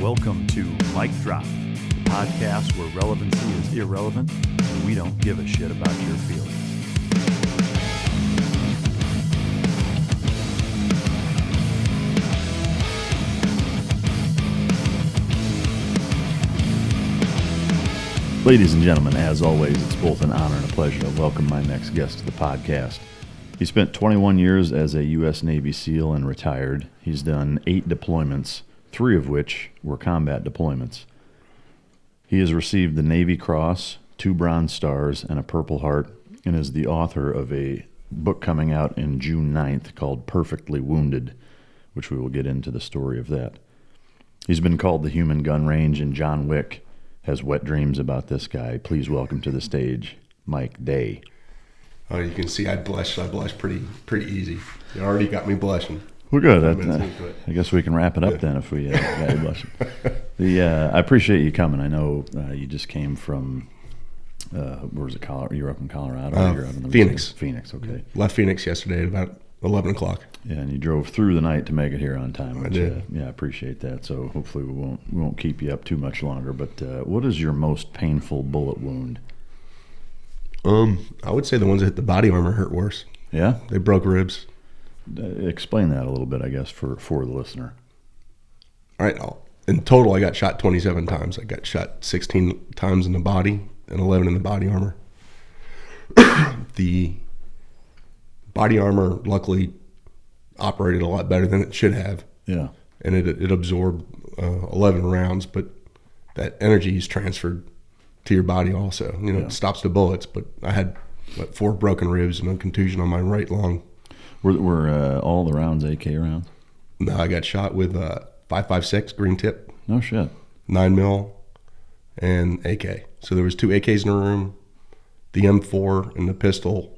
Welcome to Mic Drop, the podcast where relevancy is irrelevant and we don't give a shit about your feelings. Ladies and gentlemen, as always, it's both an honor and a pleasure to welcome my next guest to the podcast. He spent 21 years as a U.S. Navy SEAL and retired. He's done 8 deployments, 3 of which were combat deployments. He has received the Navy Cross, 2 Bronze Stars, and a Purple Heart, and is the author of a book coming out in June 9th called Perfectly Wounded, which we will get into the story of that. He's been called the human gun range, and John Wick has wet dreams about this guy. Please welcome to the stage, Mike Day. Oh, you can see I blush. I blush pretty easy. You already got me blushing. We're good. I guess we can wrap it up then if we got you blushing. I appreciate you coming. I know you just came from, where was it, Colorado? You're up in Colorado? You're out in the Phoenix. Phoenix, okay. Left Phoenix yesterday at about 11 o'clock. Yeah, and you drove through the night to make it here on time. Which, I did. I appreciate that. So hopefully we won't keep you up too much longer. But what is your most painful bullet wound? I would say the ones that hit the body armor hurt worse. Yeah? They broke ribs. Explain that a little bit, I guess, for the listener. All right. In total, I got shot 27 times. I got shot 16 times in the body and 11 in the body armor. The body armor, luckily, operated a lot better than it should have. Yeah. And it absorbed 11 rounds, but that energy is transferred to your body also. It stops the bullets, but I had 4 broken ribs and a contusion on my right lung. Were all the rounds AK rounds? No, I got shot with 5.56 green tip. No shit. 9 mil and AK. So there was 2 AKs in the room. The M4 and the pistol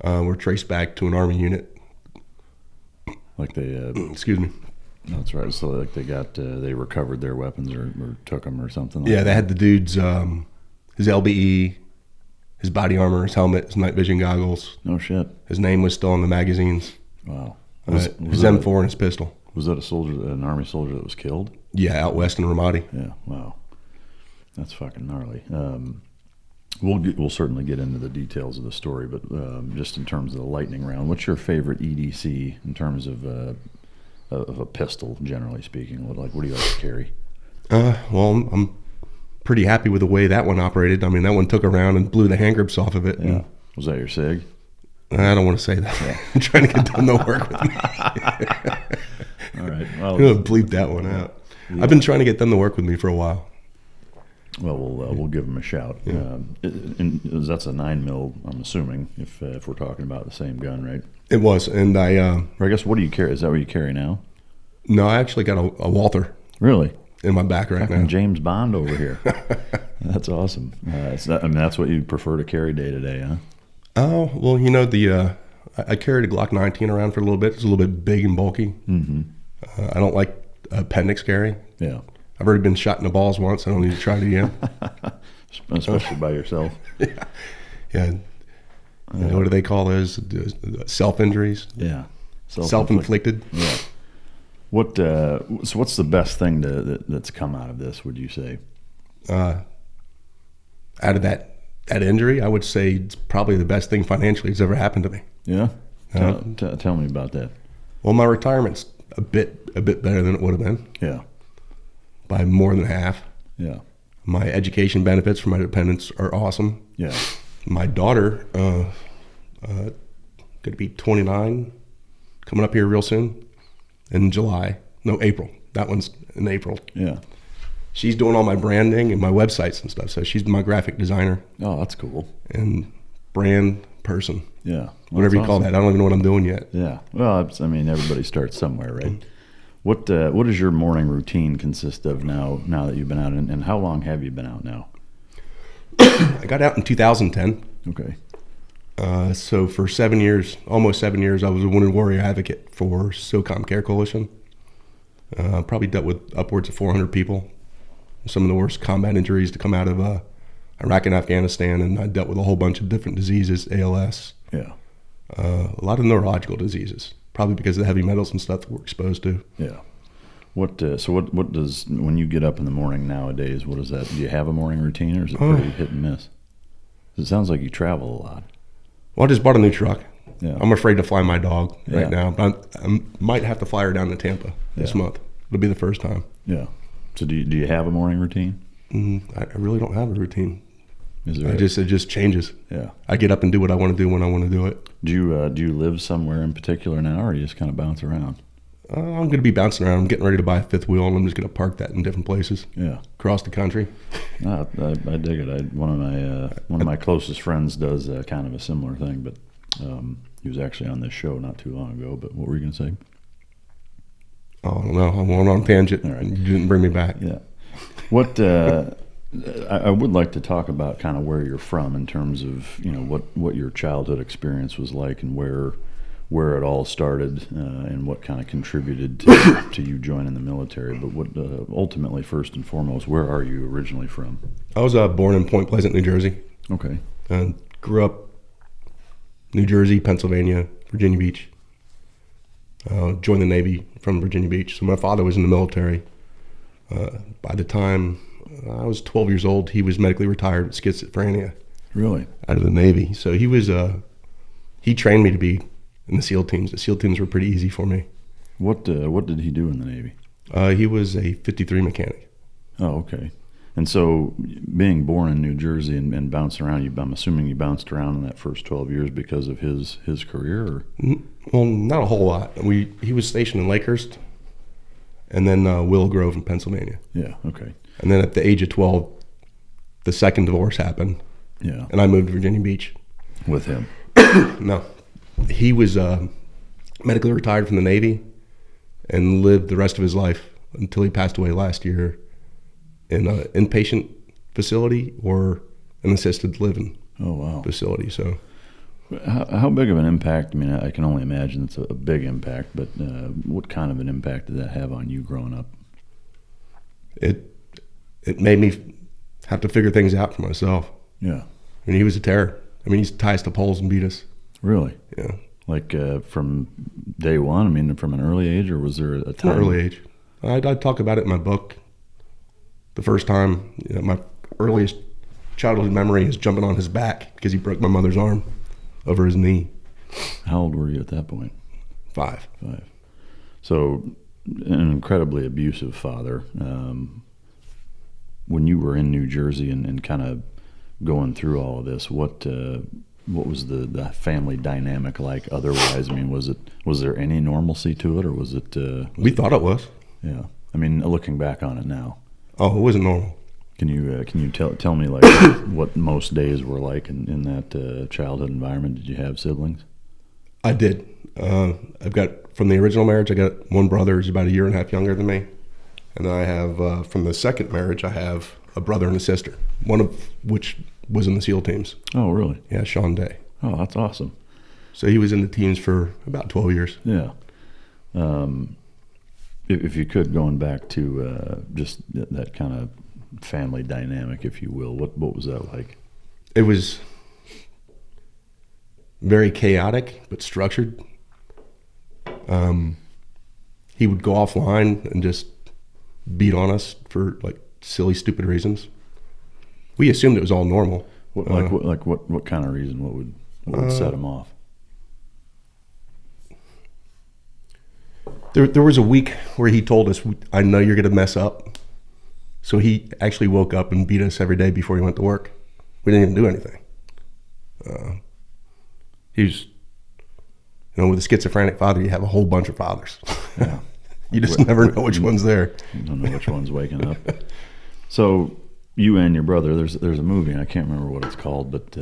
were traced back to an Army unit. Like they... excuse me. That's right. So like they recovered their weapons or took them or something like that. Yeah, they had the dude's, his LBE, his body armor, his helmet, his night vision goggles. No shit. His name was still in the magazines. Wow. His M4 and his pistol. Was that an Army soldier that was killed? Yeah, out west in Ramadi. Yeah, wow. That's fucking gnarly. We'll certainly get into the details of the story, but just in terms of the lightning round, what's your favorite EDC in terms of a pistol, generally speaking? What do you like to carry? Well, I'm pretty happy with the way that one operated. I mean, that one took a round and blew the hand grips off of it. Yeah. Was that your SIG? I don't want to say that. Yeah. I'm trying to get done the work with me. All right. Well, I'm going to bleep that one out. Yeah. I've been trying to get them to work with me for a while. Well, we'll give them a shout. Yeah. That's a 9 mil, I'm assuming, if we're talking about the same gun, right? It was, and or I guess, what do you carry? Is that what you carry now? No, I actually got a Walther. Really? In my back right now. James Bond over here. That's awesome. That's what you prefer to carry day to day, huh? Oh, well, I carried a Glock 19 around for a little bit. It's a little bit big and bulky. Mm-hmm. I don't like appendix carry. Yeah. I've already been shot in the balls once. I don't need to try it again. Especially by yourself. Yeah. What do they call those? Self-injuries? Yeah. Self-inflicted? Yeah. What's the best thing that's come out of this, would you say? Out of that injury, I would say it's probably the best thing financially that's ever happened to me. Yeah? Tell me about that. Well, my retirement's a bit better than it would have been. Yeah. By more than half. Yeah. My education benefits for my dependents are awesome. Yeah. My daughter, going to be 29, coming up here real soon in April. That one's in April. Yeah. She's doing all my branding and my websites and stuff. So she's my graphic designer. Oh, that's cool. And brand person. Yeah. Well, whatever you call that. I don't even know what I'm doing yet. Yeah. Well, everybody starts somewhere, right? Mm-hmm. What does your morning routine consist of now that you've been out, and how long have you been out now? I got out in 2010. Okay. So for almost 7 years, I was a wounded warrior advocate for SOCOM Care Coalition. Probably dealt with upwards of 400 people. Some of the worst combat injuries to come out of Iraq and Afghanistan, and I dealt with a whole bunch of different diseases, ALS. Yeah. A lot of neurological diseases, probably because of the heavy metals and stuff that we're exposed to. Yeah. What does, when you get up in the morning nowadays, what is that? Do you have a morning routine, or is it pretty hit and miss? It sounds like you travel a lot. Well, I just bought a new truck. Yeah. I'm afraid to fly my dog right Yeah. now. But I might have to fly her down to Tampa this month. It'll be the first time. Yeah. So do you have a morning routine? I really don't have a routine. Is there? It just changes. Yeah. I get up and do what I want to do when I want to do it. Do you live somewhere in particular now, or you just kind of bounce around? I'm going to be bouncing around. I'm getting ready to buy a fifth wheel, and I'm just going to park that in different places. Yeah. Across the country. I dig it. One of my closest friends does kind of a similar thing, but he was actually on this show not too long ago. But what were you going to say? Oh, I don't know. I went on a tangent. All right. You didn't bring me back. Yeah. What I would like to talk about kind of where you're from in terms of, you know, what your childhood experience was like, and where it all started, and what kind of contributed to you joining the military. But what ultimately, first and foremost, where are you originally from? I was born in Point Pleasant, New Jersey. Okay. And grew up New Jersey, Pennsylvania, Virginia Beach. Joined the Navy from Virginia Beach. So my father was in the military. By the time I was 12 years old, he was medically retired with schizophrenia. Really? Out of the Navy. So he trained me to be in the SEAL teams. The SEAL teams were pretty easy for me. What did he do in the Navy? He was a 53 mechanic. Oh, okay. And so, being born in New Jersey and bouncing around, I'm assuming you bounced around in that first 12 years because of his career? Or? Well, not a whole lot. He was stationed in Lakehurst, and then Willow Grove in Pennsylvania. Yeah, okay. And then at the age of 12, the second divorce happened. Yeah. And I moved to Virginia Beach. With him? No. He was medically retired from the Navy and lived the rest of his life until he passed away last year in an inpatient facility or an assisted living facility. So, how big of an impact? I mean, I can only imagine it's a big impact, but what kind of an impact did that have on you growing up? It made me have to figure things out for myself. Yeah. I mean, he was a terror. I mean, he used to tie us to poles and beat us. Really? Yeah. Like from day one? I mean, from an early age, or was there a time? An early age. I talk about it in my book. The first time, my earliest childhood memory is jumping on his back because he broke my mother's arm over his knee. How old were you at that point? 5. So, an incredibly abusive father. When you were in New Jersey and kind of going through all of this, what was the family dynamic like otherwise? I mean, was there any normalcy to it, or was it? We thought it was. Yeah. I mean, looking back on it now. Oh, it wasn't normal. Can you tell me like what most days were like in that childhood environment? Did you have siblings? I did. I've got, from the original marriage, I got one brother who's about a year and a half younger than me. And I have, from the second marriage, I have a brother and a sister, one of which was in the SEAL teams. Oh, really? Yeah, Sean Day. Oh, that's awesome. So he was in the teams for about 12 years. Yeah. If you could, going back to just that kind of family dynamic, if you will, what was that like? It was very chaotic, but structured. He would go offline and just beat on us for like silly, stupid reasons. We assumed it was all normal. What kind of reason? What would set him off? There was a week where he told us, "I know you're going to mess up." So he actually woke up and beat us every day before he went to work. We didn't even do anything. He's, with a schizophrenic father, you have a whole bunch of fathers. Yeah. You just never know which one's there. You don't know which one's waking up. So you and your brother, there's a movie, and I can't remember what it's called, but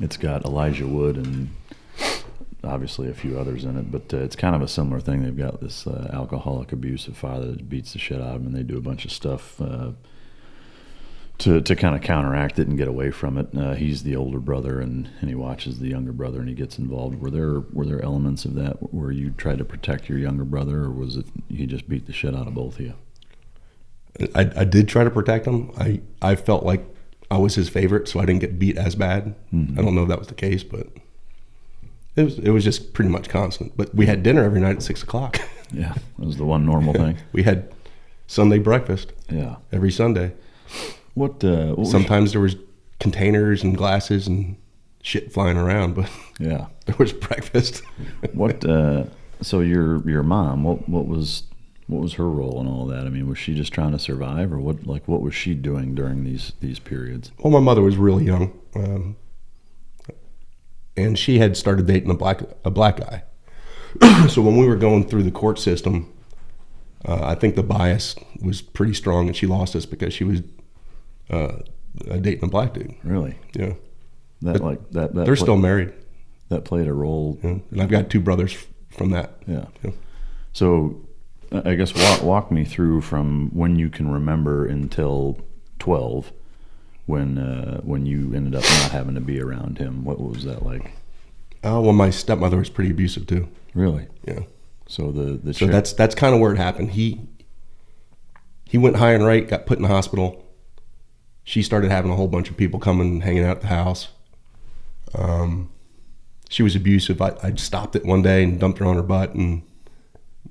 it's got Elijah Wood and obviously a few others in it, but it's kind of a similar thing. They've got this alcoholic, abusive father that beats the shit out of him, and they do a bunch of stuff to kind of counteract it and get away from it. He's the older brother, and he watches the younger brother, and he gets involved. Were there elements of that where you tried to protect your younger brother, or was it he just beat the shit out of both of you? I did try to protect him. I felt like I was his favorite, so I didn't get beat as bad. Mm-hmm. I don't know if that was the case, but it was just pretty much constant. But we had dinner every night at 6:00. Yeah, that was the one normal thing. We had Sunday breakfast. Yeah. Every Sunday. What Sometimes there was containers and glasses and shit flying around, but yeah, there was breakfast. So your mom, what was her role in all that? I mean, was she just trying to survive, or what was she doing during these periods? Well, my mother was really young, and she had started dating a black guy. So when we were going through the court system, I think the bias was pretty strong, and she lost us because she was dating a black dude. Really? Yeah. They're still married. That played a role. Yeah. And I've got two brothers from that. Yeah. So I guess walk me through from when you can remember until 12, when you ended up not having to be around him. What was that like? Well, my stepmother was pretty abusive too. Really? Yeah. So so that's kind of where it happened. He went high and right, got put in the hospital. She started having a whole bunch of people coming and hanging out at the house. She was abusive. I stopped it one day and dumped her on her butt, and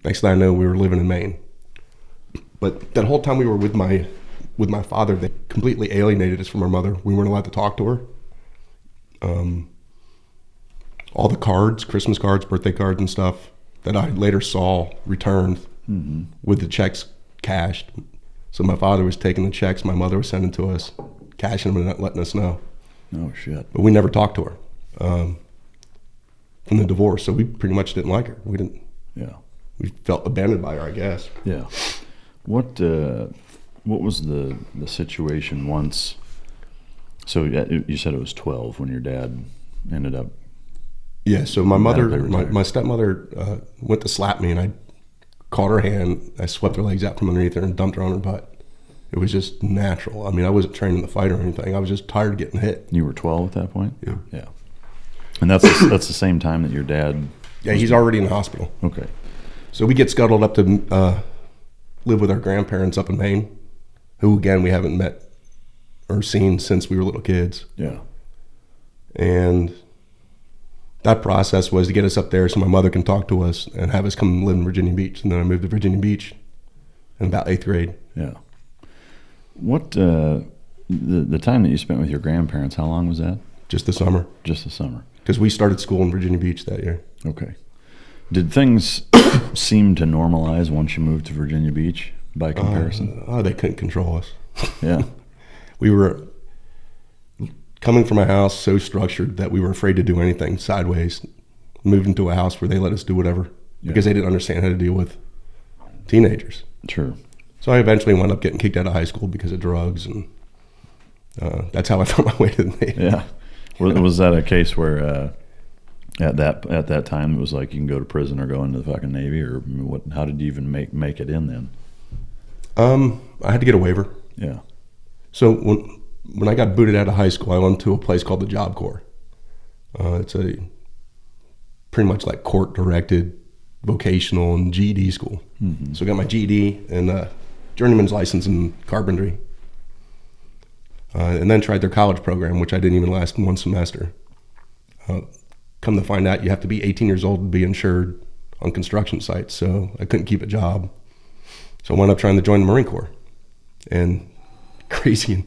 next thing I know, we were living in Maine. But that whole time we were with my father, they completely alienated us from our mother. We weren't allowed to talk to her. All the cards, Christmas cards, birthday cards and stuff that I later saw returned with the checks cashed. So my father was taking the checks my mother was sending to us, cashing them and not letting us know. Oh, shit. But we never talked to her from the divorce, so we pretty much didn't like her. We didn't. Yeah. We felt abandoned by her, I guess. Yeah. What was the situation once? So you said it was 12 when your dad ended up. Yeah. So my stepmother went to slap me, and I caught her hand. I swept her legs out from underneath her and dumped her on her butt. It was just natural. I mean, I wasn't trained in the fight or anything. I was just tired of getting hit. You were 12 at that point? Yeah. Yeah. And that's the same time that your dad. Yeah, he's already in the hospital. Okay. So we get scuttled up to live with our grandparents up in Maine, who, again, we haven't met or seen since we were little kids. Yeah. And that process was to get us up there so my mother can talk to us and have us come live in Virginia Beach. And then I moved to Virginia Beach in about 8th grade. Yeah. What, the time that you spent with your grandparents, how long was that? Just the summer. Just the summer. Because we started school in Virginia Beach that year. Okay. Did things seem to normalize once you moved to Virginia Beach by comparison? They couldn't control us. Yeah. We were coming from a house so structured that we were afraid to do anything sideways. Moved into a house where they let us do whatever because they didn't understand how to deal with teenagers. Sure. So I eventually wound up getting kicked out of high school because of drugs, and that's how I found my way to the Navy. Yeah. Was that a case where at that time it was like you can go to prison or go into the fucking Navy, or what? How did you even make it in then? I had to get a waiver. Yeah. So when I got booted out of high school, I went to a place called the Job Corps. It's a pretty much like court-directed vocational and GED school. Mm-hmm. So I got my GED and journeyman's license in carpentry. And then tried their college program, which I didn't even last one semester. Come to find out, you have to be 18 years old to be insured on construction sites, so I couldn't keep a job. So I wound up trying to join the Marine Corps. And crazy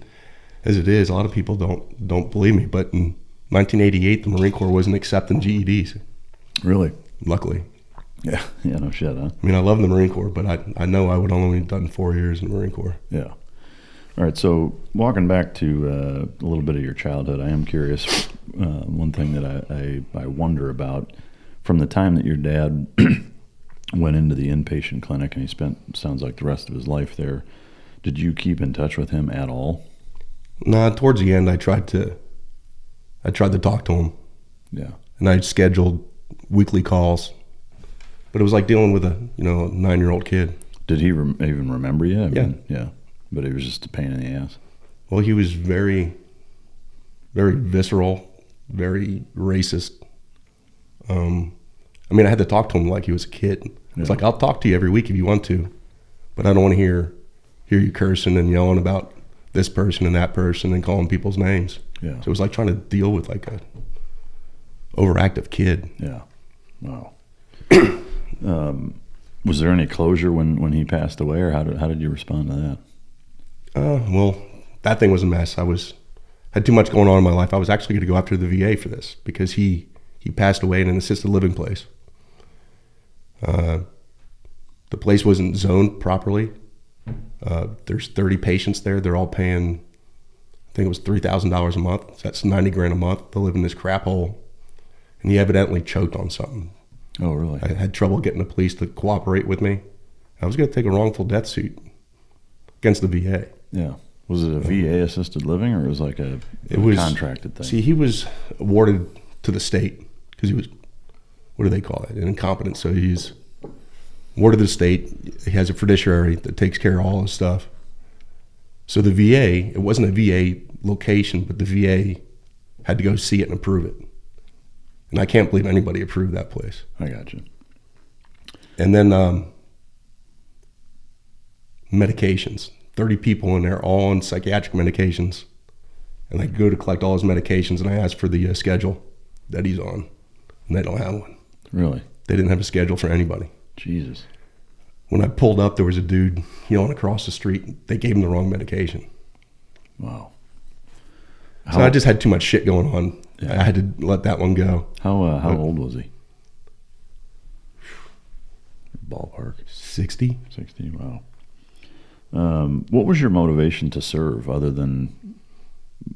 as it is, a lot of people don't believe me, but in 1988, the Marine Corps wasn't accepting GEDs. Really? Luckily. Yeah, no shit, huh? I mean, I love the Marine Corps, but I know I would only have done 4 years in the Marine Corps. Yeah. All right, so walking back to a little bit of your childhood, I am curious. One thing that I wonder about, from the time that your dad went into the inpatient clinic and he spent, sounds like, the rest of his life there, did you keep in touch with him at all? Nah, towards the end, I tried to talk to him. Yeah. And I scheduled weekly calls, but it was like dealing with a 9-year-old kid. Did he even remember you? Yeah. But it was just a pain in the ass. Well, he was very, very visceral, very racist. I mean, I had to talk to him like he was a kid. It's like, I'll talk to you every week if you want to, but I don't want to hear you cursing and yelling about this person and that person and calling people's names. Yeah. So it was like trying to deal with like a overactive kid. Yeah. Wow. Was there any closure when he passed away, or how did you respond to that? Well, that thing was a mess. Had too much going on in my life. I was actually going to go after the VA for this because he passed away in an assisted living place. The place wasn't zoned properly. There's 30 patients there. They're all paying, I think it was $3,000 a month. So that's $90,000 a month to live in this crap hole. And he evidently choked on something. Oh, really? I had trouble getting the police to cooperate with me. I was going to take a wrongful death suit against the VA. Yeah. Was it a VA assisted living, or was it like a contracted thing? See, he was awarded to the state because he was, what do they call it? An incompetent. So he's awarded to the state. He has a fiduciary that takes care of all his stuff. So the VA, it wasn't a VA location, but the VA had to go see it and approve it. And I can't believe anybody approved that place. I got you. And then medications. 30 people in there, all on psychiatric medications. And I go to collect all his medications, and I ask for the schedule that he's on. And they don't have one. Really? They didn't have a schedule for anybody. Jesus. When I pulled up, there was a dude yelling across the street. They gave him the wrong medication. Wow. So I just had too much shit going on. Yeah. I had to let that one go. How old was he? Ballpark. 60. 60, wow. What was your motivation to serve other than,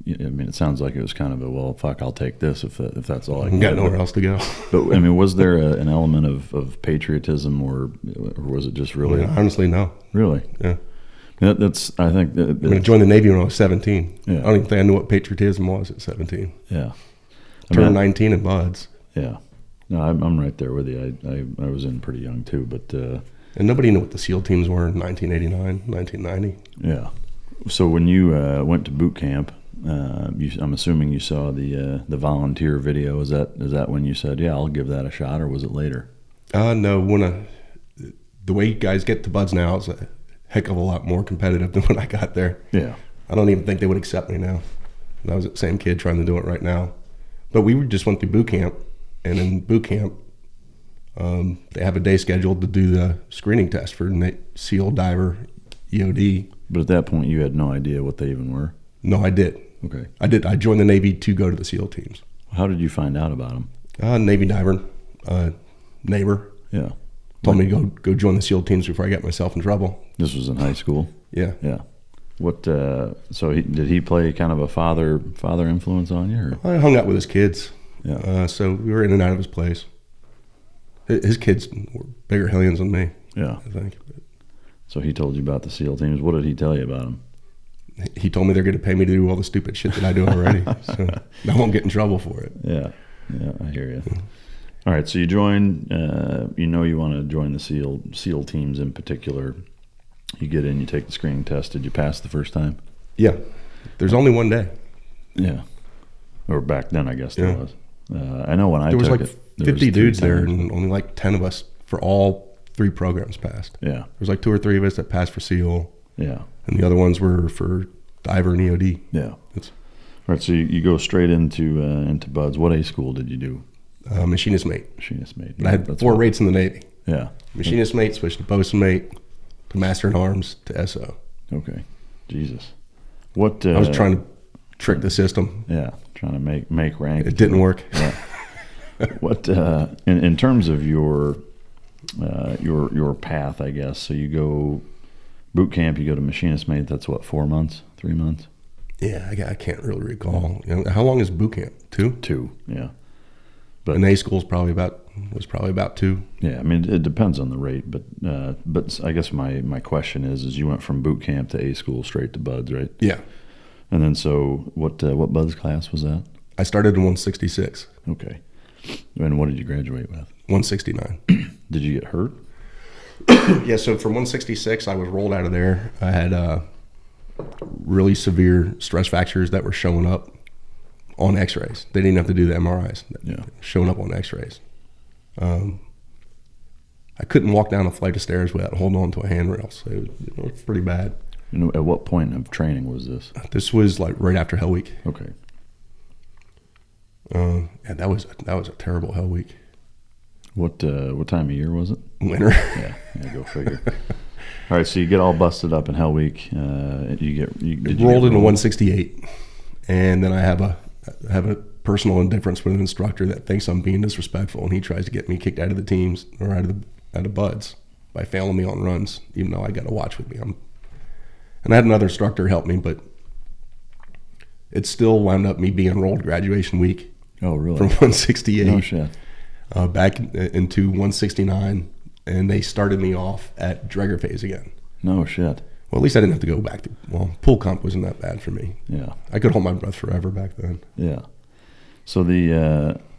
I mean, it sounds like it was kind of a, well, fuck, I'll take this if that's all I can got nowhere else to go. But, I mean, was there an element of patriotism or was it just really? Honestly, no. Really? Yeah. That's, I think. I joined the Navy when I was 17. Yeah. I don't even think I knew what patriotism was at 17. Yeah. Turned 19 in buds. Yeah. No, I'm right there with you. I was in pretty young too, but. And nobody knew what the SEAL teams were in 1989, 1990. Yeah. So when you went to boot camp, I'm assuming you saw the volunteer video. Is that when you said, yeah, I'll give that a shot, or was it later? No. The way guys get to buds now is a heck of a lot more competitive than when I got there. Yeah. I don't even think they would accept me now. And I was the same kid trying to do it right now. But we just went through boot camp, and in boot camp, they have a day scheduled to do the screening test for SEAL, diver, EOD. But at that point, you had no idea what they even were? No, I did. Okay. I did. I joined the Navy to go to the SEAL teams. How did you find out about them? Navy diver, neighbor. Yeah. Told me to go join the SEAL teams before I got myself in trouble. This was in high school? Yeah. Yeah. What? So did he play kind of a father influence on you? Or? I hung out with his kids. Yeah. So we were in and out of his place. His kids were bigger hellions than me. Yeah. I think. So he told you about the SEAL teams. What did he tell you about them? He told me they're going to pay me to do all the stupid shit that I do already. So I won't get in trouble for it. Yeah. Yeah, I hear you. All right, so you join, you want to join the SEAL teams in particular. You get in, you take the screening test. Did you pass the first time? Yeah. There's only one day. Yeah. Or back then, I guess there was. I know when I took it. There was like 50 dudes there, and only like 10 of us for all 3 programs passed. Yeah. There was like 2 or 3 of us that passed for SEAL. Yeah. And the other ones were for diver and EOD. Yeah. All right, so you go straight into buds. What A school did you do? Machinist mate. Machinist mate. But I had 4 rates in the Navy. Yeah. Machinist mate, switched to bosun mate, to master in arms, to SO. Okay. Jesus. What? I was trying to trick the system. Yeah. Trying to make rank. It didn't work. Yeah. What? In terms of your path, I guess. So you go boot camp. You go to machinist mate. That's what, 4 months, 3 months? Yeah, I can't really recall. How long is boot camp? 2? 2. Yeah. But and A school was probably about 2. Yeah, I mean it depends on the rate, but I guess my question is you went from boot camp to A school straight to buds, right? Yeah. And then so what buds class was that? I started in 166. Okay. And what did you graduate with? 169. Did you get hurt? Yeah. So from 166, I was rolled out of there. I had really severe stress fractures that were showing up on X-rays. They didn't have to do the MRIs. Yeah. Showing up on X-rays. I couldn't walk down a flight of stairs without holding on to a handrail. So it was pretty bad. At what point of training was this? This was like right after Hell Week. Okay. Yeah, that was a terrible Hell Week. What time of year was it? Winter. Yeah, go figure. All right, so you get all busted up in Hell Week. Did you rolled into 168, and then I have a personal indifference with an instructor that thinks I'm being disrespectful, and he tries to get me kicked out of the teams or out of buds by failing me on runs, even though I got a watch with me. And I had another instructor help me, but it still wound up me being rolled graduation week. Oh, really? From 168. No shit. Back into 169, and they started me off at Dregger phase again. No shit. Well, at least I didn't have to go back to, pool comp wasn't that bad for me. Yeah. I could hold my breath forever back then. Yeah. So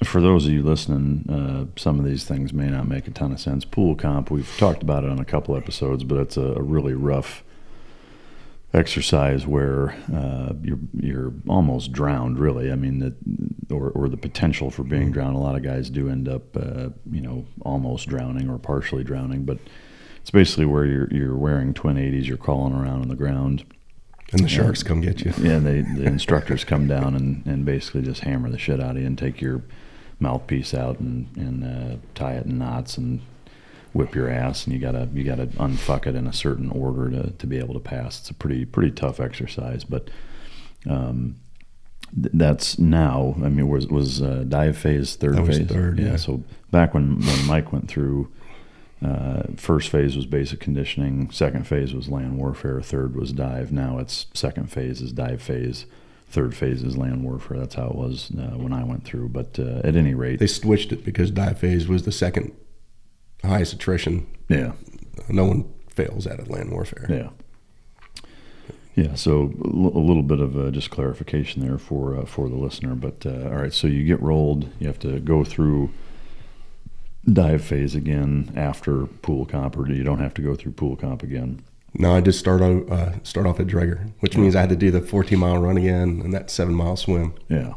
for those of you listening, some of these things may not make a ton of sense. Pool comp, we've talked about it on a couple episodes, but it's a really rough exercise where you're almost drowned, really. I mean, or the potential for being drowned. A lot of guys do end up, almost drowning or partially drowning. But it's basically where you're wearing twin 80s, you're crawling around on the ground, and the sharks come get you. Yeah, the instructors come down and basically just hammer the shit out of you and take your mouthpiece out and tie it in knots and whip your ass, and you gotta unfuck it in a certain order to be able to pass. It's a pretty tough exercise, but that's now. I mean, was dive phase third that was phase? Third, yeah. So back when Mike went through, first phase was basic conditioning, second phase was land warfare, third was dive. Now it's second phase is dive phase, third phase is land warfare. That's how it was when I went through. But at any rate, they switched it because dive phase was the second highest attrition. Yeah. No one fails out of land warfare. Yeah. Yeah, so a little bit of just clarification there for the listener. But all right, so you get rolled. You have to go through dive phase again after pool comp, or you don't have to go through pool comp again? No, I just start off at Dregger, which means I had to do the 14-mile run again and that 7-mile swim. Yeah.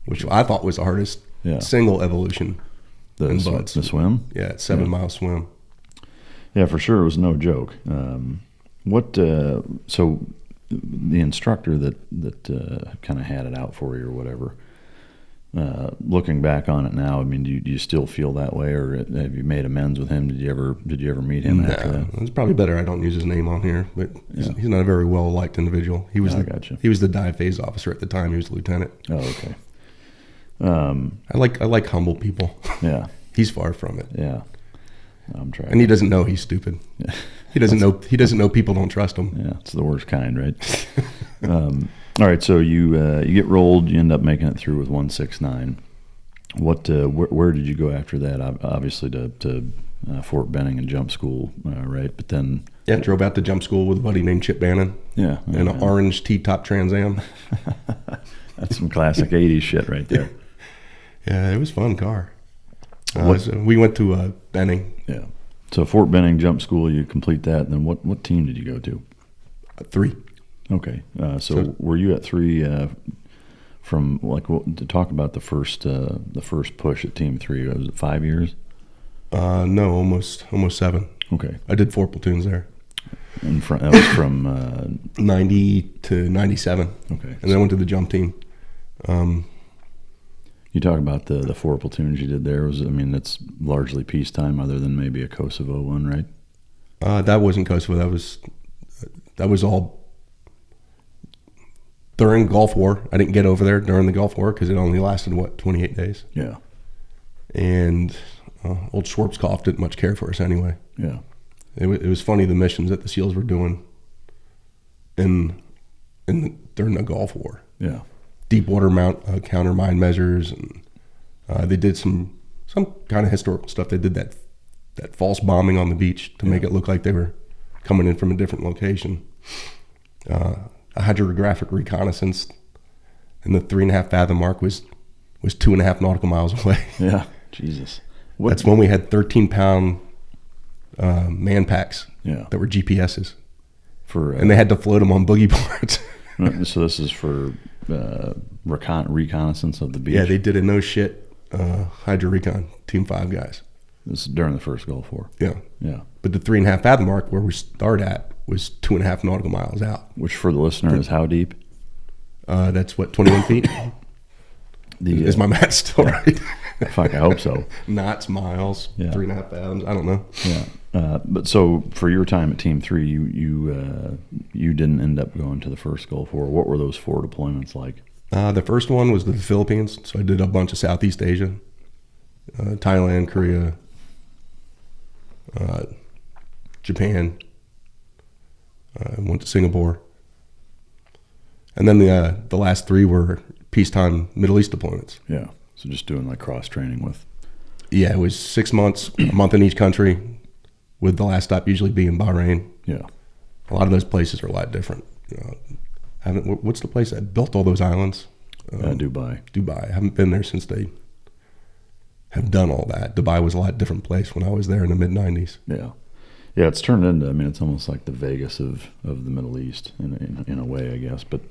Which I thought was the hardest single evolution. The swim? Yeah, 7-mile swim. Yeah, for sure. It was no joke. So the instructor that kind of had it out for you or whatever, looking back on it now, I mean, do you still feel that way, or have you made amends with him? Did you ever meet him after that? It's probably better I don't use his name on here, but he's not a very well liked individual. He was he was the dive phase officer at the time. He was the lieutenant. Oh, okay. I like humble people. Yeah. He's far from it. Yeah. I'm trying. And he doesn't know he's stupid. Yeah. He doesn't know people don't trust him. Yeah, it's the worst kind, right? All right, so you get rolled. You end up making it through with 169. What? Where did you go after that? Obviously to Fort Benning and jump school, right? But then drove out to jump school with a buddy named Chip Bannon. Yeah, in an orange T-top Trans Am. That's some classic '80s shit right there. Yeah, it was a fun car. So we went to Benning. Yeah. So Fort Benning jump school, you complete that, and then what team did you go to? 3. Okay. So were you at 3 from to talk about the first push at Team 3? Was it 5 years? No, almost 7. Okay. I did 4 platoons there. And that was from 90 to 97. Okay. And then I went to the jump team. You talk about the 4 platoons you did there. It's largely peacetime, other than maybe a Kosovo one, right? That wasn't Kosovo. That was all during Gulf War. I didn't get over there during the Gulf War because it only lasted 28 days. Yeah. And old Schwarzkopf didn't much care for us anyway. Yeah. It was funny the missions that the SEALs were doing during the Gulf War. Yeah. Deep water counter mine measures, and they did some kind of historical stuff. They did that false bombing on the beach to make it look like they were coming in from a different location. A hydrographic reconnaissance, and the 3.5 fathom mark was 2.5 nautical miles away. Yeah, Jesus. That's when we had 13-pound man packs that were GPSs, and they had to float them on boogie boards. So this is for reconnaissance of the beach? Yeah, they did a no-shit hydro recon, Team 5 guys. This is during the first Gulf War? Yeah. Yeah. But the 3.5 fathom mark, where we start at, was 2.5 nautical miles out. Which for the listener is how deep? That's 21 feet? Is my math still right? Fuck, I hope so. Knots, miles, Yeah. 3.5 pounds. I don't know. Yeah. But so for your time at Team 3, you didn't end up going to the first Gulf War. What were those 4 deployments like? The first one was the Philippines. So I did a bunch of Southeast Asia, Thailand, Korea, Japan. Went to Singapore. And then the last 3 were peacetime Middle East deployments. Yeah. So just doing like cross training with. Yeah, it was 6 months, a month in each country, with the last stop usually being Bahrain. Yeah. A lot of those places are a lot different. What's the place that built all those islands? Dubai. Dubai. I haven't been there since they have done all that. Dubai was a lot different place when I was there in the mid-90s. Yeah. Yeah, it's turned into, I mean, it's almost like the Vegas of the Middle East in a way, I guess. But,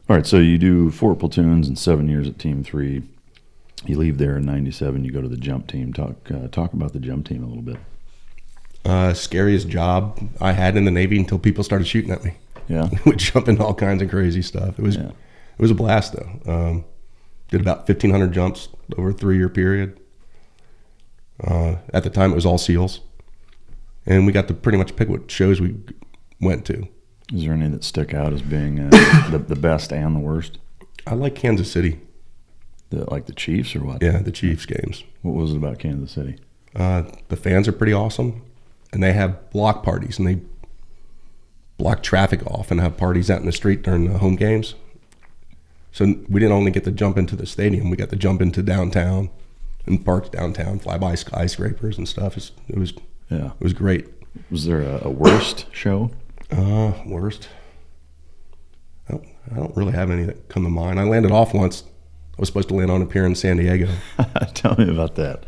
all right, so you do 4 platoons and 7 years at Team 3. You leave there in 97, you go to the jump team. Talk about the jump team a little bit. Scariest job I had in the Navy until people started shooting at me. Yeah. We would jump into all kinds of crazy stuff. It was a blast, though. Did about 1,500 jumps over a 3-year period. At the time, it was all SEALs. And we got to pretty much pick what shows we went to. Is there any that stick out as being the best and the worst? I like Kansas City. Like the Chiefs or what? Yeah, the Chiefs games. What was it about Kansas City? The fans are pretty awesome. And they have block parties. And they block traffic off and have parties out in the street during the home games. So we didn't only get to jump into the stadium. We got to jump into downtown and parks downtown, fly by skyscrapers and stuff. It was great. Was there a worst show? Worst? I don't really have any that come to mind. I landed off once. I was supposed to land on a pier in San Diego. Tell me about that.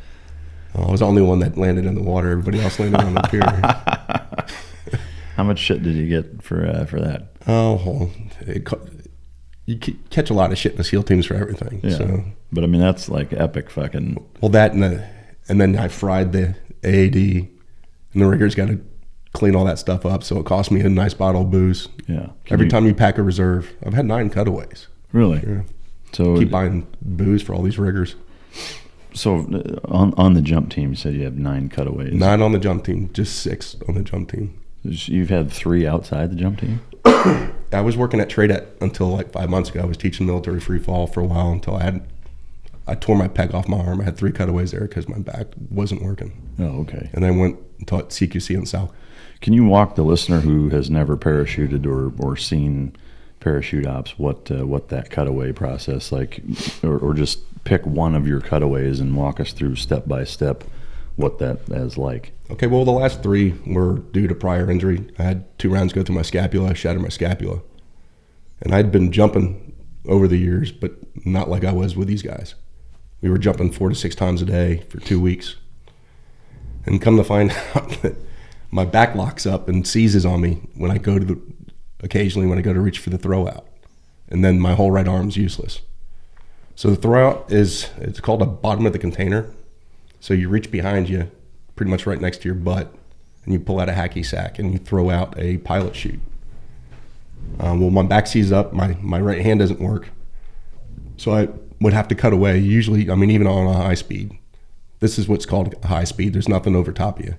I was the only one that landed in the water. Everybody else landed on the pier. How much shit did you get for that? Oh, you catch a lot of shit in the SEAL teams for everything. Yeah. So. But I mean, that's like epic fucking. Well, that and then I fried the AAD, and the riggers got to clean all that stuff up. So it cost me a nice bottle of booze. Yeah. Every time you pack a reserve, I've had 9 cutaways. Really? Yeah. So keep buying booze for all these riggers. So on the jump team, you said you have 9 cutaways. 9 on the jump team, just 6 on the jump team. You've had 3 outside the jump team? I was working at TradeEt until like 5 months ago. I was teaching military free fall for a while until I tore my pec off my arm. I had 3 cutaways there because my back wasn't working. Oh, okay. And then I went and taught CQC in South. Can you walk the listener who has never parachuted or seen parachute ops what that cutaway process like, or just pick one of your cutaways and walk us through step by step what that is like? Okay, well, the last 3 were due to prior injury. I had 2 rounds go through my scapula. I shattered my scapula. And I'd been jumping over the years, but not like I was with these guys. We were jumping 4 to 6 times a day for 2 weeks. And come to find out that my back locks up and seizes on me when I go to occasionally when I go to reach for the throw out. And then my whole right arm's useless. So the throw out it's called a bottom of the container. So you reach behind you, pretty much right next to your butt, and you pull out a hacky sack and you throw out a pilot chute. Well, my back seizes up, my right hand doesn't work. So I would have to cut away. Usually, I mean, even on a high speed. This is what's called a high speed. There's nothing over top of you.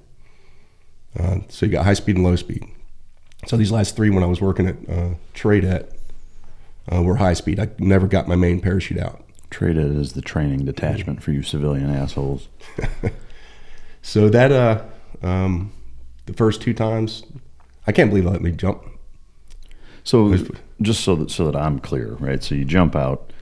So you got high speed and low speed. So these last 3 when I was working at TradeEt were high speed. I never got my main parachute out. TradeEt is the training detachment for you civilian assholes. So that the first 2 times, I can't believe they let me jump. So just so that I'm clear, right? So you jump out,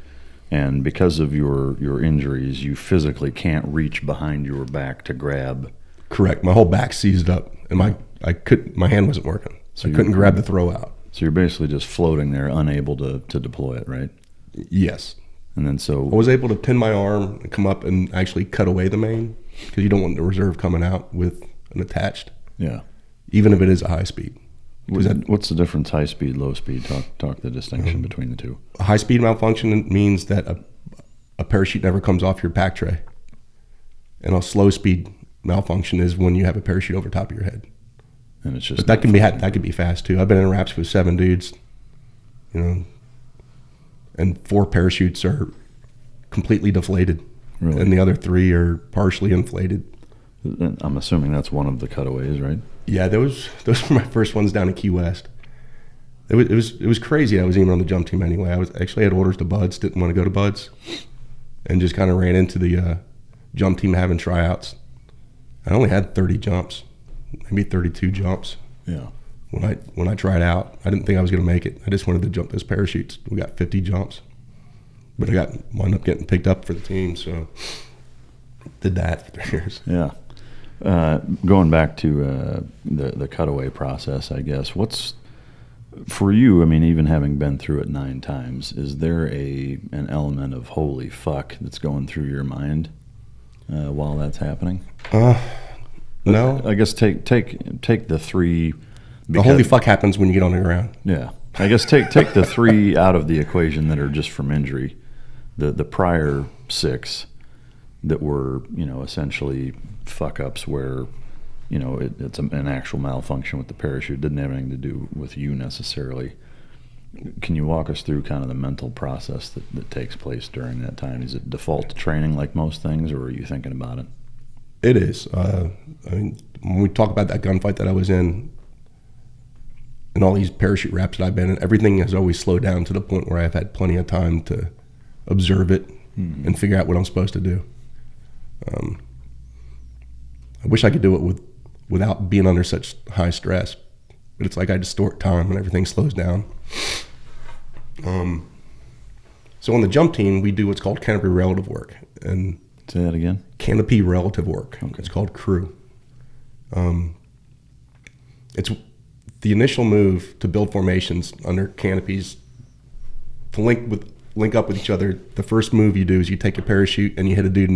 and because of your injuries, you physically can't reach behind your back to grab. Correct. My whole back seized up, and my hand wasn't working. So I couldn't grab the throw out. So you're basically just floating there, unable to deploy it, right? Yes. And then I was able to pin my arm and come up and actually cut away the main, because you don't want the reserve coming out with an attached. Yeah. Even if it is a high speed. What's the difference, high speed, low speed? Talk the distinction between the two. A high speed malfunction means that a parachute never comes off your pack tray. And a slow speed malfunction is when you have a parachute over top of your head. And it's just but that could be fast too. I've been in wraps with 7 dudes, and 4 parachutes are completely deflated. Really? And the other 3 are partially inflated. I'm assuming that's one of the cutaways, right? Yeah, those were my first ones down in Key West. It was crazy. I was even on the jump team anyway. I was actually had orders to Buds, didn't want to go to Buds, and just kind of ran into the jump team having tryouts. I only had 30 jumps, maybe 32 jumps. Yeah. When I tried out, I didn't think I was going to make it. I just wanted to jump those parachutes. We got 50 jumps, but I wound up getting picked up for the team. So did that for 3 years. Yeah. Going back to the cutaway process, I guess, what's for you? I mean, even having been through it 9 times, is there an element of holy fuck that's going through your mind while that's happening? No. I guess take the 3. The holy fuck happens when you get on the ground. Yeah, I guess take the 3 out of the equation that are just from injury. The prior 6 that were, essentially fuck ups where, it's an actual malfunction with the parachute. Didn't have anything to do with you necessarily. Can you walk us through kind of the mental process that takes place during that time? Is it default to training like most things, or are you thinking about it? It is. I mean, when we talk about that gunfight that I was in, and all these parachute wraps that I've been in, everything has always slowed down to the point where I've had plenty of time to observe it and figure out what I'm supposed to do. I wish I could do it without being under such high stress, but it's like I distort time and everything slows down. So on the jump team, we do what's called canopy relative work. And say that again. Canopy relative work. Okay. It's called crew. It's the initial move to build formations under canopies to link up with each other. The first move you do is you take a parachute and you hit a dude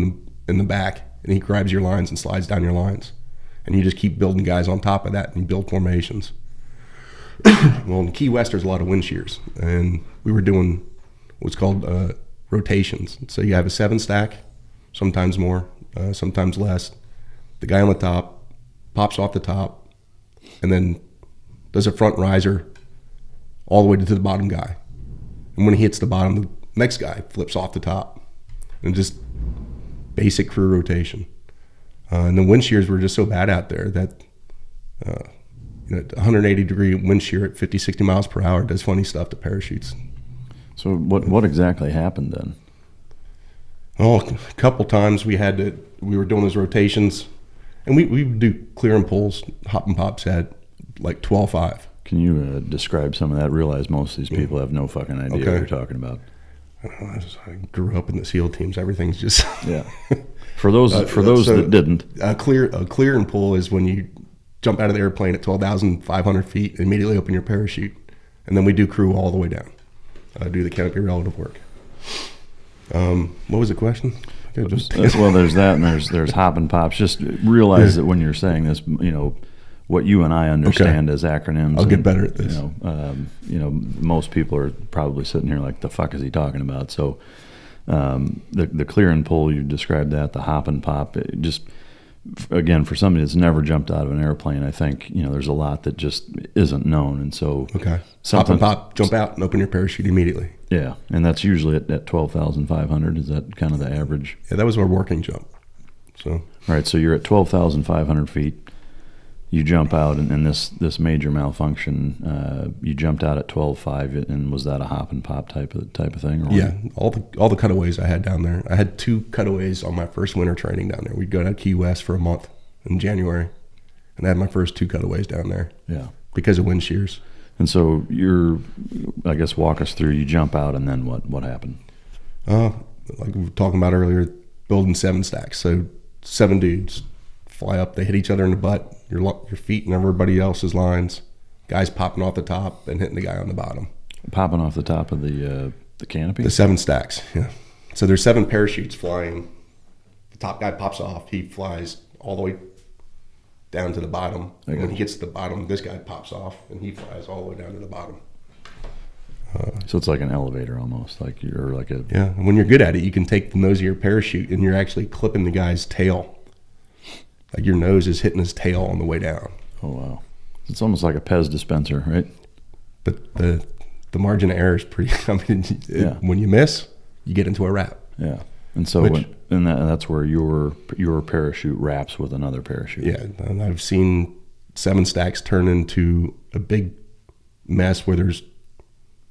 in the back, and he grabs your lines and slides down your lines, and you just keep building guys on top of that and you build formations. Well, in Key West, there's a lot of wind shears, and we were doing what's called rotations. So you have a 7 stack, sometimes more, sometimes less. The guy on the top pops off the top and then does a front riser all the way to the bottom guy. And when he hits the bottom, the next guy flips off the top. And just basic crew rotation. And the wind shears were just so bad out there that 180-degree wind shear at 50, 60 miles per hour does funny stuff to parachutes. So what exactly happened then? Oh, a couple times we were doing those rotations, and we would do clear and pulls, hop and pops at like 12.5. Can you describe some of that? Realize most of these people have no fucking idea what you're talking about. I grew up in the SEAL teams. Everything's just yeah. For those that didn't, a clear and pull is when you jump out of the airplane at 12,500 feet and immediately open your parachute, and then we do crew all the way down. Do the canopy relative work. What was the question? Well, there's that, and there's hop and pops. Just realize that when you're saying this, what you and I understand as acronyms. I'll get better at this. Most people are probably sitting here like, the fuck is he talking about? So the clear and pull, you described that, the hop and pop. Again, for somebody that's never jumped out of an airplane, I think, there's a lot that just isn't known. And so hop and pop, jump out and open your parachute immediately. Yeah, and that's usually at 12,500. Is that kind of the average? Yeah, that was our working jump. So all right, so you're at 12,500 feet. You jump out, and this major malfunction. You jumped out at 12.5, and was that a hop and pop type of thing? Or yeah, all the cutaways I had down there. I had 2 cutaways on my first winter training down there. We'd go to Key West for a month in January, and I had my first 2 cutaways down there. Yeah, because of wind shears. And so I guess walk us through. You jump out, and then what happened? Like we were talking about earlier, building 7 stacks. So 7 dudes fly up, they hit each other in the butt, your feet and everybody else's lines, guys popping off the top and hitting the guy on the bottom. Popping off the top of the canopy? The 7 stacks, yeah. So there's 7 parachutes flying. The top guy pops off, he flies all the way down to the bottom. And when he gets to the bottom, this guy pops off and he flies all the way down to the bottom. So it's like an elevator almost, like you're like a... Yeah, and when you're good at it, you can take the nose of your parachute and you're actually clipping the guy's tail. Like your nose is hitting his tail on the way down. Oh, wow. It's almost like a Pez dispenser, right? But the margin of error is pretty... when you miss, you get into a wrap. Yeah. And so, that's where your parachute wraps with another parachute. Yeah, and I've seen 7 stacks turn into a big mess where there's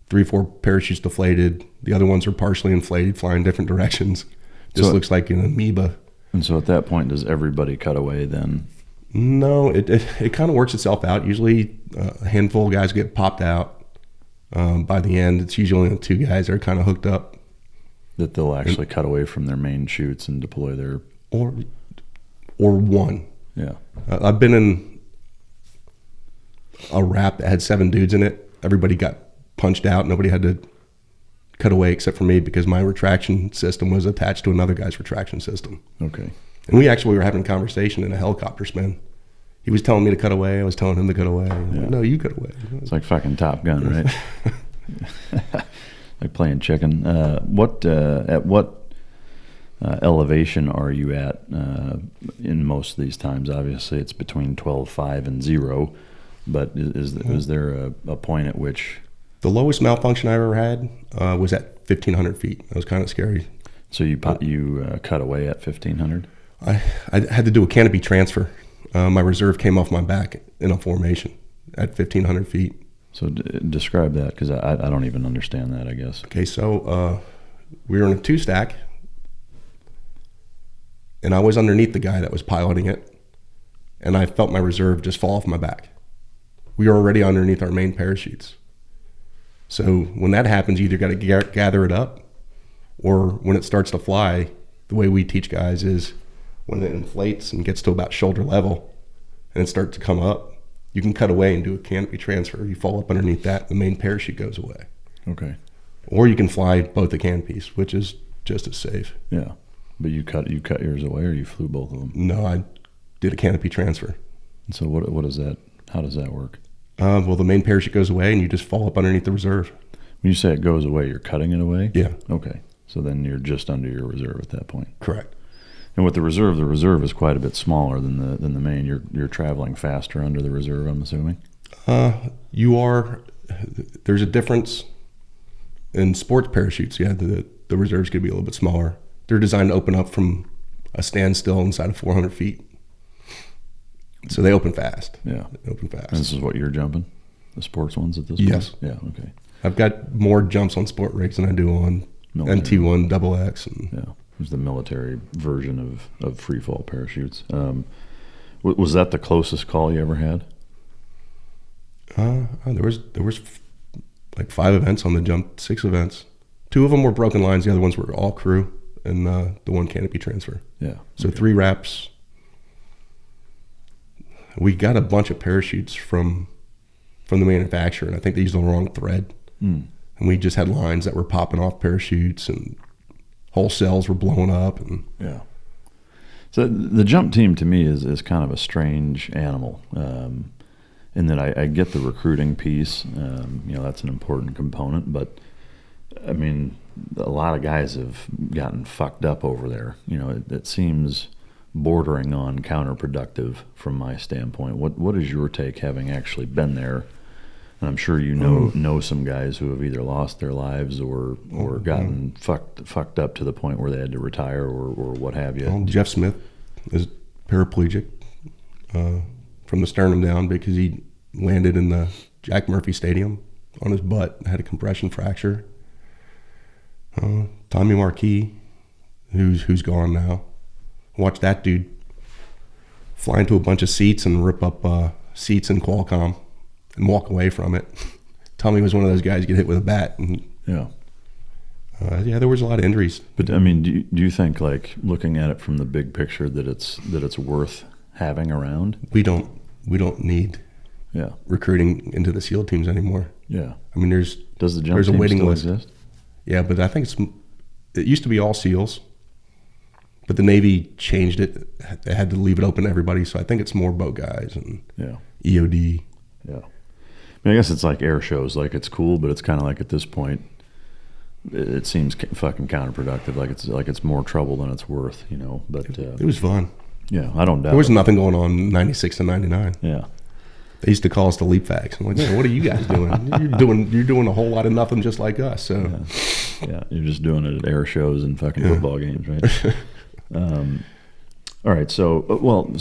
3-4 parachutes deflated. The other ones are partially inflated, flying different directions. Just looks like an amoeba. And so at that point, does everybody cut away then? No, it kind of works itself out. Usually a handful of guys get popped out. By the end, it's usually only 2 guys that are kind of hooked up. That they'll actually cut away from their main chutes and deploy their... Or one. Yeah. I've been in a wrap that had 7 dudes in it. Everybody got punched out. Nobody had to cut away except for me because my retraction system was attached to another guy's retraction system. Okay. And we were having a conversation in a helicopter spin. He was telling me to cut away. I was telling him to cut away. Yeah. No, you cut away. It's like fucking Top Gun, right? Like playing chicken. At what elevation are you at in most of these times? Obviously, it's between 12.5 and 0. But is there a point at which... The lowest malfunction I ever had was at 1,500 feet. That was kind of scary. So you cut away at 1,500? I had to do a canopy transfer. My reserve came off my back in a formation at 1,500 feet. So describe that, because I don't even understand that, I guess. Okay, so we were in a 2-stack, and I was underneath the guy that was piloting it, and I felt my reserve just fall off my back. We were already underneath our main parachutes. So when that happens, you either got to gather it up, or when it starts to fly, the way we teach guys is when it inflates and gets to about shoulder level and it starts to come up, you can cut away and do a canopy transfer. You fall up underneath that, the main parachute goes away. Okay. Or you can fly both the canopies, which is just as safe. Yeah. But you cut yours away, or you flew both of them? No, I did a canopy transfer. And so what is that? How does that work? Well, the main parachute goes away and you just fall up underneath the reserve. When you say it goes away, you're cutting it away? Yeah. Okay. So then you're just under your reserve at that point. Correct. And with the reserve is quite a bit smaller than the main. You're traveling faster under the reserve, I'm assuming. You are. There's a difference in sports parachutes. Yeah, the reserves could be a little bit smaller. They're designed to open up from a standstill inside of 400 feet, so they open fast. Yeah, they open fast. And this is what you're jumping, the sports ones at this yes. point. Yes. Yeah. Okay. I've got more jumps on sport rigs than I do on NT1 XX. Yeah. It was the military version of free fall parachutes. Was that the closest call you ever had? There was like 5 events on the jump, 6 events. 2 of them were broken lines. The other ones were all crew, and the 1 canopy transfer. Yeah. So 3 wraps. We got a bunch of parachutes from the manufacturer, and I think they used the wrong thread. And we just had lines that were popping off parachutes, and whole cells were blowing up. And yeah. So the jump team to me is kind of a strange animal, in that I get the recruiting piece. That's an important component, but I mean, a lot of guys have gotten fucked up over there. It seems bordering on counterproductive from my standpoint. What is your take, having actually been there? And I'm sure you know some guys who have either lost their lives or gotten fucked up to the point where they had to retire or what have you. Well, Jeff Smith is paraplegic from the sternum down because he landed in the Jack Murphy Stadium on his butt and had a compression fracture. Tommy Marquis, who's gone now. Watch that dude fly into a bunch of seats and rip up seats in Qualcomm and walk away from it. Tommy was one of those guys you get hit with a bat. And, yeah. There was a lot of injuries. But I mean, do you think, like, looking at it from the big picture, that it's worth having around? We don't need recruiting into the SEAL teams anymore. Yeah. I mean, does the jump team still exist? Yeah, but I think it used to be all SEALs, but the Navy changed it. They had to leave it open to everybody, so I think it's more boat guys and EOD. Yeah. I mean, I guess it's like air shows. Like, it's cool, but it's kind of like, at this point, it seems fucking counterproductive. Like it's more trouble than it's worth, But it was fun. Yeah, I don't doubt. There was nothing going on 96 to 99. Yeah. They used to call us the leap fags. I'm like, "Man, what are you guys doing? You're doing a whole lot of nothing just like us." So yeah, you're just doing it at air shows and fucking football games, right? All right, so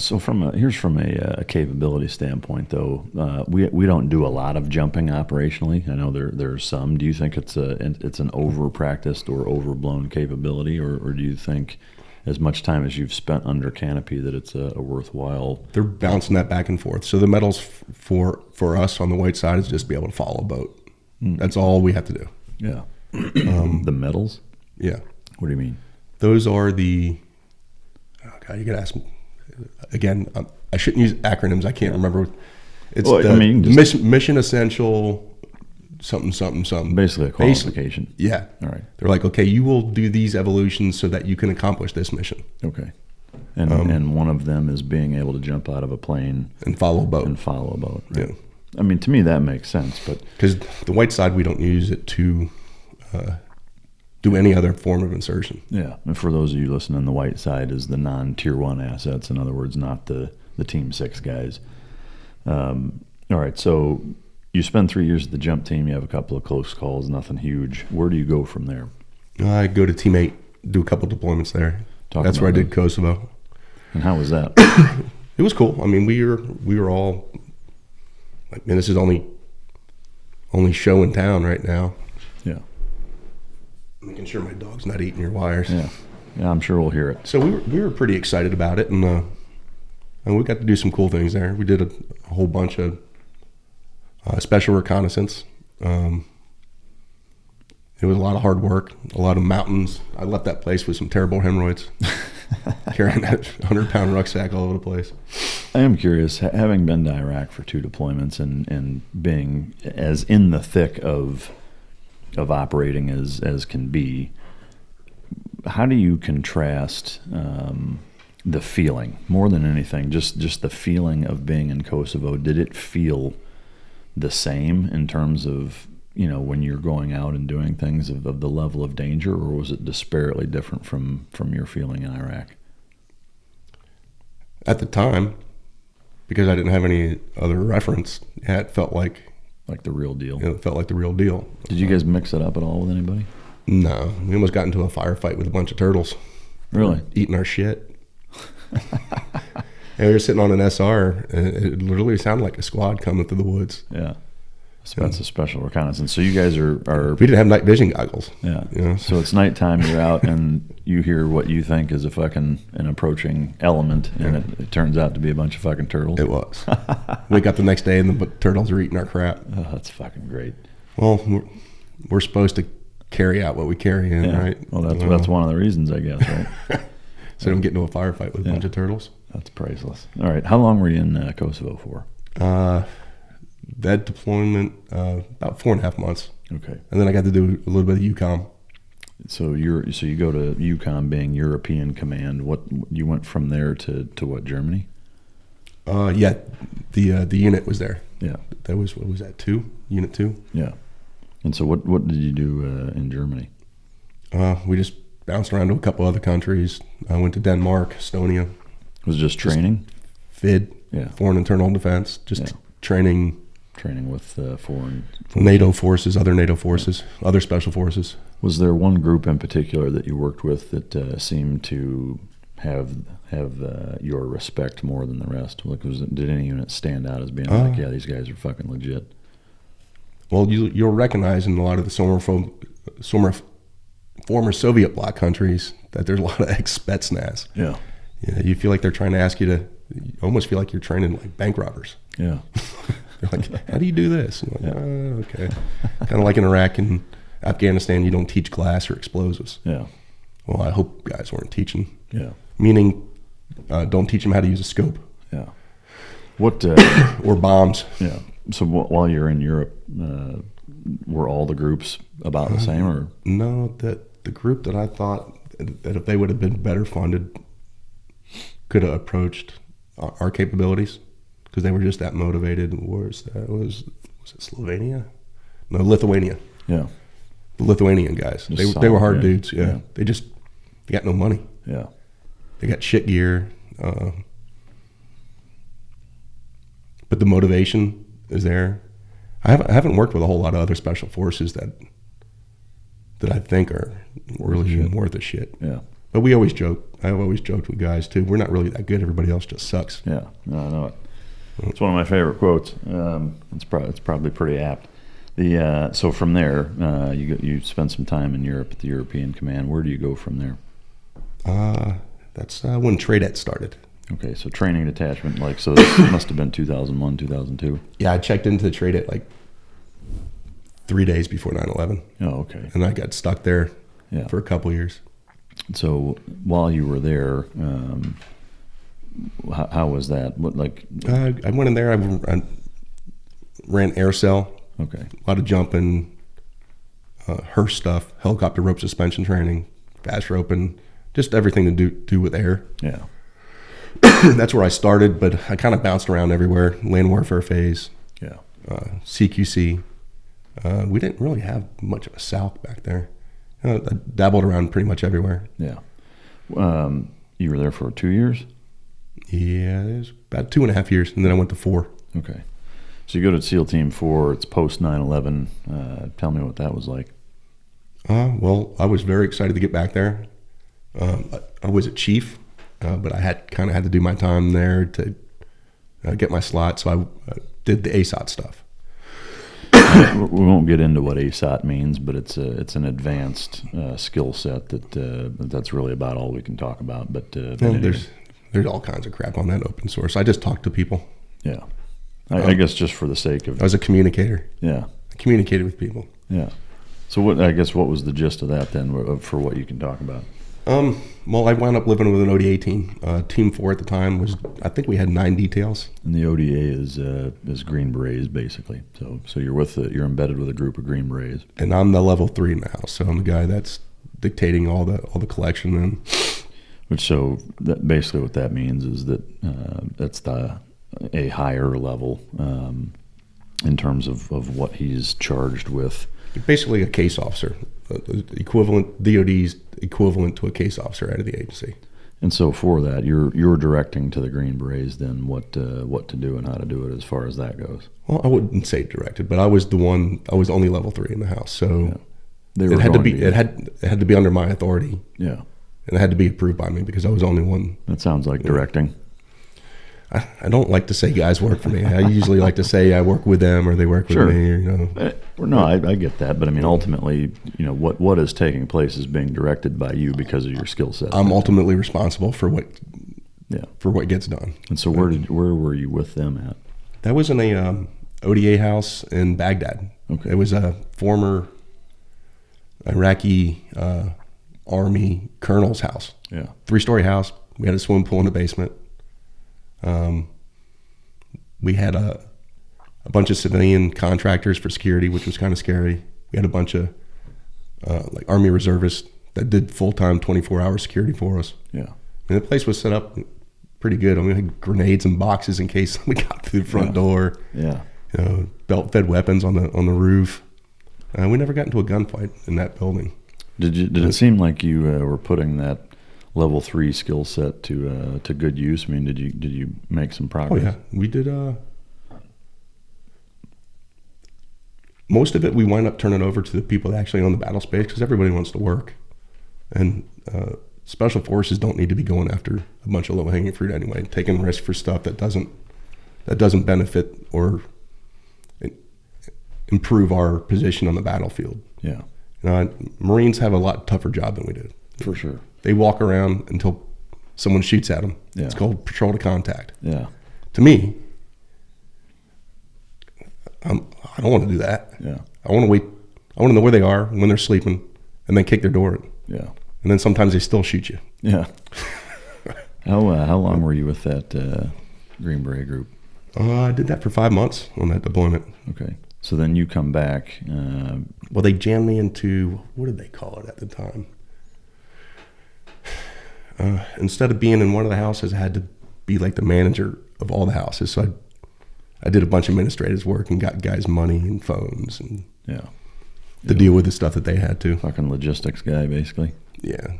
here's from a capability standpoint, though. We don't do a lot of jumping operationally. I know there's some. Do you think it's an over practiced or overblown capability, or do you think, as much time as you've spent under canopy, that it's a worthwhile? They're bouncing that back and forth. So the medals for us on the white side is just be able to follow a boat. That's all we have to do. Yeah. The medals? Yeah. What do you mean? Those are the. Oh God, you gotta ask me again. I shouldn't use acronyms. I can't remember. It's mission essential. Something. Basically a qualification. Yeah. All right. They're like, okay, you will do these evolutions so that you can accomplish this mission. Okay. And one of them is being able to jump out of a plane and follow a boat. Right? Yeah. I mean, to me that makes sense, but because the white side, we don't use it to do any other form of insertion. Yeah. And for those of you listening, the white side is the non-tier 1 assets. In other words, not the Team 6 guys. All right. So you spend 3 years at the jump team. You have a couple of close calls, nothing huge. Where do you go from there? I go to Team 8, do a couple deployments there. That's where I did Kosovo. And how was that? It was cool. I mean, we were all like, man, this is only show in town right now. Yeah. Making sure my dog's not eating your wires. Yeah. Yeah, I'm sure we'll hear it. So we were pretty excited about it, and we got to do some cool things there. We did a whole bunch of special reconnaissance. It was a lot of hard work, a lot of mountains. I left that place with some terrible hemorrhoids, carrying that 100-pound rucksack all over the place. I am curious, having been to Iraq for 2 deployments and being as in the thick of operating as can be, how do you contrast the feeling, more than anything, just the feeling of being in Kosovo? Did it feel the same in terms of, when you're going out and doing things of the level of danger, or was it disparately different from your feeling in Iraq? At the time, because I didn't have any other reference, it felt like the real deal. It felt like the real deal. Did you guys mix it up at all with anybody? No. We almost got into a firefight with a bunch of turtles. Really? Eating our shit. And we were sitting on an SR, and it literally sounded like a squad coming through the woods. Yeah. So that's a special reconnaissance. So you guys are we didn't have night vision goggles. Yeah. So it's nighttime, you're out, and you hear what you think is an approaching element, and it turns out to be a bunch of fucking turtles. It was. Wake up the next day, and the turtles are eating our crap. Oh, that's fucking great. Well, we're supposed to carry out what we carry in, right? Well, that's one of the reasons, I guess, right? So I'm getting into a firefight with a bunch of turtles. That's priceless. All right. How long were you in Kosovo for? That deployment, about 4.5 months. Okay. And then I got to do a little bit of EUCOM. So you go to EUCOM being European Command. What you went from there to what, Germany? Yeah, the unit was there. Yeah. That was, what was that, 2? Unit 2? Yeah. And so what did you do in Germany? We just bounced around to a couple other countries. I went to Denmark, Estonia. It was just training? FID, Foreign Internal Defense, training. Training with foreign NATO forces, other NATO forces, other special forces. Was there one group in particular that you worked with that seemed to have your respect more than the rest? Like, did any unit stand out as being like, yeah, these guys are fucking legit? Well, you'll recognize in a lot of the former Soviet bloc countries that there's a lot of ex-Spetsnaz. Yeah. You feel like they're trying to ask you to. You almost feel like you're training like bank robbers. Yeah. They're like, how do you do this? And you're like, okay. Kind of like in Iraq and Afghanistan, you don't teach glass or explosives. Yeah. Well, I hope guys weren't teaching. Yeah. Meaning, don't teach them how to use a scope. Yeah. What? Or bombs. Yeah. So while you're in Europe, were all the groups about the same, or? No, that the group that I thought that if they would have been better funded, could have approached our capabilities, because they were just that motivated. Was it Slovenia? No, Lithuania. Yeah. The Lithuanian guys. They were hard dudes. Yeah. They got no money. Yeah. They got shit gear. But the motivation is there. I haven't worked with a whole lot of other special forces that I think are really worth a shit. Yeah. But we always joke. I've always joked with guys too. We're not really that good. Everybody else just sucks. Yeah, no, I know it. It's one of my favorite quotes. It's probably pretty apt. So from there, you spent some time in Europe at the European Command. Where do you go from there? That's when Tradet started. Okay, so training detachment, so this must have been 2001, 2002. Yeah, I checked into the Tradet like 3 days before 9/11. Oh, okay. And I got stuck there for a couple years. So while you were there, how was that? I went in there. I ran air cell. Okay. A lot of jumping, HRST stuff, helicopter rope suspension training, fast roping, just everything to do with air. Yeah. That's where I started, but I kind of bounced around everywhere. Land warfare phase. Yeah. CQC. We didn't really have much of a SALC back there. I dabbled around pretty much everywhere. Yeah. You were there for 2 years? Yeah, it was about 2.5 years, and then I went to 4. Okay. So you go to SEAL Team 4, it's post 9/11. Tell me what that was like. Well, I was very excited to get back there. I was a chief, but I had to do my time there to get my slot, so I did the ASOT stuff. We won't get into what ASOT means, but it's an advanced skill set that's really about all we can talk about. But there's all kinds of crap on that open source. I just talk to people. Yeah, I guess just for the sake of. I was a communicator. Yeah, I communicated with people. Yeah. So what was the gist of that then, for what you can talk about? Well, I wound up living with an ODA team. Team 4 at the time I think we had 9 details. And the ODA is Green Berets basically. So you're embedded with a group of Green Berets. And I'm the level 3 now, so I'm the guy that's dictating all the collection and. That basically what that means is that that's a higher level in terms of what he's charged with. Basically a case officer, DOD's equivalent to a case officer out of the agency. And so for that, you're directing to the Green Berets then what to do and how to do it as far as that goes. Well, I wouldn't say directed, but I was only level 3 in the house, so it had to be under my authority. Yeah. And it had to be approved by me because I was only one. That sounds like directing. I don't like to say guys work for me. I usually like to say I work with them or they work with me. No, I get that. But I mean, ultimately, what is taking place is being directed by you because of your skill set. I'm ultimately responsible for what gets done. And so where were you with them at? That was in a ODA house in Baghdad. Okay. It was a former Iraqi Army colonel's house. Yeah. 3-story house. We had a swimming pool in the basement. We had a bunch of civilian contractors for security, which was kind of scary. We had a bunch of like Army reservists that did full-time 24-hour security for us. Yeah. And the place was set up pretty good. I mean, we had grenades and boxes in case we got through the front door. Yeah. Belt-fed weapons on the roof. We never got into a gunfight in that building. Did it seem like you were putting that level 3 skill set to good use? I mean, did you make some progress? Oh yeah, we did. Most of it we wind up turning over to the people that actually own the battle space because everybody wants to work, and special forces don't need to be going after a bunch of low hanging fruit anyway, taking risk for stuff that doesn't benefit or improve our position on the battlefield. Yeah. Marines have a lot tougher job than we do. For sure. They walk around until someone shoots at them. Yeah. It's called patrol to contact. Yeah. To me, I don't want to do that. Yeah. I want to wait. I want to know where they are when they're sleeping, and then kick their door in. Yeah. And then sometimes they still shoot you. Yeah. How long were you with that Green Beret group? I did that for 5 months on that deployment. Okay. So then you come back. Well, they jammed me into, what did they call it at the time? Instead of being in one of the houses, I had to be like the manager of all the houses. So I did a bunch of administrative work and got guys money and phones and to deal with the stuff that they had to. Fucking logistics guy, basically. Yeah.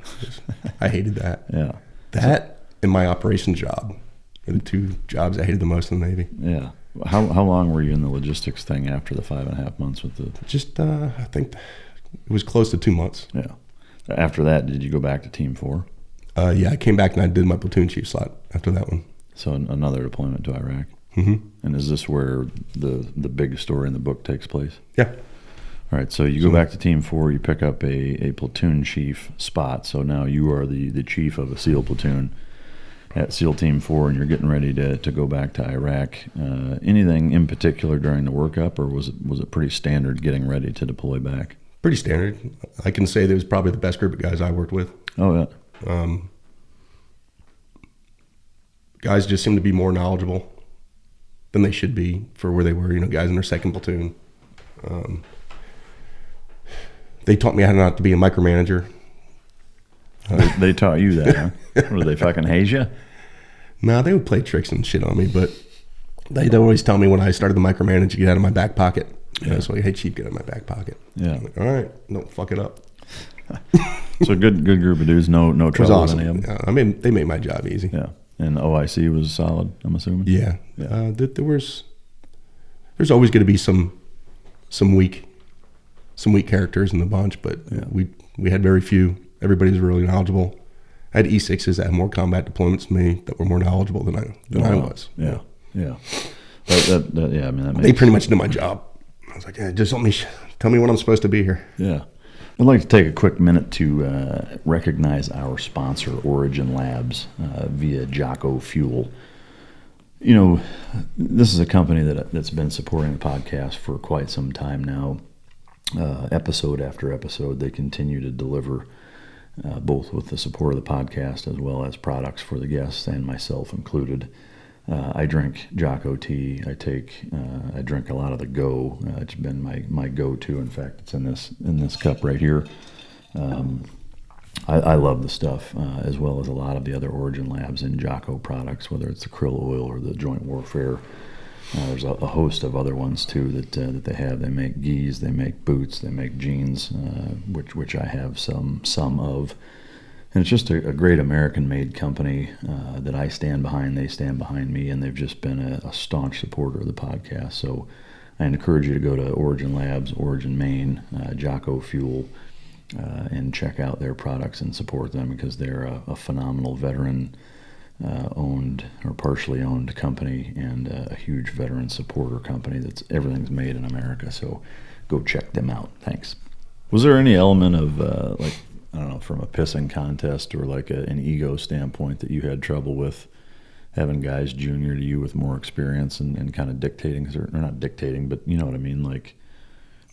I hated that. Yeah. That and my operations job were the 2 jobs I hated the most in the Navy. Yeah. How long were you in the logistics thing after the 5.5 months with the? Just I think it was close to 2 months. Yeah. After that, did you go back to Team 4? Yeah, I came back and I did my platoon chief slot after that one. So another deployment to Iraq. Mm-hmm. And is this where the big story in the book takes place? Yeah. All right, so you go back to Team 4, you pick up a platoon chief spot. So now you are the chief of a SEAL platoon at SEAL Team 4, and you're getting ready to go back to Iraq. Anything in particular during the workup, or was it pretty standard getting ready to deploy back? Pretty standard. I can say that was probably the best group of guys I worked with. Oh, yeah. Guys just seem to be more knowledgeable than they should be for where they were. Guys in their second platoon. They taught me how not to be a micromanager. They taught you that, huh? Or did they fucking haze you? No, they would play tricks and shit on me, but they'd always tell me when I started the micromanage, get out of my back pocket. So, hey, chief, get out of my back pocket. Yeah. I'm like, all right, don't fuck it up. So good group of dudes, no trouble awesome. with any of them? I mean, they made my job easy. Yeah. And OIC was solid, I'm assuming? Yeah. There's always going to be some weak characters in the bunch, but we had very few. Everybody was really knowledgeable. I had E6s that had more combat deployments than me that were more knowledgeable than I was. Yeah. I mean, that makes they pretty much did my job. I was like, yeah, just let me tell me when I'm supposed to be here. Yeah. I'd like to take a quick minute to recognize our sponsor, Origin Labs, via Jocko Fuel. This is a company that's been supporting the podcast for quite some time now. Episode after episode, they continue to deliver, both with the support of the podcast as well as products for the guests and myself included. I drink Jocko tea. I drink a lot of the Go. It's been my go-to. In fact, it's in this cup right here. I love the stuff, as well as a lot of the other Origin Labs and Jocko products, whether it's the krill oil or the Joint Warfare. There's a host of other ones too that they have. They make gis, they make boots, they make jeans, which I have some of. And it's just a great American-made company that I stand behind. They stand behind me, and they've just been a staunch supporter of the podcast. So I encourage you to go to Origin Labs, Origin Maine, Jocko Fuel, and check out their products and support them, because they're a phenomenal veteran-owned or partially owned company, and a huge veteran supporter company everything's made in America. So go check them out. Thanks. Was there any element of I don't know, from a pissing contest or like an ego standpoint that you had trouble with having guys junior to you with more experience and kind of dictating, or not dictating, but you know what I mean? Like,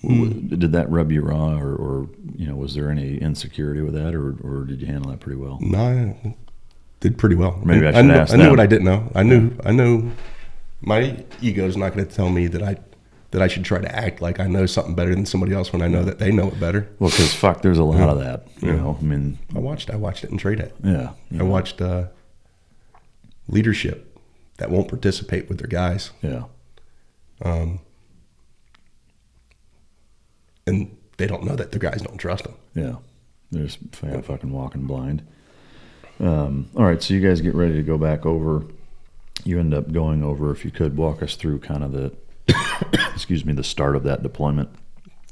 did that rub you raw, or was there any insecurity with that, or did you handle that pretty well? No, I did pretty well. Maybe I should ask them. I knew what I didn't know. I knew my ego's not going to tell me that I should try to act like I know something better than somebody else when I know that they know it better. Well, because there's a lot of that. You know, I mean, I watched it and trade it. Yeah. I watched leadership that won't participate with their guys. Yeah. And they don't know that their guys don't trust them. Yeah. They're just fucking walking blind. All right, so you guys get ready to go back over. You end up going over, if you could, walk us through kind of the the start of that deployment.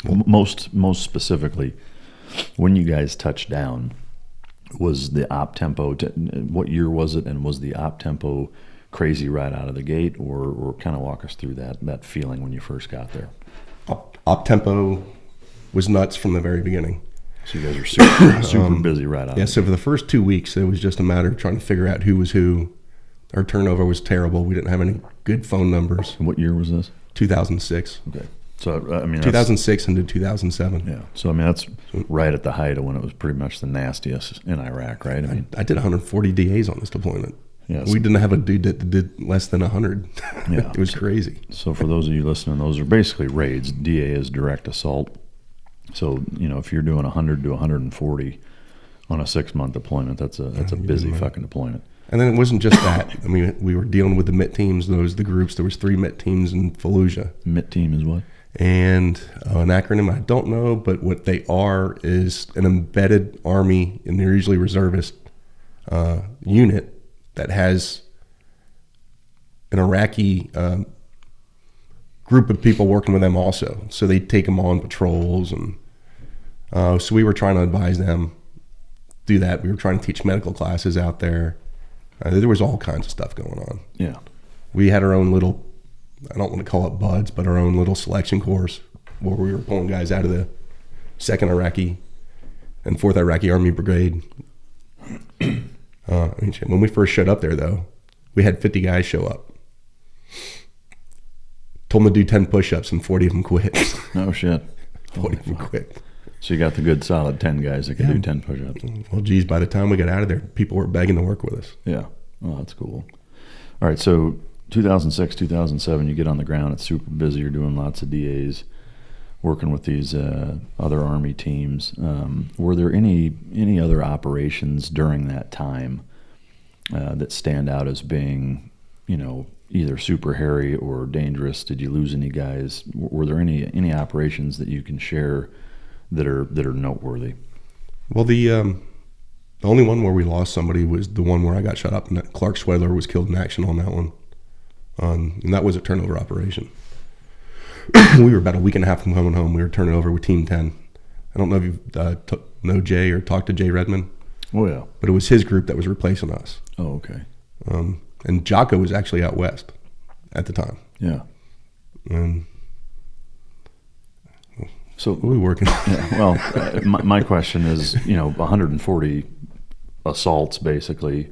Most specifically, when you guys touched down, was the op tempo, what year was it, and was the op tempo crazy right out of the gate, or kind of walk us through that feeling when you first got there? Op tempo was nuts from the very beginning. So you guys are super busy right out. Yeah, so for the first 2 weeks, it was just a matter of trying to figure out who was who. Our turnover was terrible. We didn't have any good phone numbers. And what year was this? 2006. Okay. So, I mean, 2006 into 2007. Yeah. So, I mean, that's right at the height of when it was pretty much the nastiest in Iraq, right? I mean, I did 140 DAs on this deployment. Yeah. We didn't have a dude that did less than 100. Yeah. It was crazy. So, for those of you listening, those are basically raids. DA is direct assault. So, if you're doing 100 to 140 on a 6-month deployment, that's a busy fucking deployment. And then it wasn't just that. I mean, we were dealing with the MIT teams. Those the groups. There was 3 MIT teams in Fallujah. MIT team is what? And an acronym I don't know, but what they are is an embedded army, and they're usually reservist unit that has an Iraqi group of people working with them also. So they'd take them on patrols, and so we were trying to advise them, do that. We were trying to teach medical classes out there. There was all kinds of stuff going on. Yeah. We had our own little, I don't want to call it buds, but our own little selection course where we were pulling guys out of the 2nd Iraqi and 4th Iraqi Army Brigade. When we first showed up there, though, we had 50 guys show up. Told them to do 10 push-ups, and 40 of them quit. Oh, shit. 40 of them quit. So you got the good solid 10 guys that can do 10 push-ups. Well, geez, by the time we got out of there, people were begging to work with us. Yeah. Well, that's cool. All right, so 2006, 2007, you get on the ground. It's super busy. You're doing lots of DAs, working with these other Army teams. Were there any other operations during that time that stand out as being, either super hairy or dangerous? Did you lose any guys? Were there any operations that you can share that are noteworthy? Well, the only one where we lost somebody was the one where I got shot up, and Clark Swedler was killed in action on that one. And that was a turnover operation. We were about a week and a half from coming home. We were turning over with Team 10. I don't know if you know Jay or talked to Jay Redmond. Oh, yeah. But it was his group that was replacing us. Oh, okay. And Jocko was actually out west at the time. Yeah. So we were working. Yeah, well, my question is, 140 assaults basically.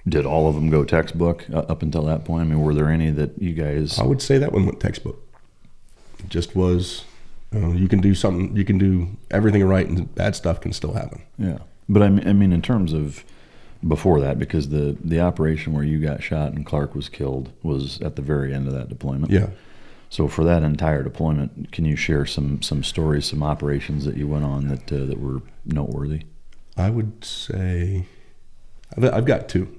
Did all of them go textbook up until that point? I mean, were there any that you guys? I would say that one went textbook. It just was, you can do something, you can do everything right, and bad stuff can still happen. Yeah, but I mean, in terms of before that, because the operation where you got shot and Clark was killed was at the very end of that deployment. Yeah. So for that entire deployment, can you share some stories, some operations that you went on that were noteworthy? I would say I've got two.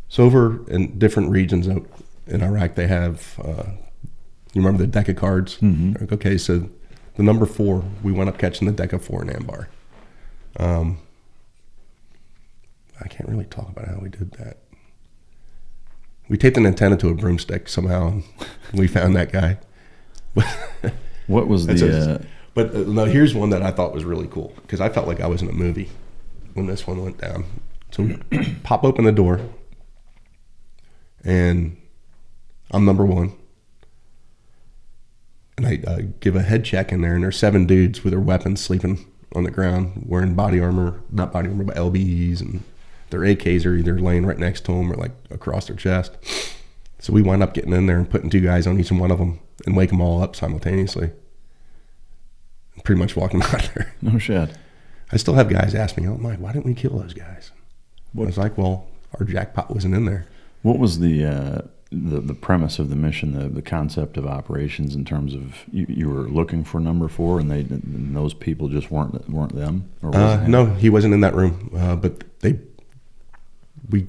So over in different regions in Iraq, they have, you remember the deck of cards? Mm-hmm. Okay, so the number 4, we went up catching the deck of 4 in Ambar. I can't really talk about how we did that. We taped an antenna to a broomstick somehow, and we found that guy. What was the... But no, here's one that I thought was really cool, because I felt like I was in a movie when this one went down. So we pop open the door, and I'm number 1. And I give a head check in there, and there's 7 dudes with their weapons sleeping on the ground, wearing body armor, not body armor, but LBEs, and their AKs are either laying right next to them or like across their chest. So we wind up getting in there and putting 2 guys on each one of them and wake them all up simultaneously. Pretty much walking them out there. No shit. I still have guys ask me, "Oh, Mike, why didn't we kill those guys?" I was like, "Well, our jackpot wasn't in there." What was the premise of the mission, the concept of operations in terms of you were looking for number 4 and those people just weren't them? Or no, he wasn't in that room. But we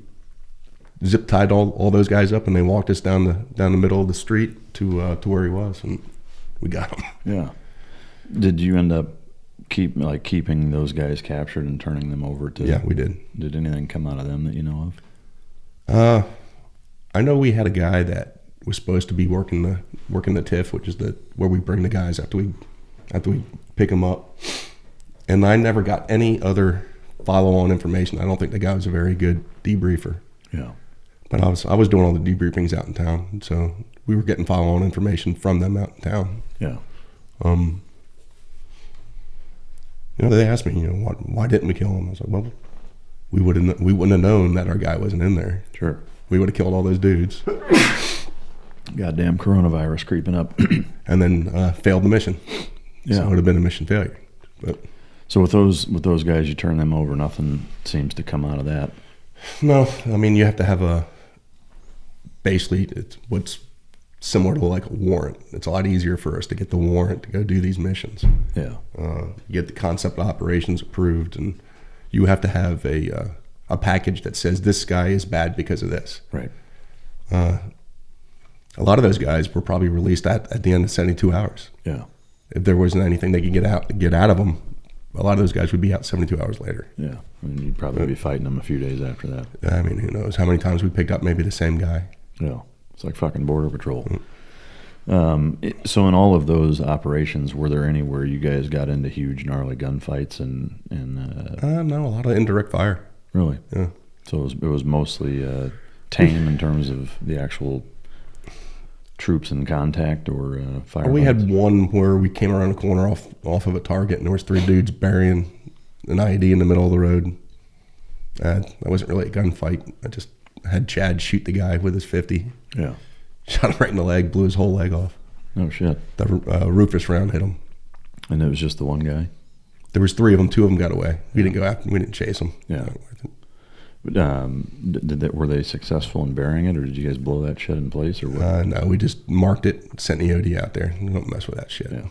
zip tied all those guys up, and they walked us down the middle of the street to where he was, and we got him. Yeah. Did you end up keeping those guys captured and turning them over to? Yeah, we did. Did anything come out of them that you know of? I know we had a guy that was supposed to be working the TIF, which is where we bring the guys after we pick them up, and I never got any other follow-on information. I don't think the guy was a very good debriefer. Yeah. But I was doing all the debriefings out in town, so we were getting follow-on information from them out in town. Yeah. They asked me, why didn't we kill him? I was like, well, we wouldn't have known that our guy wasn't in there. Sure. We would have killed all those dudes. Goddamn coronavirus creeping up. And then failed the mission. Yeah. So it would have been a mission failure. But so with those guys, you turn them over, nothing seems to come out of that. No, I mean, you have to have basically it's what's similar to like a warrant. It's a lot easier for us to get the warrant to go do these missions. Yeah. You get the concept of operations approved, and you have to have a package that says this guy is bad because of this. Right. A lot of those guys were probably released at the end of 72 hours. Yeah. If there wasn't anything they could get out of them, a lot of those guys would be out 72 hours later. Yeah. I mean, you'd probably be fighting them a few days after that. I mean, who knows how many times we picked up maybe the same guy. Yeah. It's like fucking Border Patrol. So in all of those operations, were there any where you guys got into huge gnarly gunfights No, a lot of indirect fire. Really? Yeah. So it was mostly tame in terms of the actual troops in contact or fire. We had one where we came around a corner off of a target, and there was 3 dudes burying an IED in the middle of the road. That wasn't really a gunfight. I just had Chad shoot the guy with his 50. Yeah. Shot him right in the leg, blew his whole leg off. Oh shit! The Rufus round hit him. And it was just the one guy. There was 3 of them. 2 of them got away. We didn't go after. We didn't chase them. Yeah. But, were they successful in burying it, or did you guys blow that shit in place, or what? No, we just marked it, sent the OD out there. We don't mess with that shit. Yeah.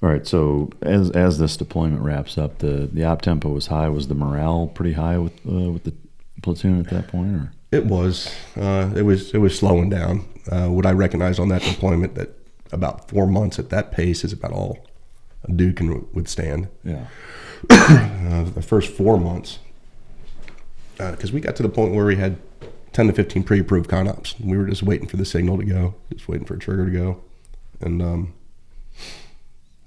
All right. So as this deployment wraps up, the op tempo was high. Was the morale pretty high with the platoon at that point, or? It was. It was slowing down. What I recognized on that deployment, that about 4 months at that pace is about all a dude can withstand. Yeah. The first 4 months, because we got to the point where we had 10 to 15 pre-approved con-ops. We were just waiting for the signal to go, just waiting for a trigger to go. And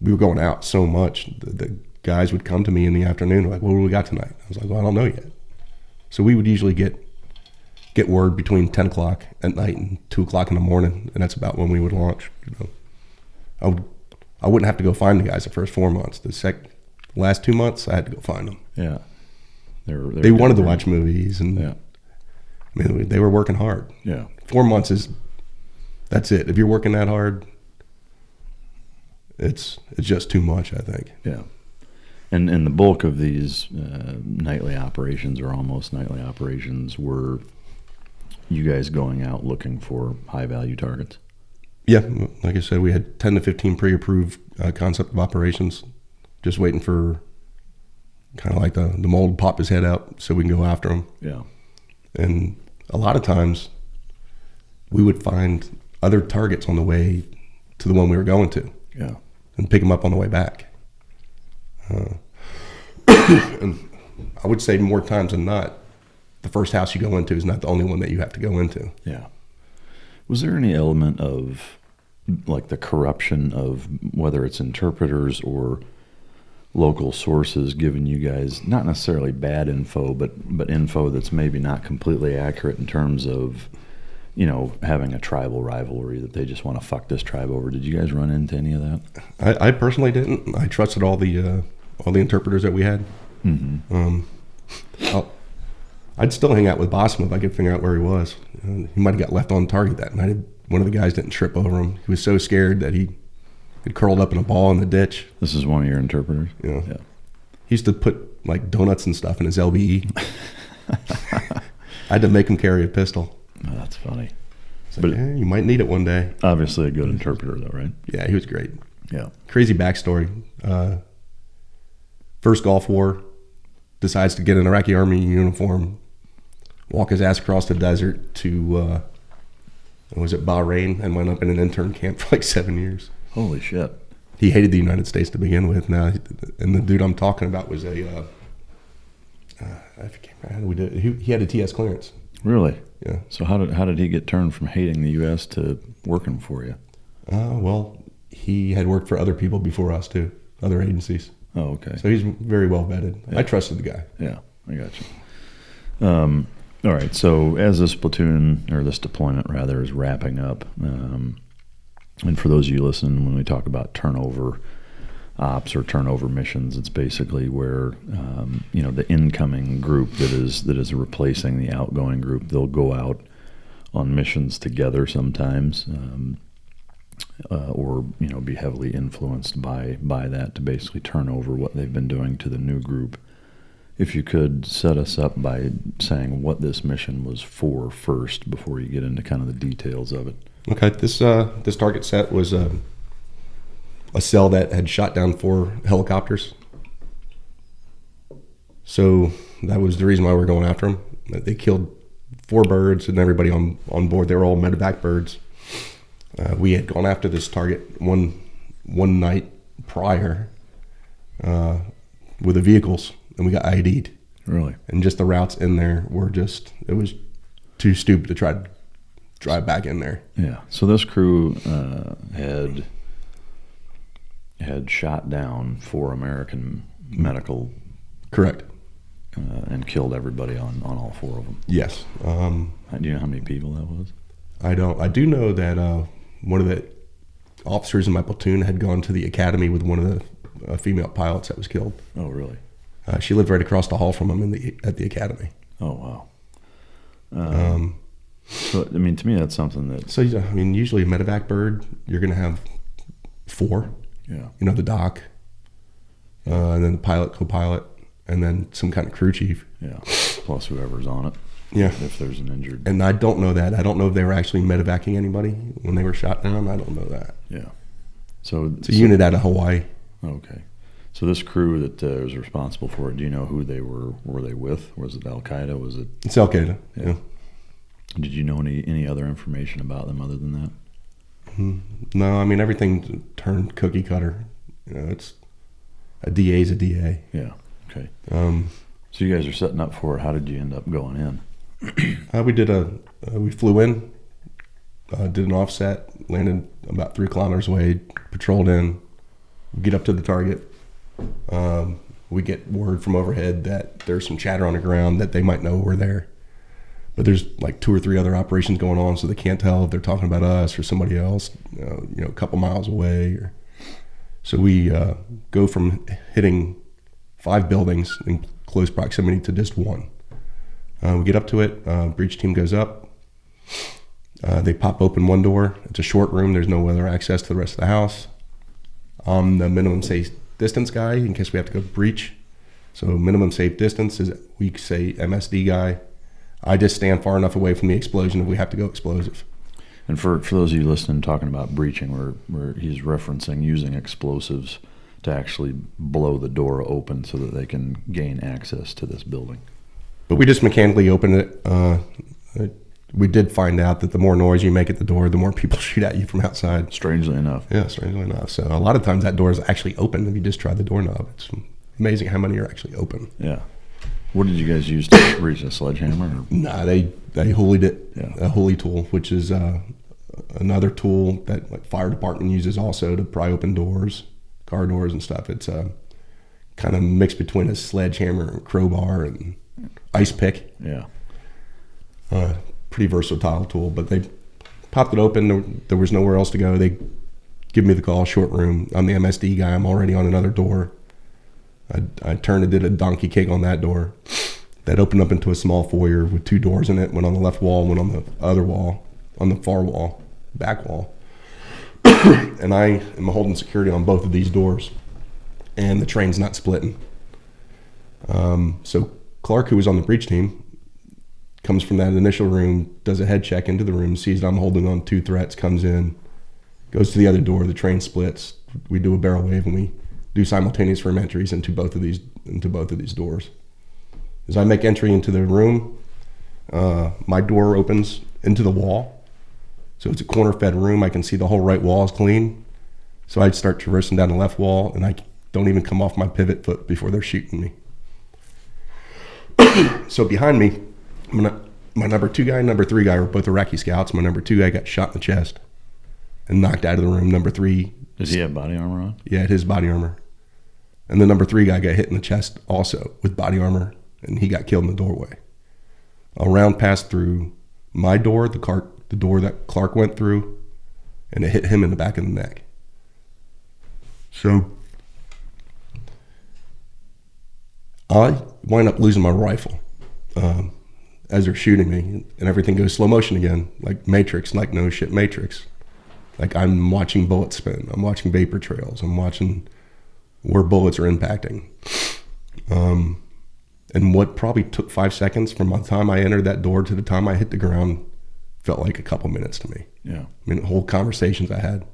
we were going out so much. The guys would come to me in the afternoon like, what do we got tonight? I was like, well, I don't know yet. So we would usually get word between 10 o'clock at night and 2 o'clock in the morning, and that's about when we would launch. I wouldn't have to go find the guys the first 4 months. The last 2 months, I had to go find them. Yeah. They wanted to watch movies, and yeah. I mean, they were working hard. Yeah. 4 months that's it. If you're working that hard, it's just too much, I think. Yeah. And the bulk of these nightly operations, or almost nightly operations, were you guys going out looking for high value targets? Yeah, like I said, we had 10 to 15 pre-approved concept of operations, just waiting for kind of like the mold to pop his head out so we can go after him. Yeah. And a lot of times we would find other targets on the way to the one we were going to. Yeah. And pick them up on the way back. And I would say more times than not, the first house you go into is not the only one that you have to go into. Yeah. Was there any element of like the corruption of whether it's interpreters or local sources giving you guys not necessarily bad info, but info that's maybe not completely accurate in terms of, you know, having a tribal rivalry that they just want to fuck this tribe over? Did you guys run into any of that? I personally didn't. I trusted all the interpreters that we had. Mm-hmm. I'd still hang out with Bossman if I could figure out where he was. He might have got left on target that night. One of the guys didn't trip over him. He was so scared that he had curled up in a ball in the ditch. This is one of your interpreters? Yeah. He used to put like donuts and stuff in his LBE. I had to make him carry a pistol. Oh, that's funny. But yeah, you might need it one day. Obviously a good interpreter though, right? Yeah, he was great. Yeah. Crazy backstory. First Gulf War, decides to get an Iraqi army uniform, walk his ass across the desert to, was it Bahrain, and went up in an intern camp for like 7 years. Holy shit. He hated the United States to begin with. Now, and the dude I'm talking about was I forget how we did. He had a TS clearance. Really? Yeah. So how did he get turned from hating the U.S. to working for you? Well, he had worked for other people before us too, other agencies. Oh, okay. So he's very well vetted. Yeah. I trusted the guy. Yeah, I got you. All right. So as this platoon, or this deployment rather, is wrapping up, and for those of you listening, when we talk about turnover ops or turnover missions, it's basically where the incoming group that is replacing the outgoing group, they'll go out on missions together sometimes, or be heavily influenced by that to basically turn over what they've been doing to the new group. If you could set us up by saying what this mission was for first before you get into kind of the details of it. Okay, this target set was a cell that had shot down 4 helicopters. So that was the reason why we're going after them. They killed 4 birds and everybody on board. They were all medevac birds. We had gone after this target one night prior with the vehicles, and we got ID'd. Really? And just the routes in there were it was too stupid to try drive back in there. Yeah. So this crew had shot down 4 American medical. Correct. And killed everybody on all 4 of them. Yes. Do you know how many people that was? I don't. I do know that one of the officers in my platoon had gone to the academy with one of the female pilots that was killed. Oh, really? She lived right across the hall from him at the academy. Oh, wow. So, I mean, to me, that's something that... So, I mean, usually a medevac bird, you're going to have 4. Yeah. You know, the doc, and then the pilot, co-pilot, and then some kind of crew chief. Yeah, plus whoever's on it. Yeah. If there's an injured. And I don't know that. I don't know if they were actually medevacing anybody when they were shot down. I don't know that. Yeah. So it's a unit out of Hawaii. Okay. So this crew that was responsible for it, do you know who they were? Were they with? Was it Al-Qaeda? Was it? It's Al-Qaeda, yeah. Did you know any other information about them other than that? No, I mean, everything turned cookie cutter. You know, it's a DA's a DA. Yeah. Okay. So you guys are setting up for it. How did you end up going in? We flew in, did an offset, landed about 3 kilometers away, patrolled in, get up to the target. We get word from overhead that there's some chatter on the ground that they might know we're there. But there's like 2 or 3 other operations going on, so they can't tell if they're talking about us or somebody else, a couple miles away. So we go from hitting 5 buildings in close proximity to just 1. We get up to it, breach team goes up. They pop open 1 door. It's a short room. There's no other access to the rest of the house. I'm the minimum safe distance guy in case we have to go breach. So minimum safe distance is, we say, MSD guy. I just stand far enough away from the explosion if we have to go explosive. And for those of you listening, talking about breaching, where he's referencing using explosives to actually blow the door open so that they can gain access to this building. But we just mechanically opened it. We did find out that the more noise you make at the door, the more people shoot at you from outside. Strangely enough. Yeah, strangely enough. So a lot of times that door is actually open if you just try the doorknob. It's amazing how many are actually open. Yeah. What did you guys use to breach, a sledgehammer? Or? Nah, they hoolied it. Yeah. A hoolie tool, which is another tool that like fire department uses also to pry open doors, car doors and stuff. It's kind of mixed between a sledgehammer and crowbar and ice pick. Yeah. Pretty versatile tool, but they popped it open. There was nowhere else to go. They give me the call, short room. I'm the MSD guy. I'm already on another door. I turned and did a donkey kick on that door. That opened up into a small foyer with 2 doors in it. Went on the left wall, went on the other wall, on the far wall, back wall. And I am holding security on both of these doors. And the train's not splitting. So Clark, who was on the breach team, comes from that initial room, does a head check into the room, sees that I'm holding on 2 threats, comes in, goes to the other door, the train splits. We do a barrel wave and we do simultaneous room entries into both of these doors. As I make entry into the room, my door opens into the wall. So it's a corner-fed room. I can see the whole right wall is clean. So I start traversing down the left wall, and I don't even come off my pivot foot before they're shooting me. So behind me, my number 2 guy and number 3 guy were both Iraqi scouts. My number 2 guy got shot in the chest and knocked out of the room. Number 3... Does he have body armor on? Yeah, his body armor. And the number 3 guy got hit in the chest also with body armor, and he got killed in the doorway. A round passed through my door, the door that Clark went through, and it hit him in the back of the neck. So I wind up losing my rifle as they're shooting me, and everything goes slow motion again, like Matrix, like no shit Matrix. Like I'm watching bullets spin, I'm watching vapor trails, I'm watching where bullets are impacting. And what probably took 5 seconds from the time I entered that door to the time I hit the ground felt like a couple minutes to me. Yeah. I mean, the whole conversations I had,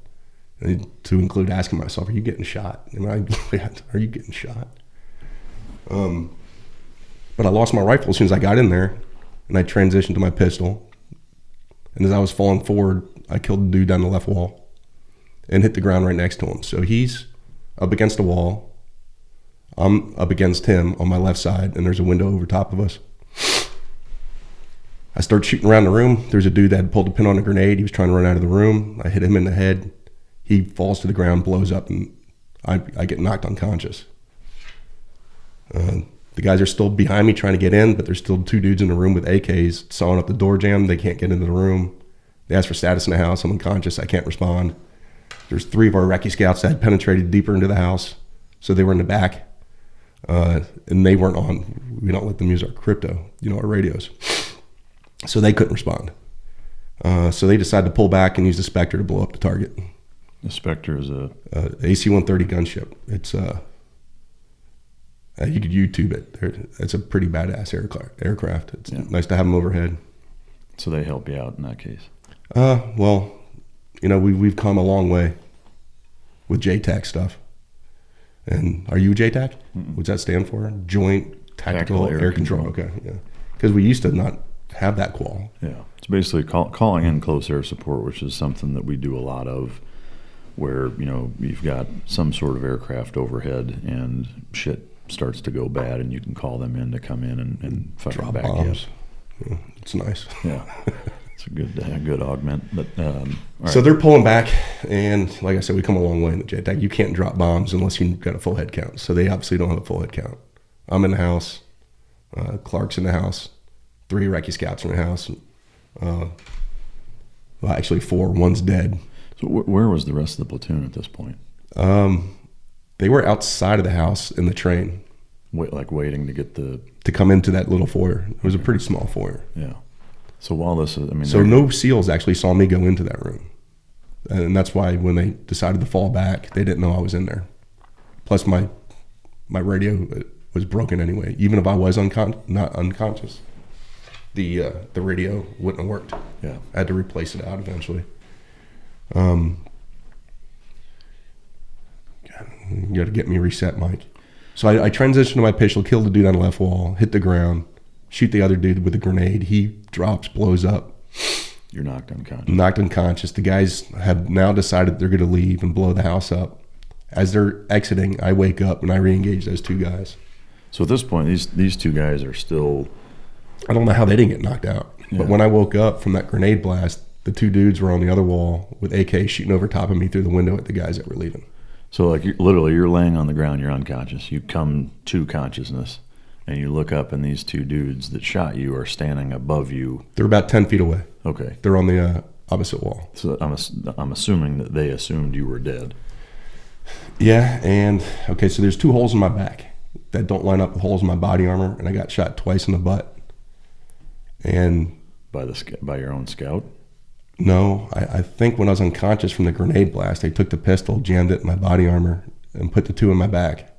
to include asking myself, are you getting shot? Are you getting shot? But I lost my rifle as soon as I got in there, and I transitioned to my pistol. And as I was falling forward, I killed the dude down the left wall and hit the ground right next to him. So he's up against the wall. I'm up against him on my left side, and there's a window over top of us. I start shooting around the room. There's a dude that had pulled a pin on a grenade. He was trying to run out of the room. I hit him in the head. He falls to the ground, blows up, and I get knocked unconscious. The guys are still behind me trying to get in, but there's still 2 dudes in the room with AKs sawing up the door jamb. They can't get into the room. They ask for status in the house. I'm unconscious. I can't respond. There's 3 of our recce scouts that had penetrated deeper into the house, so they were in the back, and they weren't on. We don't let them use our crypto, our radios. So they couldn't respond. So they decided to pull back and use the Spectre to blow up the target. The Spectre is a AC-130 gunship. It's you could YouTube it. It's a pretty badass aircraft. It's nice to have them overhead. So they help you out in that case. Well, we've come a long way with JTAC stuff. And are you a JTAC? What's that stand for? Joint Tactical Air Control. Okay, yeah. Because we used to not have that qual. Yeah, it's basically calling in close air support, which is something that we do a lot of, where you've got some sort of aircraft overhead and shit starts to go bad, and you can call them in to come in and fucking drop back bombs. Yeah, it's nice. Yeah, it's a good augment. But so they're pulling back, and like I said, we come a long way in the JTAC. You can't drop bombs unless you've got a full head count. So they obviously don't have a full head count. I'm in the house. Clark's in the house. 3 recce scouts in the house. Well, actually 4. One's dead. So where was the rest of the platoon at this point? They were outside of the house in the train. Waiting to get to come into that little foyer. It was a pretty small foyer. Yeah. So while this is, so no SEALs actually saw me go into that room. And that's why when they decided to fall back, they didn't know I was in there. Plus my radio was broken anyway. Even if I was not unconscious, the radio wouldn't have worked. Yeah. I had to replace it out eventually. You got to get me reset, Mike. So I transitioned to my pistol, killed the dude on the left wall, hit the ground, shoot the other dude with a grenade. He drops, blows up. You're knocked unconscious. Knocked unconscious. The guys have now decided they're going to leave and blow the house up. As they're exiting, I wake up and I re-engage those 2 guys. So at this point, these 2 guys are still... I don't know how they didn't get knocked out. Yeah. But when I woke up from that grenade blast, the 2 dudes were on the other wall with AKs shooting over top of me through the window at the guys that were leaving. So you're laying on the ground, you're unconscious. You come to consciousness, and you look up, and these 2 dudes that shot you are standing above you. They're about 10 feet away. Okay. They're on the opposite wall. So I'm assuming that they assumed you were dead. Yeah, and okay, so there's 2 holes in my back that don't line up with holes in my body armor, and I got shot twice in the butt. And by your own scout? No, I think when I was unconscious from the grenade blast, they took the pistol, jammed it in my body armor, and put the 2 in my back,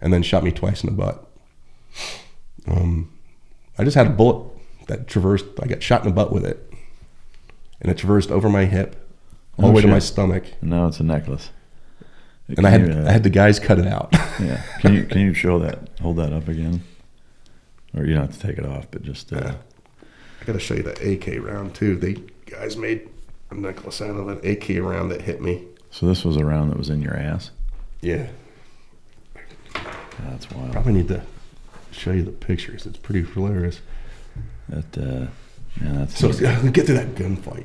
and then shot me twice in the butt. I just had a bullet that traversed. I got shot in the butt with it, and it traversed over my hip, all the way to my stomach. And now it's a necklace. And I had the guys cut it out. Yeah. Can you show that? Hold that up again, or you don't have to take it off, but just. I got to show you the AK round too. They guys made a necklace out of an AK round that hit me. So this was a round that was in your ass? Yeah. That's wild. Probably need to show you the pictures. It's pretty hilarious. That's so get to that gunfight.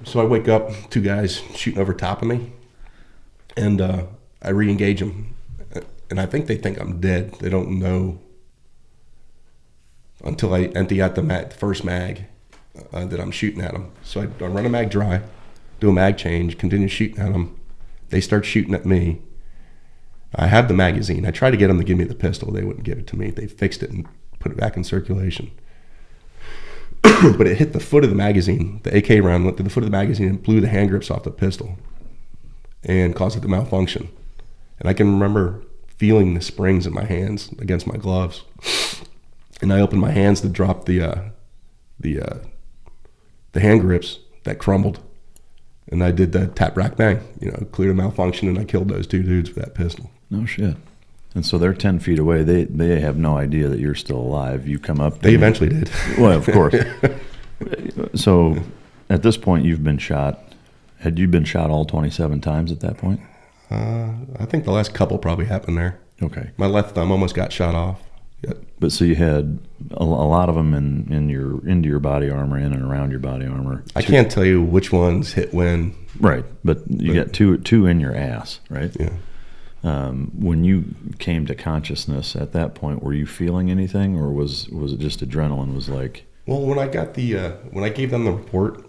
So I wake up, 2 guys shooting over top of me, and I re-engage them, and I think they think I'm dead. They don't know until I empty out the first mag that I'm shooting at them. So I run a mag dry, do a mag change, continue shooting at them. They start shooting at me. I have the magazine. I try to get them to give me the pistol. They wouldn't give it to me. They fixed it and put it back in circulation. But it hit the foot of the magazine. The AK round went to the foot of the magazine and blew the hand grips off the pistol and caused it to malfunction. And I can remember feeling the springs in my hands against my gloves. And I opened my hands to drop the hand grips that crumbled. And I did the tap, rack, bang, cleared a malfunction, and I killed those 2 dudes with that pistol. No shit. And so they're 10 feet away. They have no idea that you're still alive. You come up. They eventually did. Well, of course. So at this point, you've been shot. Had you been shot all 27 times at that point? I think the last couple probably happened there. Okay. My left thumb almost got shot off. Yep. But so you had a lot of them into your body armor, in and around your body armor. I can't tell you which ones hit when. Right, but you got two in your ass, right? Yeah. When you came to consciousness at that point, were you feeling anything, or was it just adrenaline? Was like, well, when I got when I gave them the report,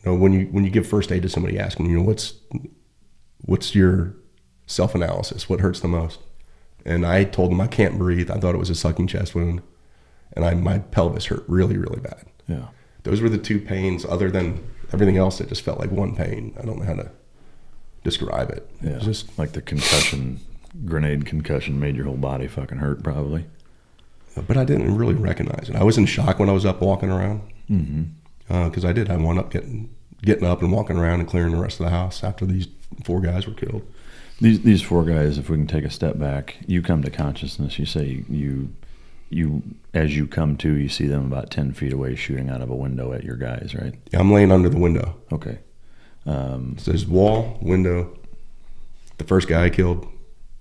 when you give first aid to somebody, ask them, what's your self-analysis? What hurts the most? And I told them I can't breathe. I thought it was a sucking chest wound, and my pelvis hurt really, really bad. Yeah. Those were the two pains. Other than everything else, it just felt like one pain. I don't know how to describe it. Yeah. It was just like the grenade concussion made your whole body fucking hurt, probably. But I didn't really recognize it. I was in shock when I was up walking around. Mm-hmm. Because I did. I wound up getting up and walking around and clearing the rest of the house after these 4 guys were killed. These 4 guys, if we can take a step back, you come to consciousness. You say you as you come to, you see them about 10 feet away shooting out of a window at your guys, right? Yeah, I'm laying under the window. Okay. So there's wall, window, the first guy I killed,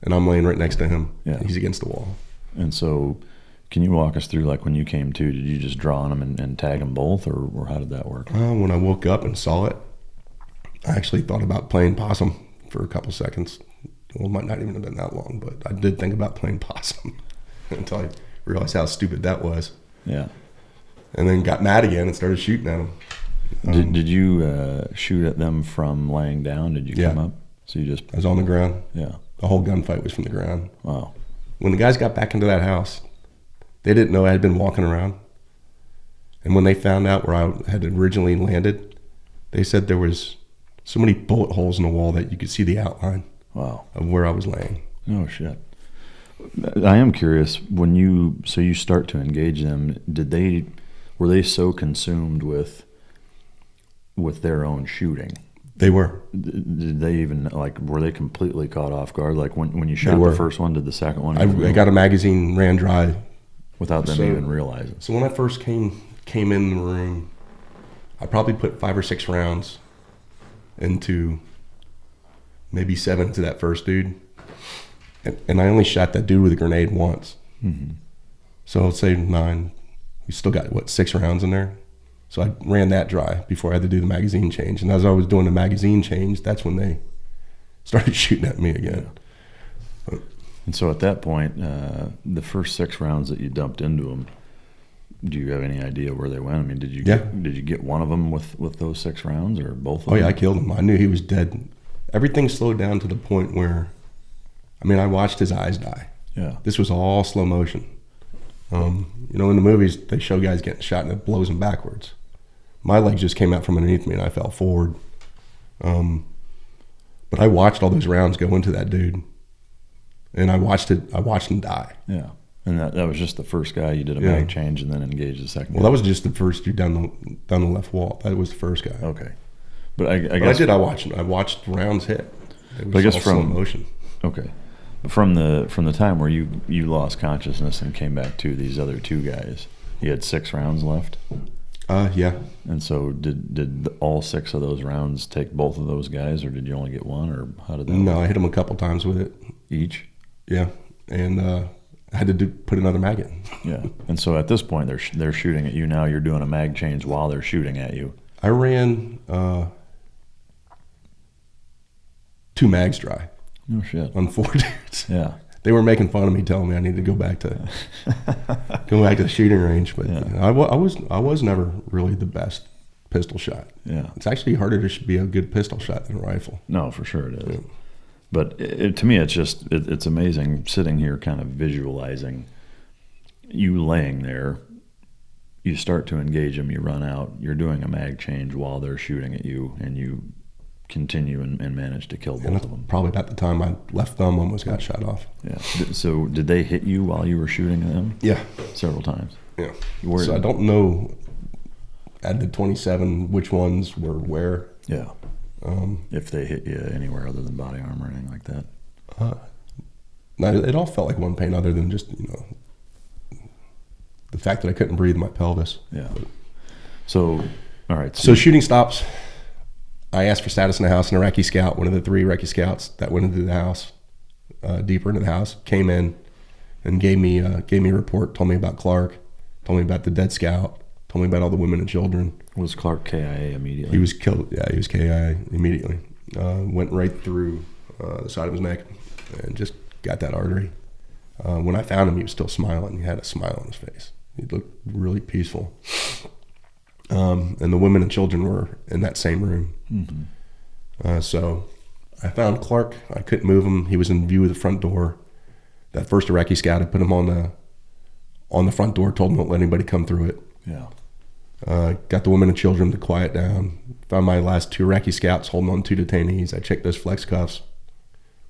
and I'm laying right next to him. Yeah. He's against the wall. And so can you walk us through, like, when you came to, did you just draw on them and tag them both, or how did that work? When I woke up and saw it, I actually thought about playing possum for a couple seconds. Well, it might not even have been that long, but I did think about playing possum until I realized how stupid that was. Yeah. And then got mad again and started shooting at them. Did you shoot at them from laying down? Did you come up? So you just... I was on the ground. Yeah. The whole gunfight was from the ground. Wow. When the guys got back into that house, they didn't know I had been walking around. And when they found out where I had originally landed, they said there was so many bullet holes in the wall that you could see the outline. Wow. Of where I was laying. Oh, shit. I am curious, when you start to engage them, were they so consumed with their own shooting? They were. Did they even, like, were they completely caught off guard? Like, when you shot the first one, did the second one? I got a magazine, ran dry. Without them even realizing. So when I first came in the room, I probably put 5 or 6 rounds into maybe 7 to that first dude. And I only shot that dude with a grenade once. Mm-hmm. So let's say 9. We still got, 6 rounds in there? So I ran that dry before I had to do the magazine change. And as I was doing the magazine change, that's when they started shooting at me again. Yeah. And so at that point, the first 6 rounds that you dumped into them, do you have any idea where they went? I mean, did you get one of them with those 6 rounds, or both of them? Oh, yeah, I killed him. I knew he was dead. Everything slowed down to the point where, I watched his eyes die. Yeah. This was all slow motion. In the movies, they show guys getting shot and it blows them backwards. My legs just came out from underneath me and I fell forward. But I watched all those rounds go into that dude. And I watched him die. Yeah. And that was just the first guy. You did a mag change and then engaged the second guy. Well, that was just the first dude down the left wall. That was the first guy. Okay. But I guess I watched rounds hit. It was I guess all slow motion. Okay. From the time where you lost consciousness and came back to these other 2 guys, you had 6 rounds left? Yeah. And so did all 6 of those rounds take both of those guys, or did you only get one, or how did that No, work? I hit them a couple times with it. Each? Yeah. And I had to put another mag in. Yeah. And so at this point, they're shooting at you now. You're doing a mag change while they're shooting at you. I ran 2 mags dry. Oh, shit. On 4 dudes. Yeah. They were making fun of me, telling me I needed to go back to the shooting range. But I was never really the best pistol shot. Yeah. It's actually harder to be a good pistol shot than a rifle. No, for sure it is. Yeah. But to me, it's amazing sitting here kind of visualizing you laying there. You start to engage them, you run out, you're doing a mag change while they're shooting at you, and you continue and manage to kill both of them. Probably about the time my left thumb almost got shot off. Yeah. So did they hit you while you were shooting them? Yeah. Several times? Yeah. So I don't know at the 27 which ones were where. Yeah. If they hit you anywhere other than body armor or anything like that? No, it all felt like one pain other than just, the fact that I couldn't breathe in my pelvis. Yeah. So, all right. So shooting stops. I asked for status in the house. An Iraqi scout, one of the 3 Iraqi scouts that went into the house, deeper into the house, came in, and gave me a report, told me about Clark, told me about the dead scout, told me about all the women and children. Was Clark KIA immediately? He was killed. Yeah, he was KIA immediately. Went right through the side of his neck and just got that artery. When I found him, he was still smiling. He had a smile on his face. He looked really peaceful. And the women and children were in that same room. Mm-hmm. So I found Clark. I couldn't move him. He was in view of the front door. That first Iraqi scout had put him on the front door, told him not let anybody come through it. Yeah. Got the women and children to quiet down. Found my last 2 Iraqi scouts holding on 2 detainees. I checked those flex cuffs.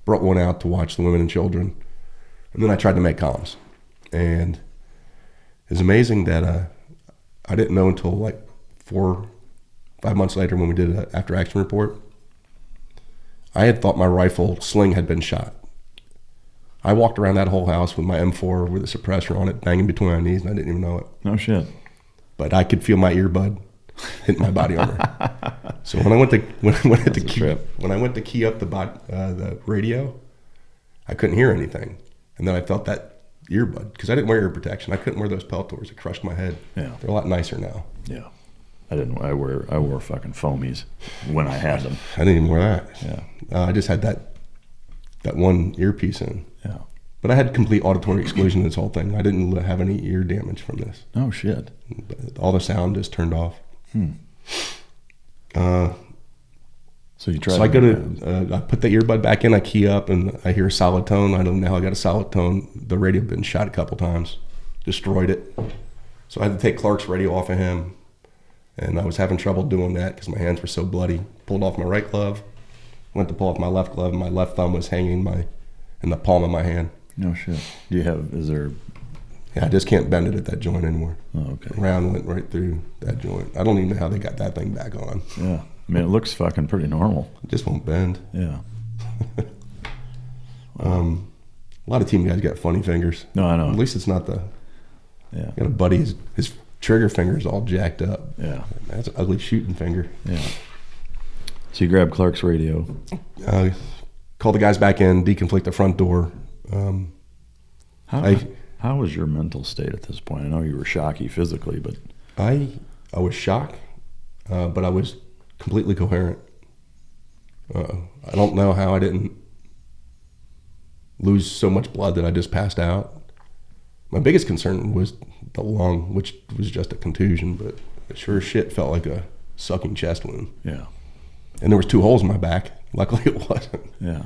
Brought one out to watch the women and children. And then I tried to make comms. And it's amazing that I didn't know until like 4-5 months later when we did an after action report. I had thought my rifle sling had been shot. I walked around that whole house with my M4 with a suppressor on it, banging between my knees, and I didn't even know it. No shit. But I could feel my earbud hit my body armor. So when I went to key up the radio, I couldn't hear anything, and then I felt that earbud because I didn't wear ear protection. I couldn't wear those Peltors. It crushed my head. Yeah, they're a lot nicer now. Yeah, I wore fucking foamies when I had them. I didn't even wear that. Yeah, I just had that one earpiece in. Yeah. But I had complete auditory exclusion of this whole thing. I didn't have any ear damage from this. Oh, shit. All the sound just turned off. So you tried. So I I put the earbud back in, I key up, and I hear a solid tone. I don't know how I got a solid tone. The radio had been shot a couple times, destroyed it. So I had to take Clark's radio off of him, and I was having trouble doing that because my hands were so bloody. Pulled off my right glove, went to pull off my left glove, and my left thumb was hanging in the palm of my hand. No shit. Yeah, I just can't bend it at that joint anymore. Oh, okay. The round went right through that joint. I don't even know how they got that thing back on. Yeah. I mean, it looks fucking pretty normal. It just won't bend. Yeah. A lot of team guys got funny fingers. No, I know. At least it's not the... Yeah. Got a buddy, his trigger finger's all jacked up. Yeah. That's an ugly shooting finger. Yeah. So you grab Clark's radio. Call the guys back in, deconflict the front door. How was your mental state at this point? I know you were shocky physically, but I was shocked, but I was completely coherent. I don't know how I didn't lose so much blood that I just passed out. My biggest concern was the lung, which was just a contusion, but it sure as shit felt like a sucking chest wound. Yeah. And there was 2 holes in my back. Luckily it wasn't. Yeah.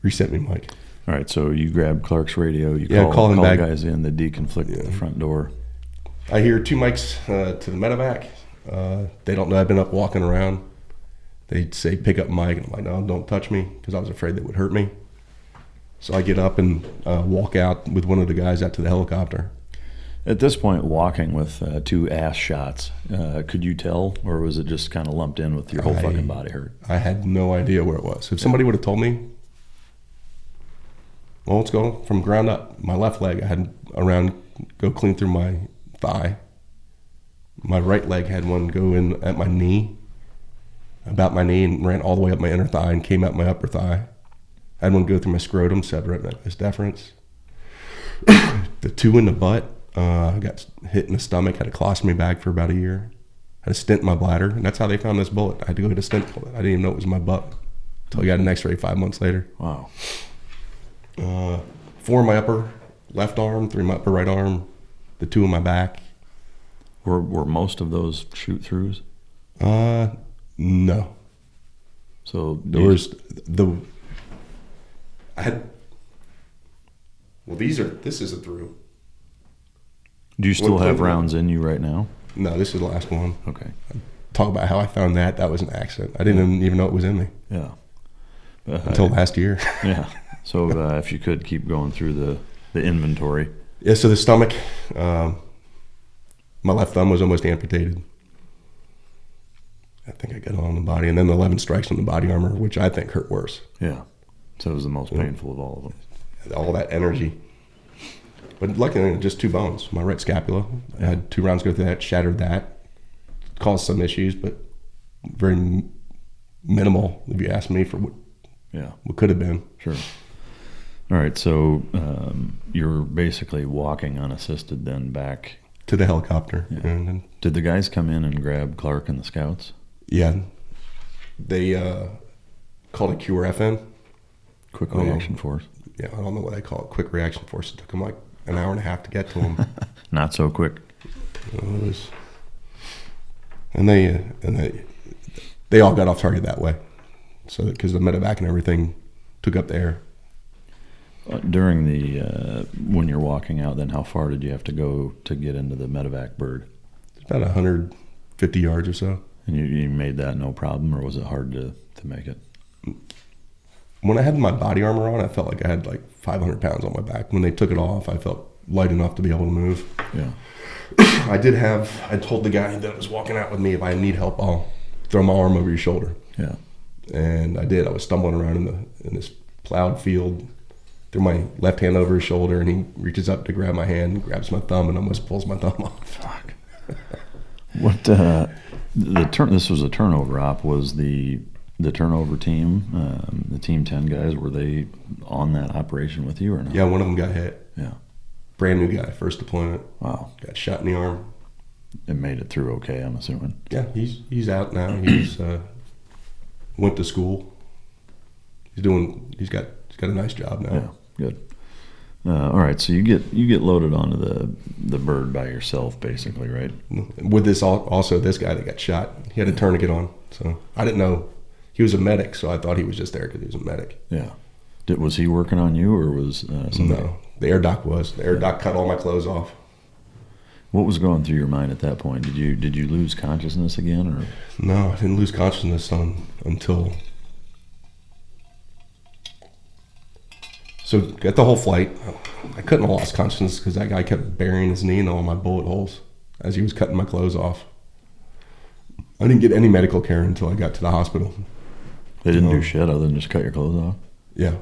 Reset me, Mike. All right, so you grab Clark's radio. You call the back. Guys in, they deconflict the front door. I hear 2 mics to the medevac. They don't know I've been up walking around. They say, pick up Mike. And I'm like, no, don't touch me, because I was afraid they would hurt me. So I get up and walk out with one of the guys out to the helicopter. At this point, walking with 2 ass shots, could you tell, or was it just kind of lumped in with your whole fucking body hurt? I had no idea where it was. If somebody would have told me, well, let's go from ground up. My left leg, I had a round go clean through my thigh. My right leg had one go in at my knee, about my knee, and ran all the way up my inner thigh and came out my upper thigh. I had one go through my scrotum, separatus deferens. The 2 in the butt, I got hit in the stomach, had a colostomy bag for about a year. Had a stent in my bladder, and that's how they found this bullet. I had to go get a stent bullet. I didn't even know it was my butt until I got an x-ray 5 months later. Wow. 4 in my upper left arm, 3 in my upper right arm, the 2 in my back. Were most of those shoot-throughs? No. So there was this is a through. Do you still have rounds in you right now? No, this is the last one. Okay. Talk about how I found that. That was an accident. I didn't even know it was in me. Yeah. Until last year. Yeah. So if you could keep going through the inventory. Yeah, so the stomach, my left thumb was almost amputated. I think I got it on the body. And then the 11 strikes on the body armor, which I think hurt worse. Yeah. So it was the most painful of all of them. All that energy. But luckily, just 2 bones. My right scapula. I had 2 rounds go through that, shattered that. Caused some issues, but very minimal, if you ask me, for what Yeah. What could have been. Sure. All right, so you're basically walking unassisted then back to the helicopter. Yeah. And then, did the guys come in and grab Clark and the scouts? Yeah. They called it QRFN. Quick Reaction Force. Yeah, I don't know what they call it. Quick Reaction Force. It took them like an hour and a half to get to them. Not so quick. It was, and they all got off target that way. So because the medevac and everything took up the air. During the when you're walking out, then how far did you have to go to get into the medevac bird? It's about 150 yards or so. And you made that no problem, or was it hard to make it? When I had my body armor on, I felt like I had like 500 pounds on my back. When they took it off, I felt light enough to be able to move. Yeah. I told the guy that was walking out with me, if I need help, I'll throw my arm over your shoulder. Yeah. And I did. I was stumbling around in this plowed field, threw my left hand over his shoulder, and he reaches up to grab my hand, grabs my thumb, and almost pulls my thumb off. Fuck. What this was a turnover op. Was the turnover team, the Team 10 guys, were they on that operation with you or not? Yeah, one of them got hit. Yeah. Brand new guy, first deployment. Wow. Got shot in the arm. It made it through okay, I'm assuming. Yeah, he's out now. He's went to school. He's got a nice job now. Yeah, good. All right, so you get loaded onto the bird by yourself, basically, right? With this this guy that got shot, he had a tourniquet on, so I didn't know he was a medic, so I thought he was just there because he was a medic. Yeah. Was he working on you, or was somebody? No, the air doc was. The air doc cut all my clothes off. What was going through your mind at that point? Did you lose consciousness again, or? No, I didn't lose consciousness until. So at the whole flight, I couldn't have lost consciousness because that guy kept burying his knee in all my bullet holes as he was cutting my clothes off. I didn't get any medical care until I got to the hospital. They didn't do shit other than just cut your clothes off? Yeah.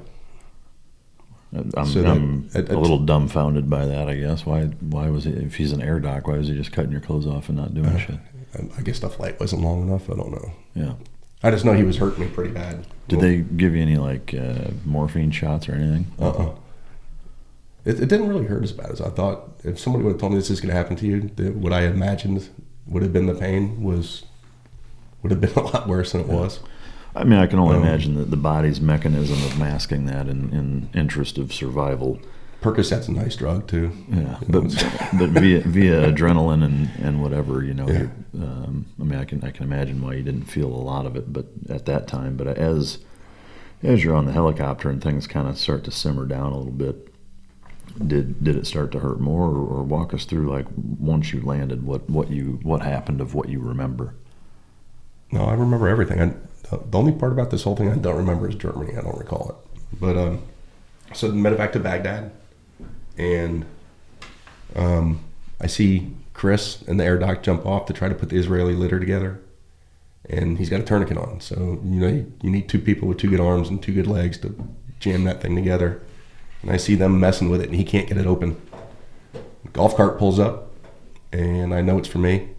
I'm a little dumbfounded by that, I guess. Why was he, if he's an air doc, why was he just cutting your clothes off and not doing shit? I guess the flight wasn't long enough. I don't know. Yeah. I just know he was hurting me pretty bad. Did they give you any like morphine shots or anything? It didn't really hurt as bad as I thought. If somebody would have told me this is going to happen to you, what I imagined would have been the pain would have been a lot worse than it was. I mean, I can only imagine that the body's mechanism of masking that in interest of survival. Percocet's a nice drug too. Yeah, but via adrenaline and whatever, you know. Yeah. I mean, I can imagine why you didn't feel a lot of it, but at that time. But as you're on the helicopter and things kind of start to simmer down a little bit, did it start to hurt more, or walk us through, like, once you landed, what happened of what you remember? No, I remember everything. The only part about this whole thing I don't remember is Germany. I don't recall it. But so the medevac to Baghdad, and I see Chris and the air doc jump off to try to put the Israeli litter together, and he's got a tourniquet on. So you need two people with two good arms and two good legs to jam that thing together. And I see them messing with it, and he can't get it open. The golf cart pulls up, and I know it's for me.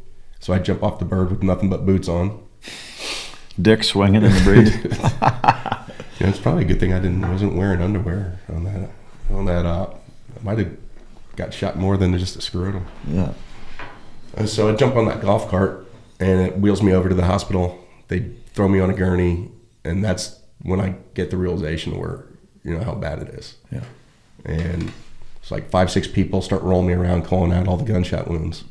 So I jump off the bird with nothing but boots on. Dick swinging in the breeze. Yeah, it's probably a good thing I wasn't wearing underwear on that op. I might have got shot more than just a scrotum. Yeah. And so I jump on that golf cart, and it wheels me over to the hospital. They throw me on a gurney, and that's when I get the realization where, how bad it is. Yeah. And it's like 5-6 people start rolling me around, calling out all the gunshot wounds.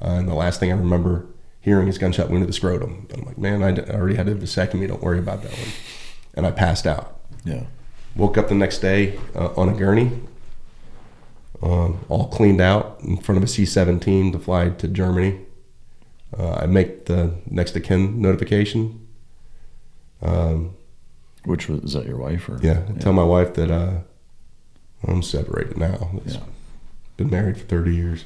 And the last thing I remember hearing is gunshot wound to the scrotum. And I'm like, man, I already had a vasectomy. Don't worry about that one. And I passed out. Yeah. Woke up the next day on a gurney, all cleaned out in front of a C-17 to fly to Germany. I make the next of kin notification. Is that your wife? Or? Yeah. Tell my wife that I'm separated now. Been married for 30 years.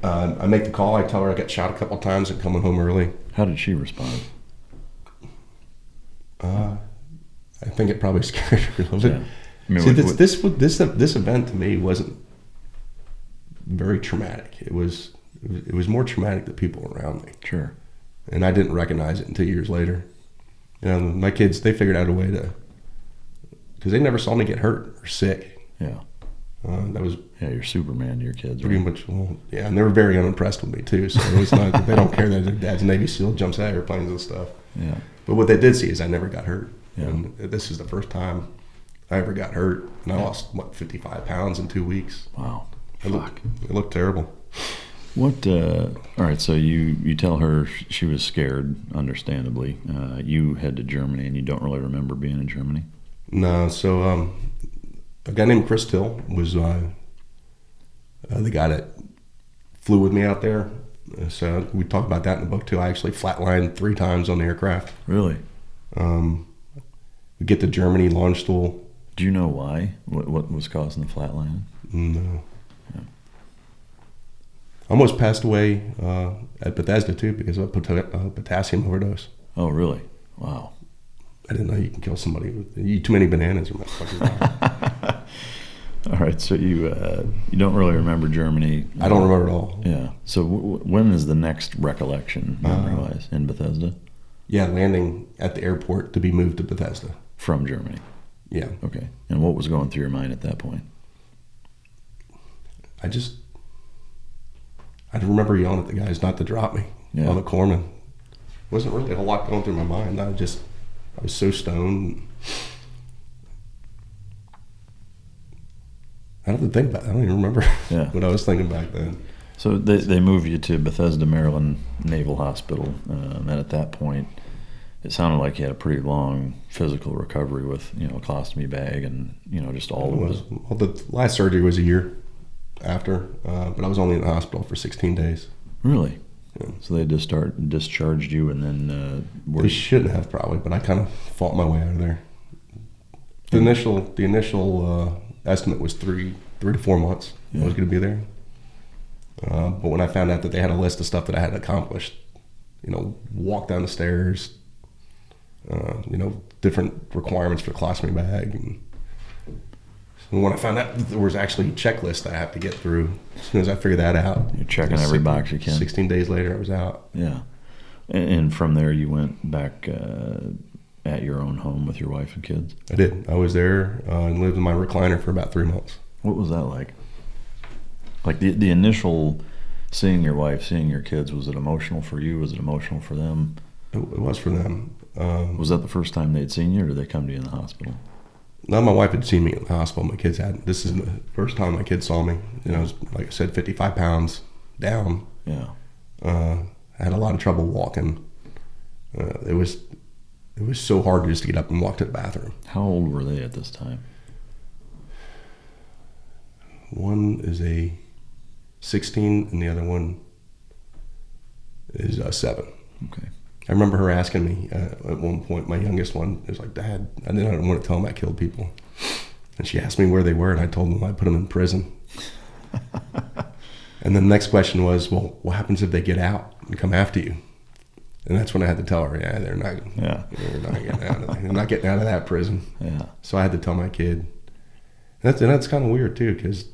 I make the call. I tell her I got shot a couple of times and coming home early. How did she respond? I think it probably scared her a little bit. Yeah. I mean, this event to me wasn't very traumatic. It was more traumatic to people around me. Sure. And I didn't recognize it until years later. My kids, they figured out a way to, because they never saw me get hurt or sick. Yeah. That was you're Superman to your kids, pretty right? much, and they were very unimpressed with me too. So it's not, they don't care that their dad's a Navy SEAL, jumps out of airplanes and stuff. Yeah. But what they did see is I never got hurt. Yeah. And this is the first time I ever got hurt. And I lost, 55 pounds in 2 weeks. Wow. It looked terrible. What, all right, so you tell her she was scared, understandably. You head to Germany, and you don't really remember being in Germany? No, so a guy named Chris Till was the guy that flew with me out there. So we talk about that in the book too. I actually flatlined 3 times on the aircraft. Really? We get to Germany, launch school. Do you know why? What was causing the flatline? No. Yeah. Almost passed away at Bethesda too because of a potassium overdose. Oh, really? Wow. I didn't know you can kill somebody with eat too many bananas. You might fucking die. All right, so you don't really remember Germany. I don't remember at all. Yeah. So when is the next recollection, memory-wise, in Bethesda? Yeah, landing at the airport to be moved to Bethesda. From Germany? Yeah. Okay. And what was going through your mind at that point? I remember yelling at the guys not to drop me on the corpsman. Wasn't really a whole lot going through my mind. I was so stoned. I don't have to think about it. I don't even remember what I was thinking back then. So they moved you to Bethesda, Maryland Naval Hospital, and at that point, it sounded like you had a pretty long physical recovery with a colostomy bag and just all of it. Well, the last surgery was a year after, but I was only in the hospital for 16 days. Really? Yeah. So they discharged you, and then they shouldn't have probably, but I kind of fought my way out of there. The initial estimate was 3 to 4 months. I was going to be there, but when I found out that they had a list of stuff that I had accomplished, walk down the stairs, different requirements for colostomy bag, and when I found out that there was actually a checklist I have to get through, as soon as I figured that out, you're checking every box you can. 16 days later, I was out. Yeah, and from there you went back at your own home with your wife and kids. I did. I was there and lived in my recliner for about 3 months. What was that like? Like the initial seeing your wife, seeing your kids, was it emotional for you? Was it emotional for them? It was for them. Was that the first time they'd seen you, or did they come to you in the hospital? No, my wife had seen me in the hospital. My kids hadn't. This is the first time my kids saw me. I was, like I said, 55 pounds down. Yeah. I had a lot of trouble walking. It was so hard just to get up and walk to the bathroom. How old were they at this time? One is a 16 and the other one is 7. Okay. I remember her asking me at one point, my youngest one was like, "Dad, I didn't want to tell them I killed people." And she asked me where they were, and I told them I put them in prison. And then the next question was, well, what happens if they get out and come after you? And that's when I had to tell her, they're not getting out of there. They're not getting out of that prison. Yeah. So I had to tell my kid. And that's kind of weird too, because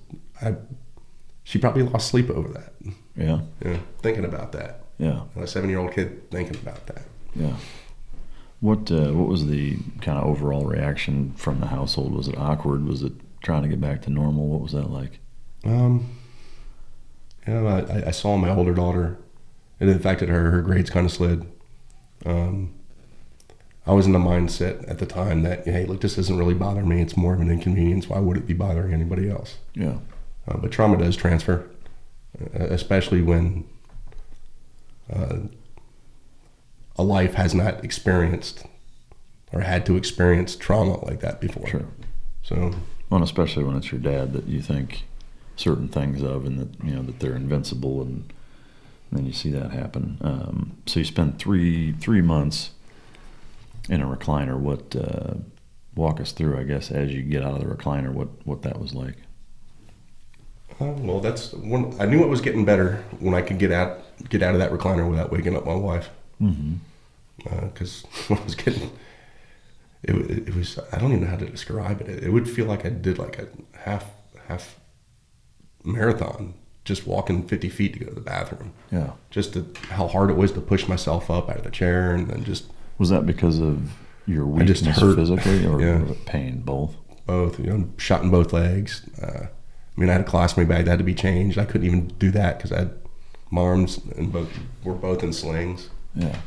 she probably lost sleep over that. Yeah. Thinking about that. Yeah. A 7-year-old kid thinking about that. Yeah. What was the kind of overall reaction from the household? Was it awkward? Was it trying to get back to normal? What was that like? I saw my older daughter. It affected her. Her grades kind of slid. I was in the mindset at the time that, hey, look, this doesn't really bother me. It's more of an inconvenience. Why would it be bothering anybody else? Yeah. But trauma does transfer, especially when a life has not experienced or had to experience trauma like that before. Sure. So, well, especially when it's your dad that you think certain things of, and that that they're invincible, and then you see that happen. So you spend three months in a recliner. What walk us through, I guess, as you get out of the recliner, what that was like. Well, that's one. I knew it was getting better when I could get out of that recliner without waking up my wife. Because when I was getting, it was, I don't even know how to describe it. It would feel like I did like a half marathon, just walking 50 feet to go to the bathroom. Yeah. Just how hard it was to push myself up out of the chair and then just Was that because of your weakness physically or pain? Both? Both. Shot in both legs. I had a colostomy bag that had to be changed. I couldn't even do that because I had my arms and were both in slings. Yeah.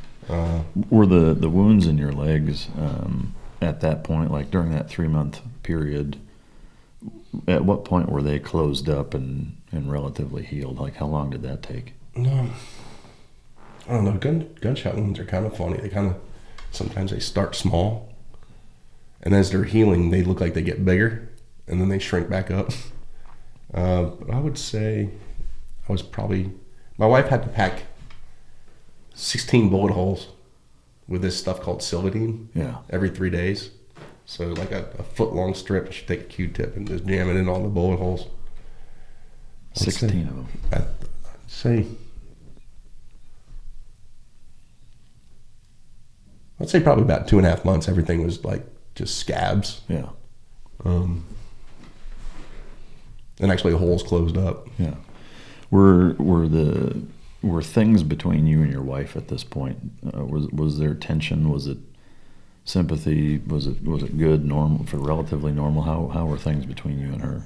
Were the wounds in your legs at that point, like during that 3-month period, at what point were they closed up and relatively healed? Like how long did that take? No. I don't know. Gunshot wounds are kind of funny. Sometimes they start small, and as they're healing, they look like they get bigger, and then they shrink back up. But I would say my wife had to pack 16 bullet holes with this stuff called Silvadine every 3 days. So like a foot-long strip, she'd take a Q-tip and just jam it in all the bullet holes. 16 of them. I'd say probably about 2.5 months, everything was like just scabs. Yeah. And actually the holes closed up. Yeah. Were things between you and your wife at this point? Was there tension? Was it sympathy? Was it good, normal, relatively normal? How were things between you and her?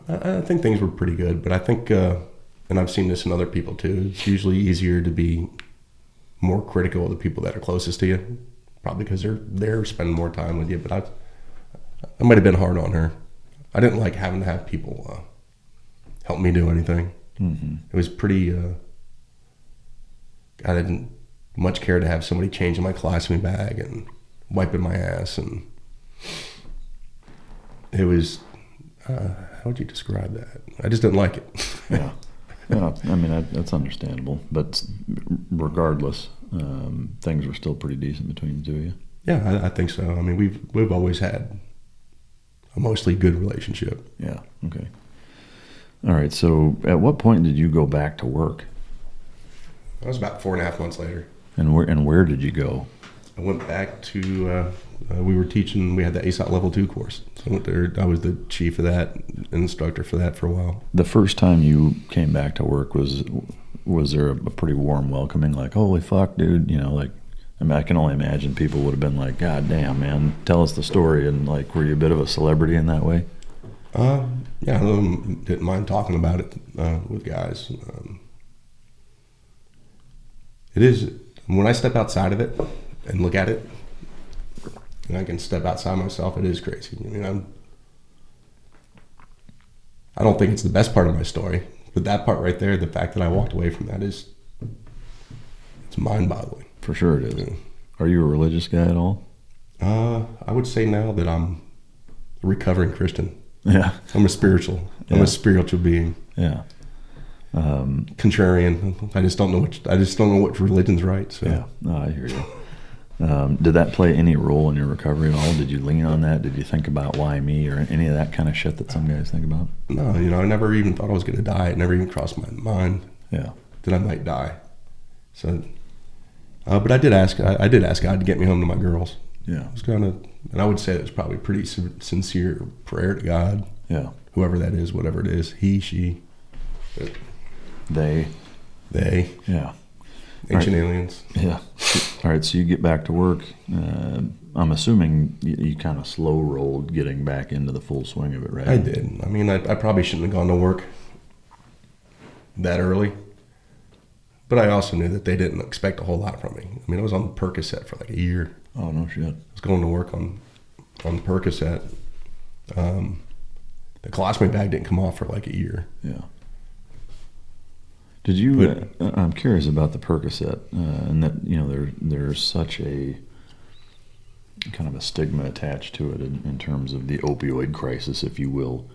I think things were pretty good, but I think, and I've seen this in other people too, it's usually easier to be more critical of the people that are closest to you, probably because they're spending more time with you. But I might have been hard on her. I didn't like having to have people help me do anything. Mm-hmm. It was pretty. I didn't much care to have somebody changing my colostomy bag and wiping my ass, and it was. How would you describe that? I just didn't like it. Yeah. That's understandable. But regardless, things were still pretty decent between the two of you. Yeah, I think so. We've always had a mostly good relationship. Yeah. Okay. All right. So, at what point did you go back to work? That was about 4.5 months later. And where did you go? I went back to. We were teaching. We had the ASOT Level 2 course. So I went there. I was the chief of that, instructor for that for a while. The first time you came back to work, was there a pretty warm welcoming? Like, holy fuck, dude! I can only imagine people would have been like, God damn, man, tell us the story. And like, were you a bit of a celebrity in that way? Yeah, I didn't mind talking about it with guys. It is when I step outside of it and look at it, and I can step outside myself. It is crazy. I don't think it's the best part of my story, but that part right there, the fact that I walked away from that it's mind-boggling. For sure it is. Yeah. Are you a religious guy at all? I would say now that I'm a recovering Christian. Yeah. I'm a spiritual being. Yeah. Contrarian. I just don't know which religion's right. So. Yeah. No, I hear you. Did that play any role in your recovery at all? Did you lean on that? Did you think about why me or any of that kind of shit that some guys think about? No, I never even thought I was going to die. It never even crossed my mind that I might die. So, but I did ask God to get me home to my girls. Yeah. It was and I would say it was probably pretty sincere prayer to God. Yeah. Whoever that is, whatever it is, he, she. They. Yeah. Ancient aliens. Yeah. All right, so you get back to work. I'm assuming you kind of slow rolled getting back into the full swing of it, right? I did. I probably shouldn't have gone to work that early. But I also knew that they didn't expect a whole lot from me. I was on Percocet for like a year. Oh, no shit. I was going to work on Percocet. The colostomy bag didn't come off for like a year. Yeah. Did you? I'm curious about the Percocet, and that there's such a kind of a stigma attached to it in terms of the opioid crisis, if you will.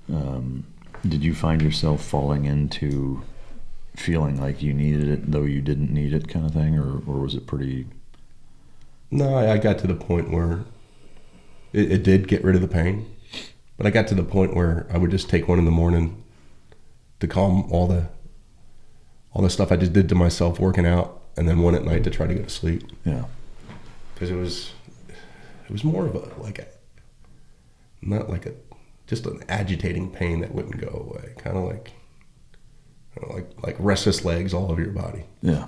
Did you find yourself falling into feeling like you needed it though you didn't need it, kind of thing, or was it pretty? No, I got to the point where it did get rid of the pain, but I got to the point where I would just take one in the morning to calm all the stuff I just did to myself working out, and then one at night to try to go to sleep. Yeah. Because it was more of just an agitating pain that wouldn't go away. Kind of like restless legs all over your body. Yeah.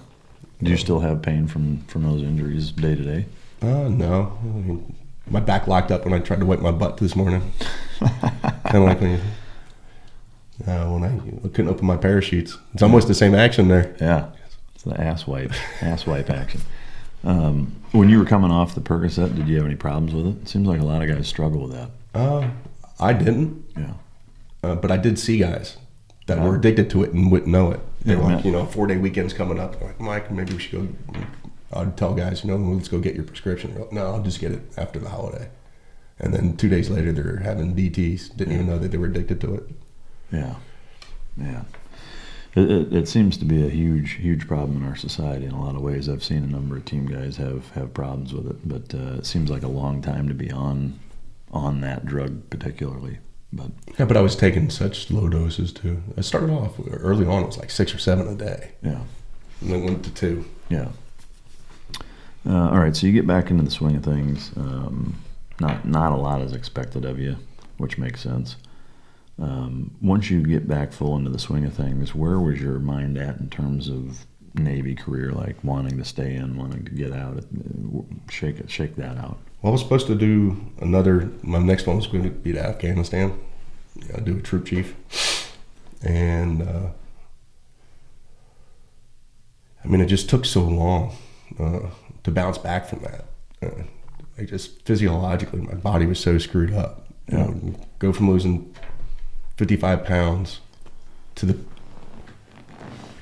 Do you still have pain from those injuries day to day? No. I mean, my back locked up when I tried to wipe my butt this morning. Kind of like when I couldn't open my parachutes. It's almost the same action there. Yeah, it's the ass wipe action. When you were coming off the Percocet, did you have any problems with it? It seems like a lot of guys struggle with that. I didn't. Yeah. But I did see guys that were addicted to it and wouldn't know it. They were like, 4-day weekends coming up. They're like, Mike, maybe we should go. I'd tell guys, let's go get your prescription. They're like, no, I'll just get it after the holiday. And then 2 days later, they're having DTs. Didn't even know that they were addicted to it. Yeah. It seems to be a huge problem in our society in a lot of ways. I've seen a number of team guys have problems with it, but it seems like a long time to be on that drug particularly. But I was taking such low doses too. I started off early on. It was like 6 or 7 a day. Yeah. And then went to 2. Yeah. All right. So you get back into the swing of things. Not a lot is expected of you, which makes sense. Once you get back full into the swing of things, where was your mind at in terms of Navy career, like wanting to stay in, wanting to get out? Shake that out. Well, I was supposed to do my next one was going to be to Afghanistan. Do a troop chief. And, it just took so long to bounce back from that. I just physiologically, my body was so screwed up. Go from losing 55 pounds to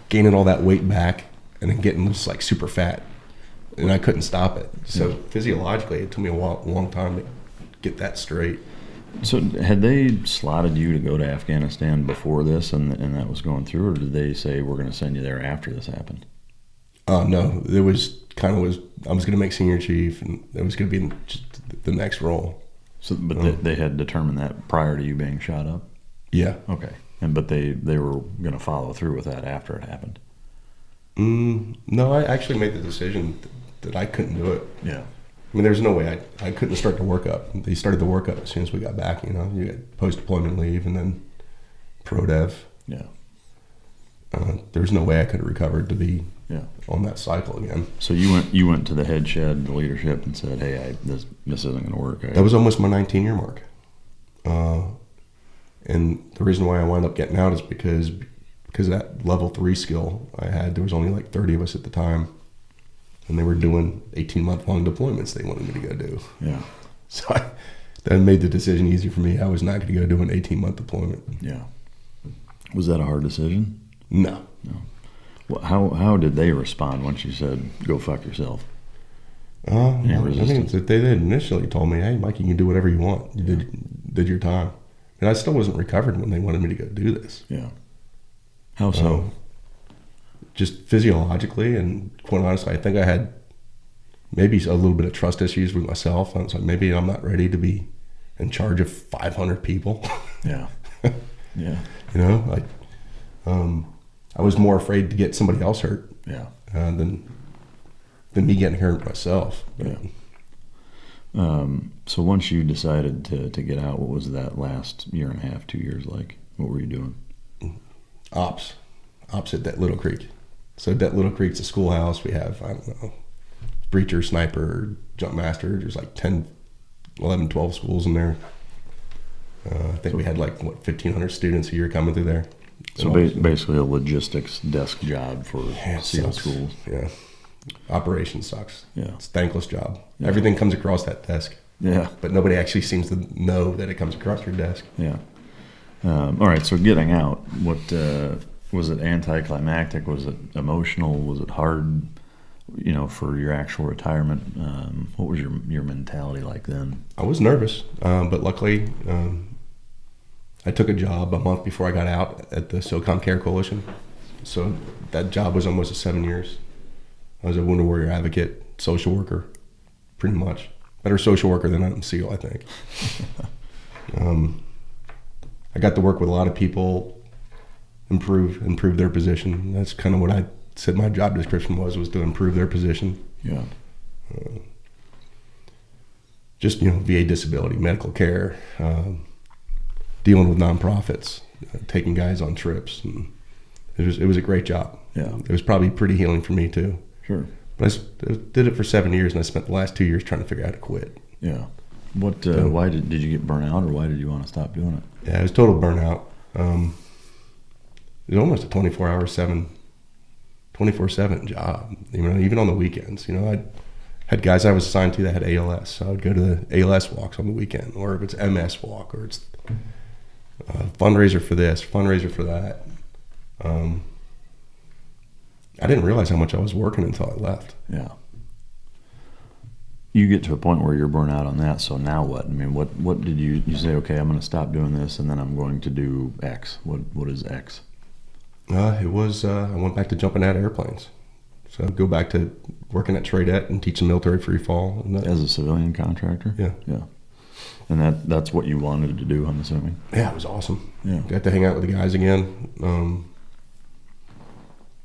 gaining all that weight back and then getting just like super fat. And I couldn't stop it. So physiologically, it took me a long time to get that straight. So had they slotted you to go to Afghanistan before this and that was going through, or did they say we're going to send you there after this happened? No, it was I was going to make senior chief, and it was going to be just the next role. So, but they had determined that prior to you being shot up? Yeah. Okay. But they were going to follow through with that after it happened? No, I actually made the decision that I couldn't do it. Yeah. There's no way I couldn't start the workup. They started the workup as soon as we got back. You had post-deployment leave and then pro-dev. Yeah. There's no way I could have recovered to be on that cycle again. So you went to the head shed, the leadership, and said, "Hey, this isn't going to work." That was almost my 19-year mark. And the reason why I wound up getting out is because that level 3 skill I had, there was only like 30 of us at the time, and they were doing 18-month-long deployments they wanted me to go do. Yeah. So that made the decision easy for me. I was not going to go do an 18-month deployment. Yeah. Was that a hard decision? No. Well, how did they respond once you said, "Go fuck yourself"? Any resistance? They initially told me, "Hey, Mike, you can do whatever you want. You did your time." And I still wasn't recovered when they wanted me to go do this. Yeah. How so? Just physiologically, and quite honestly, I think I had maybe a little bit of trust issues with myself. I was like, maybe I'm not ready to be in charge of 500 people. Yeah. Yeah. I was more afraid to get somebody else hurt. Yeah. Than me getting hurt myself. Yeah. So once you decided to get out, what was that last year and a half, 2 years like? What were you doing? Ops at that Little Creek. So that Little Creek's a schoolhouse. We have, I don't know, breacher, sniper, jump master. There's like 10, 11, 12 schools in there. I think we had 1,500 students a year coming through there. So basically a logistics desk job for SEAL schools. Yeah. Operations sucks. Yeah. It's a thankless job. Yeah. Everything comes across that desk. Yeah. But nobody actually seems to know that it comes across your desk. Yeah. All right. So getting out, what was it? Anticlimactic? Was it emotional? Was it hard? For your actual retirement, what was your mentality like then? I was nervous, but luckily, I took a job a month before I got out at the SOCOM Care Coalition. So that job was almost 7 years. I was a wounded warrior advocate, social worker, pretty much. Better social worker than I'm SEAL, I think. I got to work with a lot of people, improve their position. That's kind of what I said my job description was to improve their position. Yeah. Just, VA disability, medical care, dealing with nonprofits, taking guys on trips. And it was a great job. Yeah. It was probably pretty healing for me too. Sure. But I did it for 7 years, and I spent the last 2 years trying to figure out how to quit. Yeah. What? Why did you get burnt out, or why did you want to stop doing it? Yeah, it was total burnout. It was almost a 24/7 job. Even on the weekends. I had guys I was assigned to that had ALS, so I would go to the ALS walks on the weekend, or if it's MS walk, or it's fundraiser for this, fundraiser for that. I didn't realize how much I was working until I left. Yeah. You get to a point where you're burnt out on that, so now what? I mean, what did you say, okay, I'm going to stop doing this, and then I'm going to do X. What is X? It was, I went back to jumping out of airplanes. So I'd go back to working at Tradette and teaching military free fall. As a civilian contractor? Yeah. Yeah. And that's what you wanted to do, I'm assuming? Yeah, it was awesome. Yeah. Got to hang out with the guys again.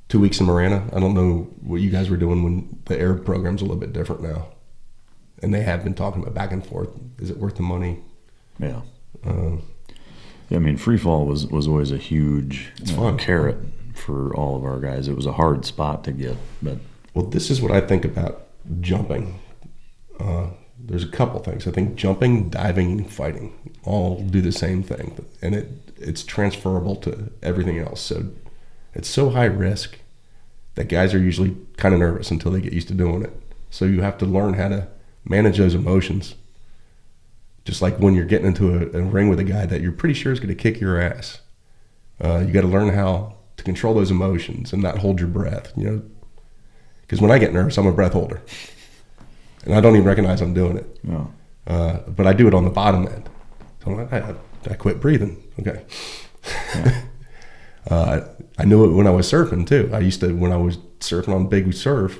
2 weeks in Marana. I don't know what you guys were doing when the air program's a little bit different now. And they have been talking about back and forth. Is it worth the money? Yeah. I mean, free fall was always a huge carrot for all of our guys. It was a hard spot to get. Well, this is what I think about jumping. There's a couple things. I think jumping, diving, and fighting all do the same thing. And it's transferable to everything else. So it's so high risk that guys are usually kind of nervous until they get used to doing it. So you have to learn how to manage those emotions. Just like when you're getting into a ring with a guy that you're pretty sure is going to kick your ass. You got to learn how to control those emotions and not hold your breath. Because when I get nervous, I'm a breath holder. And I don't even recognize I'm doing it. No. But I do it on the bottom end. So I'm like, I quit breathing. Okay. Yeah. I knew it when I was surfing too. When I was surfing on big surf,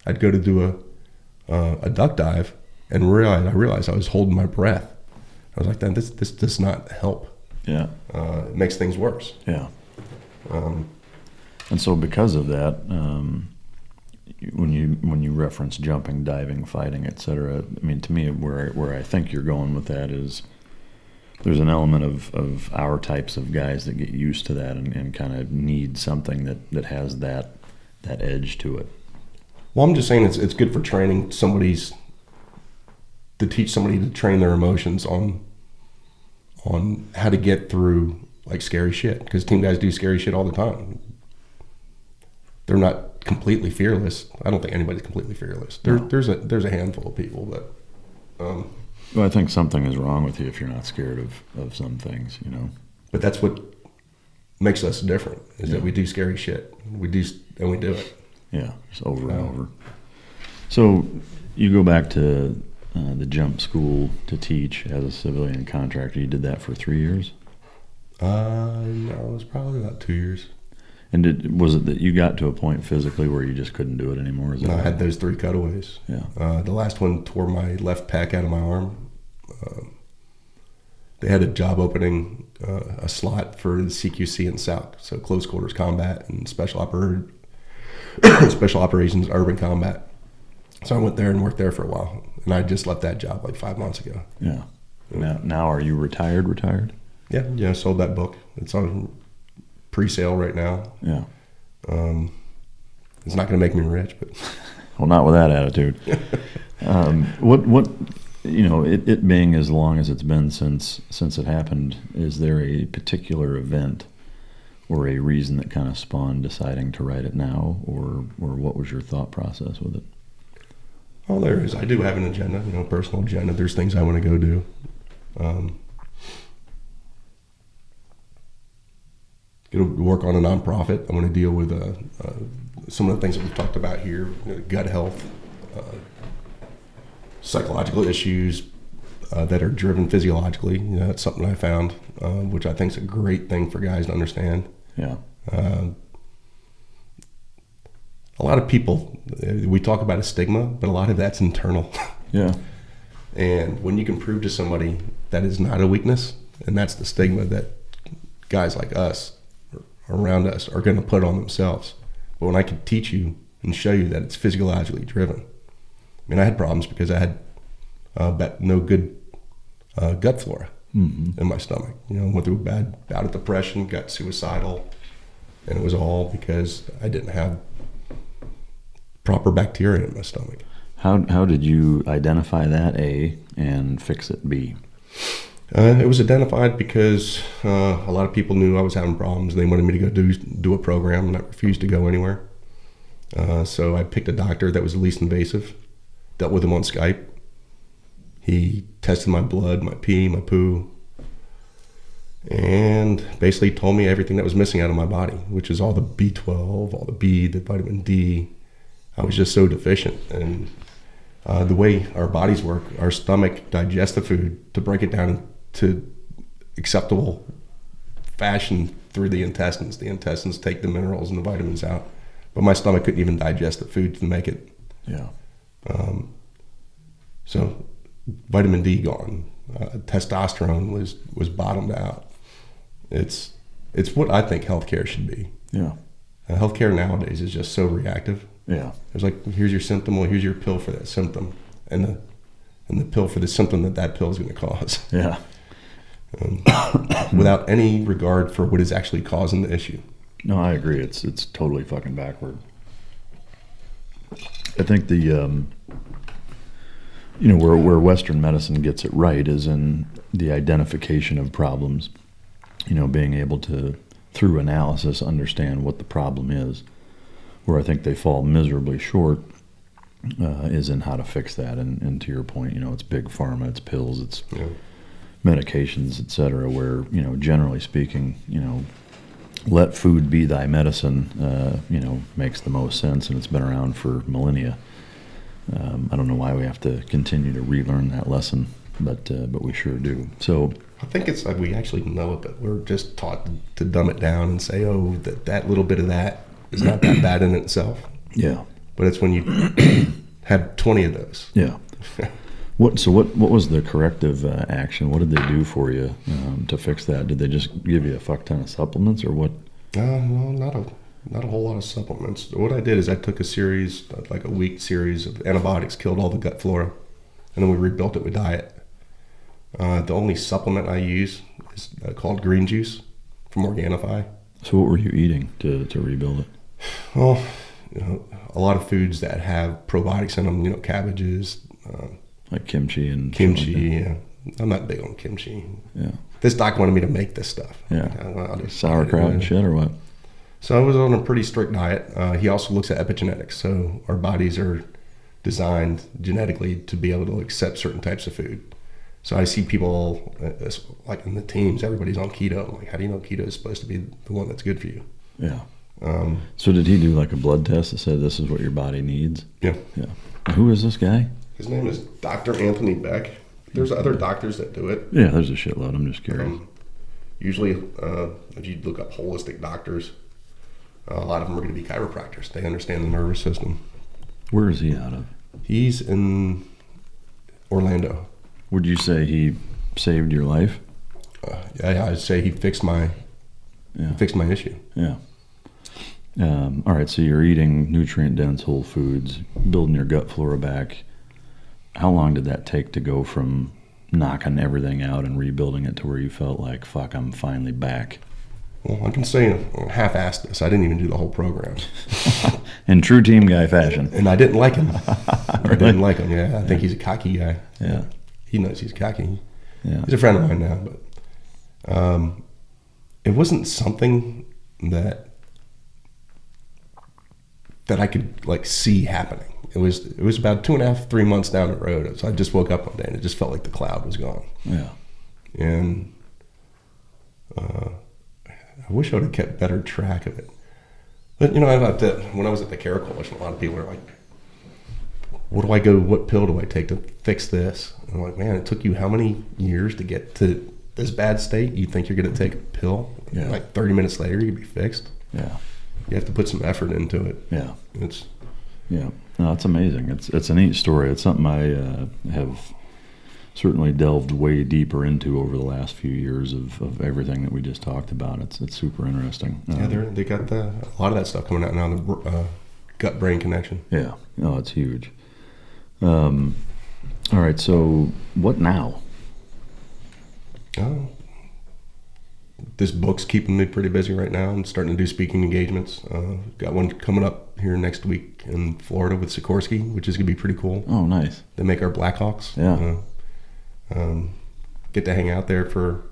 I'd go to do a duck dive and I realized I was holding my breath. I was like, this does not help. Yeah. It makes things worse. Yeah. And so because of that, when you reference jumping, diving, fighting, etc., I mean, to me, where I think you're going with that is there's an element of our types of guys that get used to that and kind of need something that has that edge to it. Well, I'm just saying it's good for training to teach somebody to train their emotions on how to get through like scary shit, because team guys do scary shit all the time. They're not completely fearless. I don't think anybody's completely fearless. There's a handful of people that. Well, I think something is wrong with you if you're not scared of some things, But that's what makes us different, is that we do scary shit. We do it. Yeah, just over and over. So you go back to the jump school to teach as a civilian contractor. You did that for 3 years? No, it was probably about 2 years. And was it that you got to a point physically where you just couldn't do it anymore? No, I had those 3 cutaways. Yeah. The last one tore my left pec out of my arm. They had a job opening, a slot for the CQC in South, so close quarters combat and special operations urban combat. So I went there and worked there for a while, and I just left that job like 5 months ago. Yeah. Now are you retired? Yeah, sold that book. It's on pre-sale right now. Yeah. It's not going to make me rich, but well, not with that attitude. What it being as long as it's been since it happened, is there a particular event or a reason that kind of spawned deciding to write it now, or what was your thought process with it? Oh, there is. I do have an agenda, personal agenda. There's things I want to go do. Work on a nonprofit. I want to deal with some of the things that we've talked about here: gut health, psychological issues that are driven physiologically. That's something I found, which I think is a great thing for guys to understand. Yeah. A lot of people, we talk about a stigma, but a lot of that's internal. Yeah. And when you can prove to somebody that is not a weakness, and that's the stigma that guys like us around us are going to put on themselves. But when I can teach you and show you that it's physiologically driven. I mean, I had problems because I had no good gut flora in my stomach. Went through a bad bout of depression, got suicidal, and it was all because I didn't have proper bacteria in my stomach. How did you identify that, A, and fix it, B? It was identified because a lot of people knew I was having problems. They wanted me to go do a program, and I refused to go anywhere. So I picked a doctor that was the least invasive, dealt with him on Skype. He tested my blood, my pee, my poo, and basically told me everything that was missing out of my body, which is all the B12, all the B, the vitamin D. I was just so deficient. And the way our bodies work, our stomach digests the food to break it down to acceptable fashion through the intestines. The intestines take the minerals and the vitamins out. But my stomach couldn't even digest the food to make it. Yeah. So vitamin D gone. Testosterone was bottomed out. It's what I think healthcare should be. Yeah. Healthcare nowadays is just so reactive. Yeah. It's like, here's your symptom, well, here's your pill for that symptom, and the pill for the symptom that pill is going to cause. Yeah. Without any regard for what is actually causing the issue. No, I agree. It's totally fucking backward. I think the where Western medicine gets it right is in the identification of problems. Being able to, through analysis, understand what the problem is. Where I think they fall miserably short is in how to fix that. And to your point, it's big pharma, it's pills, it's medications, etc. Where generally speaking, let food be thy medicine, makes the most sense, and it's been around for millennia. I don't know why we have to continue to relearn that lesson, but we sure do. So I think it's like we actually know it, but we're just taught to dumb it down and say, oh, that little bit of that is not that bad in itself. Yeah. But it's when you have 20 of those. Yeah. What was the corrective action? What did they do for you to fix that? Did they just give you a fuck ton of supplements, or what? No, not a whole lot of supplements. What I did is I took a series, like a week series of antibiotics, killed all the gut flora, and then we rebuilt it with diet. The only supplement I use is called green juice from Organifi. So what were you eating to rebuild it? Well, a lot of foods that have probiotics in them, cabbages. Like kimchi and kimchi, like yeah. I'm not big on kimchi. Yeah. This doc wanted me to make this stuff. Yeah. Sauerkraut and shit, or what? So I was on a pretty strict diet. He also looks at epigenetics. So our bodies are designed genetically to be able to accept certain types of food. So I see people, like in the teams, everybody's on keto. I'm like, how do you know keto is supposed to be the one that's good for you? Yeah. So did he do like a blood test that said this is what your body needs? Yeah. Yeah. Who is this guy? His name is Dr. Anthony Beck. There's other doctors that do it. Yeah, there's a shitload. I'm just curious. Usually, if you look up holistic doctors, a lot of them are going to be chiropractors. They understand the nervous system. Where is he out of? He's in Orlando. Would you say he saved your life? Yeah, I'd say he fixed my issue. Yeah. All right, so you're eating nutrient-dense whole foods, building your gut flora back. How long did that take to go from knocking everything out and rebuilding it to where you felt like, fuck, I'm finally back? Well, I can say I half-assed this. I didn't even do the whole program. In true team guy fashion. And I didn't like him. I didn't like him, yeah. I think he's a cocky guy. Yeah. He knows he's cocky. Yeah. He's a friend of mine now, but it wasn't something that I could like see happening. It was about 2.5, 3 months down the road. So I just woke up one day and it just felt like the cloud was gone. Yeah. And I wish I would have kept better track of it. But when I was at the Care Coalition, a lot of people were like, what pill do I take to fix this? And I'm like, man, it took you how many years to get to this bad state? You think you're going to take a pill? Yeah. Like 30 minutes later, you'd be fixed. Yeah. You have to put some effort into it. Yeah. Yeah. No, it's amazing. It's a neat story. It's something I have certainly delved way deeper into over the last few years of everything that we just talked about. It's super interesting. They got a lot of that stuff coming out now, the gut-brain connection. Yeah. Oh, it's huge. All right, so what now? Oh, this book's keeping me pretty busy right now. I'm starting to do speaking engagements. Got one coming up here next week in Florida with Sikorsky, which is going to be pretty cool. Oh, nice. They make our Blackhawks. Yeah. Get to hang out there for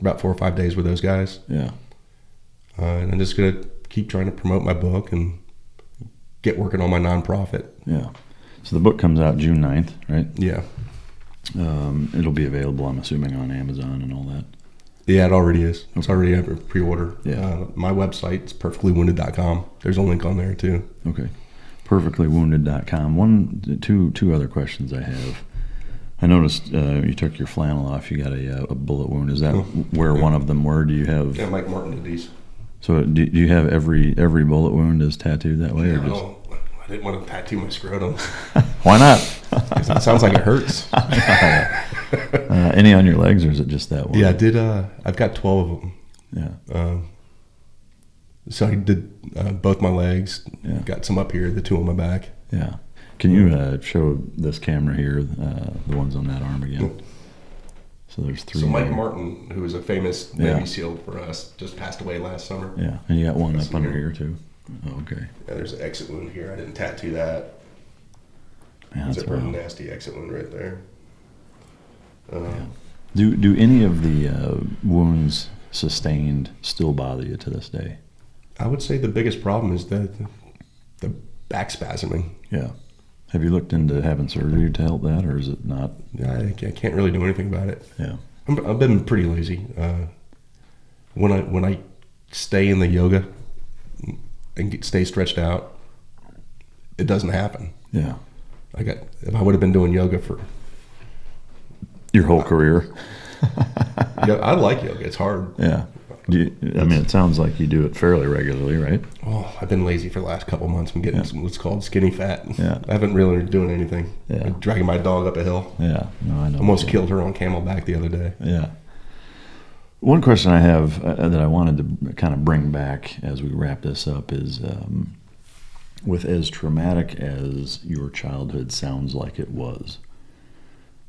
about 4 or 5 days with those guys. Yeah. And I'm just going to keep trying to promote my book and get working on my nonprofit. Yeah. So the book comes out June 9th, right? Yeah. It'll be available, I'm assuming, on Amazon and all that. Yeah, it already is. It's already a pre-order. Yeah. My website is perfectlywounded.com. There's a link on there too. Okay. Perfectlywounded.com. Two other questions I have. I noticed you took your flannel off. You got a bullet wound. Is that where one of them were? Do you have? Yeah, Mike Martin did these. So do you have every bullet wound is tattooed that way, or just? No, I didn't want to tattoo my scrotum. Why not? Because it sounds like it hurts. Any on your legs, or is it just that one? Yeah, I did. I've got 12 of them. Yeah. So I did both my legs. Yeah. Got some up here, the 2 on my back. Yeah. Can you show this camera here, the ones on that arm again? So there's 3. So Mike Martin, who was a famous Navy SEAL for us, just passed away last summer. Yeah, and you got one up under here too. Oh, okay. Yeah, there's an exit wound here. I didn't tattoo that. Yeah, There's that's a pretty rough. nasty exit wound right there. Yeah. Do any of the wounds sustained still bother you to this day? I would say the biggest problem is the back spasming. Yeah. Have you looked into having surgery to help that, or is it not? Yeah, I can't really do anything about it. Yeah. I've been pretty lazy. When I stay in the yoga and stay stretched out, it doesn't happen. Yeah. If I would have been doing yoga for Your whole career? yeah, I like yoga. It's hard. Yeah. It sounds like you do it fairly regularly, right? Oh, I've been lazy for the last couple months. I'm getting what's called skinny fat. Yeah. I haven't really been doing anything. Yeah. I'm dragging my dog up a hill. Yeah. No, I know. Almost killed her on camelback the other day. Yeah. One question I have that I wanted to kind of bring back as we wrap this up is, with as traumatic as your childhood sounds like it was,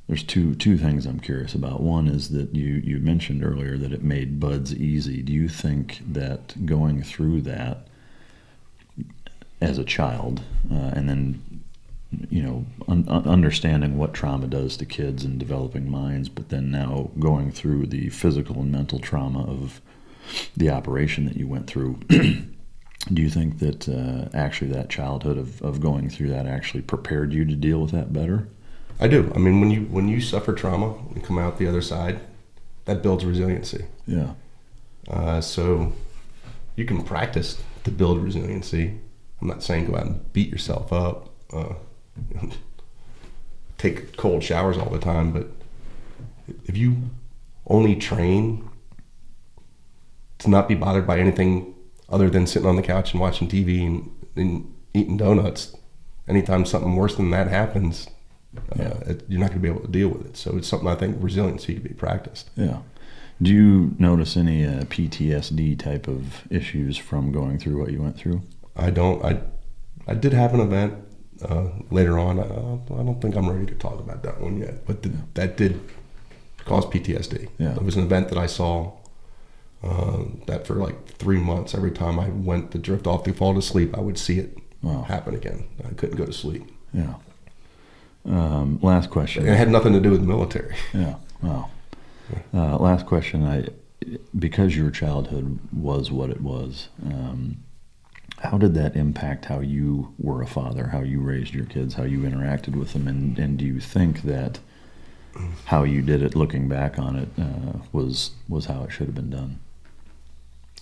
there's two things I'm curious about. One is that you mentioned earlier that it made buds easy. Do you think that going through that as a child, and then understanding what trauma does to kids and developing minds, but then now going through the physical and mental trauma of the operation that you went through, do you think that actually that childhood of going through that actually prepared you to deal with that better? I do. I mean, when you suffer trauma and come out the other side, that builds resiliency. Yeah. So you can practice to build resiliency. I'm not saying go out and beat yourself up, take cold showers all the time, but if you only train to not be bothered by anything other than sitting on the couch and watching TV and eating donuts, anytime something worse than that happens, you're not going to be able to deal with it. So it's something I think resiliency can be practiced. Yeah. Do you notice any PTSD type of issues from going through what you went through? I don't. I did have an event later on. I don't think I'm ready to talk about that one yet, but that did cause PTSD. Yeah. It was an event that I saw that for like 3 months, every time I went to drift off to fall to sleep, I would see it happen again. I couldn't go to sleep. Yeah. Last question. It had nothing to do with the military. Yeah. Wow. Last question. Because your childhood was what it was, how did that impact how you were a father, how you raised your kids, how you interacted with them, and do you think that how you did it, looking back on it, was how it should have been done?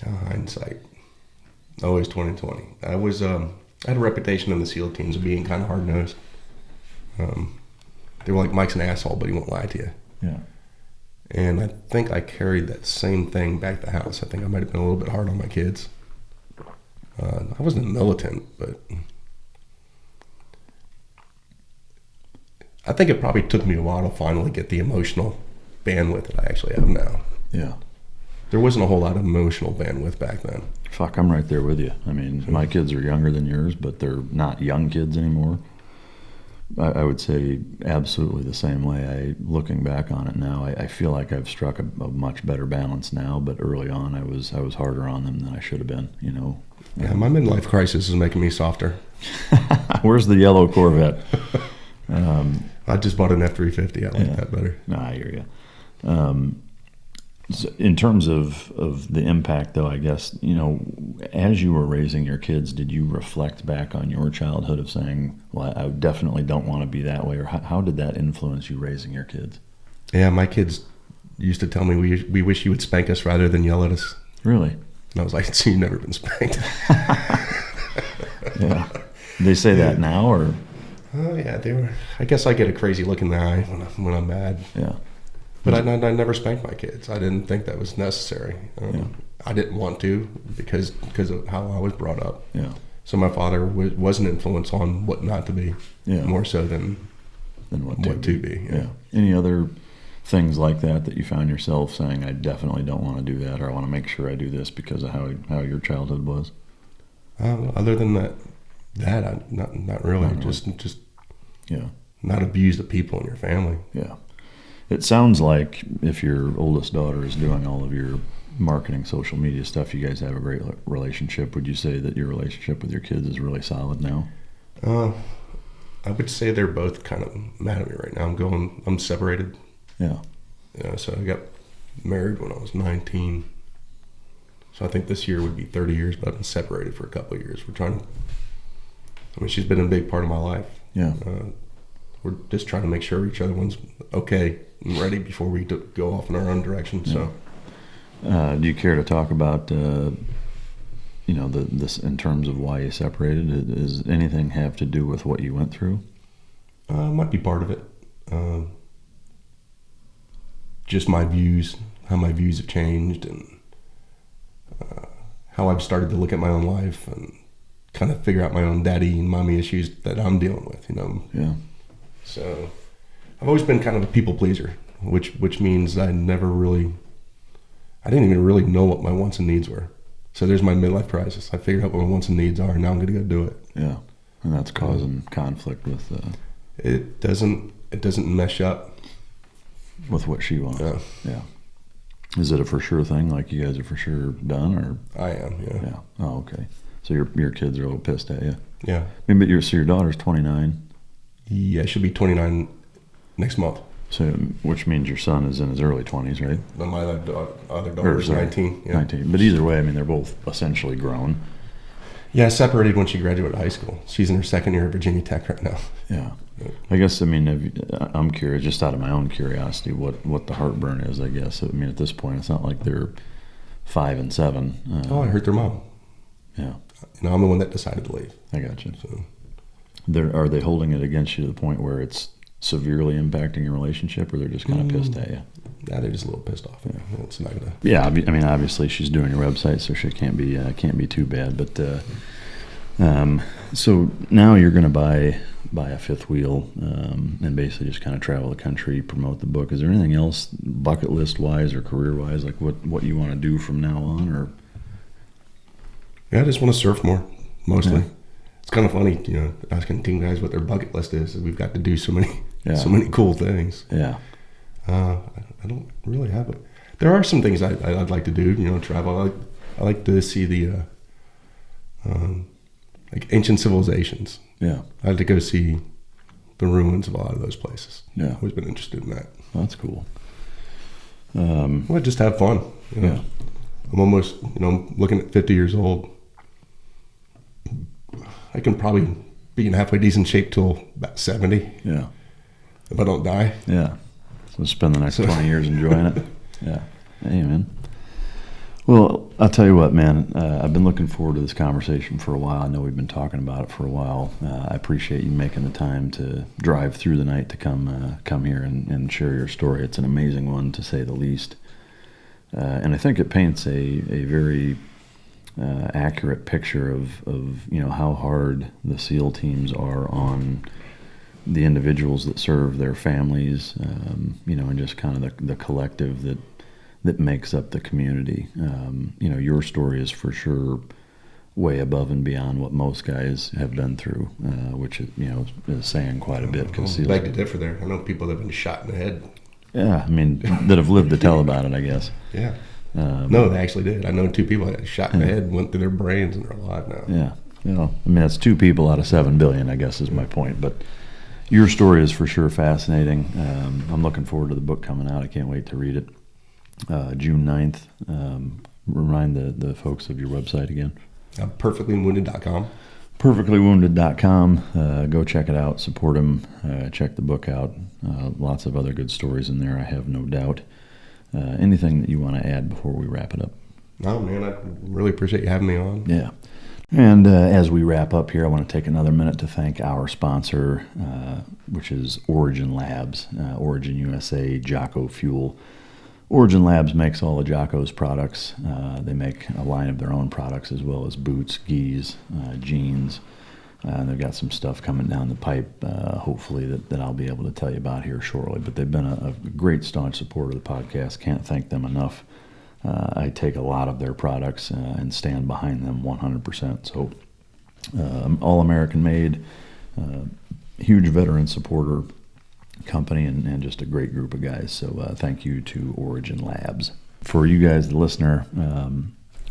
Hindsight, always 20/20. I had a reputation in the SEAL teams of being kind of hard nosed. They were like, Mike's an asshole, but he won't lie to you. Yeah. And I think I carried that same thing back to the house. I think I might have been a little bit hard on my kids. I wasn't militant, but I think it probably took me a while to finally get the emotional bandwidth that I actually have now. Yeah. There wasn't a whole lot of emotional bandwidth back then. Fuck, I'm right there with you. I mean, my kids are younger than yours, but they're not young kids anymore. I would say absolutely the same way. Looking back on it now, I feel like I've struck a much better balance now. But early on, I was harder on them than I should have been. Yeah, my midlife crisis is making me softer. Where's the yellow Corvette? I just bought an F-350. I like that better. No, I hear you. So in terms of the impact, though, I guess, as you were raising your kids, did you reflect back on your childhood of saying, well, I definitely don't want to be that way? Or how did that influence you raising your kids? Yeah, my kids used to tell me, we wish you would spank us rather than yell at us. Really? And I was like, so you've never been spanked? Yeah. They say that now, or? Oh, yeah, they were. I guess I get a crazy look in the eye when I'm mad. Yeah. But I never spanked my kids. I didn't think that was necessary. I didn't want to because of how I was brought up. Yeah. So my father was an influence on what not to be, more so than what to be. Yeah. Any other things like that you found yourself saying, I definitely don't want to do that, or I want to make sure I do this because of how your childhood was? Other than that, not really. Just not abuse the people in your family. Yeah. It sounds like if your oldest daughter is doing all of your marketing, social media stuff, you guys have a great relationship. Would you say that your relationship with your kids is really solid now? I would say they're both kind of mad at me right now. I'm separated. Yeah. So I got married when I was 19. So I think this year would be 30 years, but I've been separated for a couple of years. She's been a big part of my life. Yeah. We're just trying to make sure each other one's okay and ready before we go off in our own direction. Yeah. So, do you care to talk about, this in terms of why you separated? Does anything have to do with what you went through? Might be part of it. Just my views, how my views have changed, and how I've started to look at my own life and kind of figure out my own daddy and mommy issues that I'm dealing with. Yeah. So I've always been kind of a people pleaser, which means I didn't even really know what my wants and needs were. So there's my midlife crisis. I figured out what my wants and needs are, and now I'm going to go do it. Yeah, and that's causing conflict with. It doesn't mesh up with what she wants. Yeah. Yeah. Is it a for sure thing? Like you guys are for sure done, or? I am. Yeah. Yeah. Oh, okay. So your kids are a little pissed at you. Yeah. But your daughter's 29. Yeah, she'll be 29 next month. So, which means your son is in his early 20s, right? But my other daughter is 19. Yeah. 19. But either way, they're both essentially grown. Yeah, separated when she graduated high school. She's in her second year at Virginia Tech right now. Yeah. I guess, I'm curious, just out of my own curiosity, what the heartburn is, I guess. At this point, it's not like they're 5 and 7. I hurt their mom. Yeah. I'm the one that decided to leave. I got you. So. Are they holding it against you to the point where it's severely impacting your relationship, or they're just kind of pissed at you? Yeah, they're just a little pissed off. Yeah. It's not gonna. Yeah, obviously she's doing your website, so she can't be too bad. But so now you're going to buy a fifth wheel and basically just kind of travel the country, promote the book. Is there anything else, bucket list wise or career wise, like what you want to do from now on, or? Yeah, I just want to surf more, mostly. Yeah. It's kind of funny, asking teen guys what their bucket list is. We've got to do so many cool things. Yeah. I don't really have it. There are some things I'd like to do. Travel. I like to see the like ancient civilizations. Yeah. I'd like to go see the ruins of a lot of those places. Yeah. I've always been interested in that. Well, that's cool. Well, just have fun. Yeah. I'm almost, looking at 50 years old. I can probably be in halfway decent shape till about 70. Yeah. If I don't die. Yeah. So spend the next 20 years enjoying it. Yeah. Hey, man. Well, I'll tell you what, man. I've been looking forward to this conversation for a while. I know we've been talking about it for a while. I appreciate you making the time to drive through the night to come here and share your story. It's an amazing one, to say the least. And I think it paints a very accurate picture of how hard the SEAL teams are on the individuals that serve their families, and just kind of the collective that makes up the community. Your story is for sure way above and beyond what most guys have been through, which is saying quite a bit. Because I beg to differ there. I know people that have been shot in the head. Yeah, I mean, that have lived to tell about it, I guess. Yeah. No, they actually did. I know 2 people that got shot in the head, went through their brains, and they're alive now. Yeah. I mean, that's 2 people out of 7 billion, I guess, is my point. But your story is for sure fascinating. I'm looking forward to the book coming out. I can't wait to read it. June 9th. Remind the folks of your website again. Perfectlywounded.com. Perfectlywounded.com. Go check it out. Support him. Check the book out. Lots of other good stories in there, I have no doubt. Anything that you want to add before we wrap it up? No, man, I really appreciate you having me on. Yeah. And as we wrap up here, I want to take another minute to thank our sponsor, which is Origin Labs, Origin USA, Jocko Fuel. Origin Labs makes all of Jocko's products. They make a line of their own products as well as boots, gis, jeans. They've got some stuff coming down the pipe, hopefully, that I'll be able to tell you about here shortly. But they've been a great, staunch supporter of the podcast. Can't thank them enough. I take a lot of their products and stand behind them 100%. So all American made, huge veteran supporter company, and just a great group of guys. So thank you to Origin Labs. For you guys, the listener,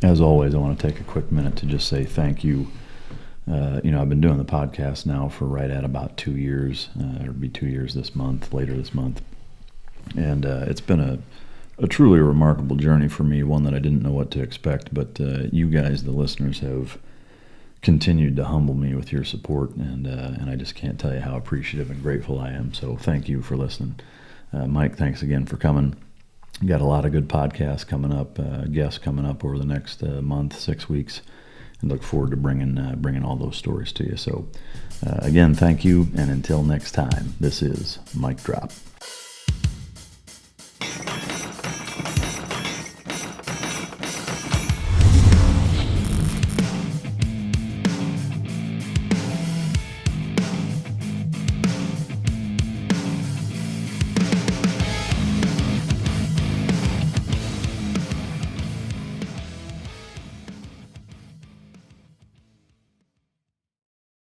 as always, I want to take a quick minute to just say thank you. I've been doing the podcast now for right at about 2 years. It'll be 2 years later this month. And it's been a truly remarkable journey for me, one that I didn't know what to expect. But you guys, the listeners, have continued to humble me with your support, and I just can't tell you how appreciative and grateful I am. So thank you for listening. Mike, thanks again for coming. Got a lot of good podcasts coming up, guests coming up over the next month, 6 weeks, and look forward to bringing all those stories to you. So again, thank you, and until next time, this is Mike Drop.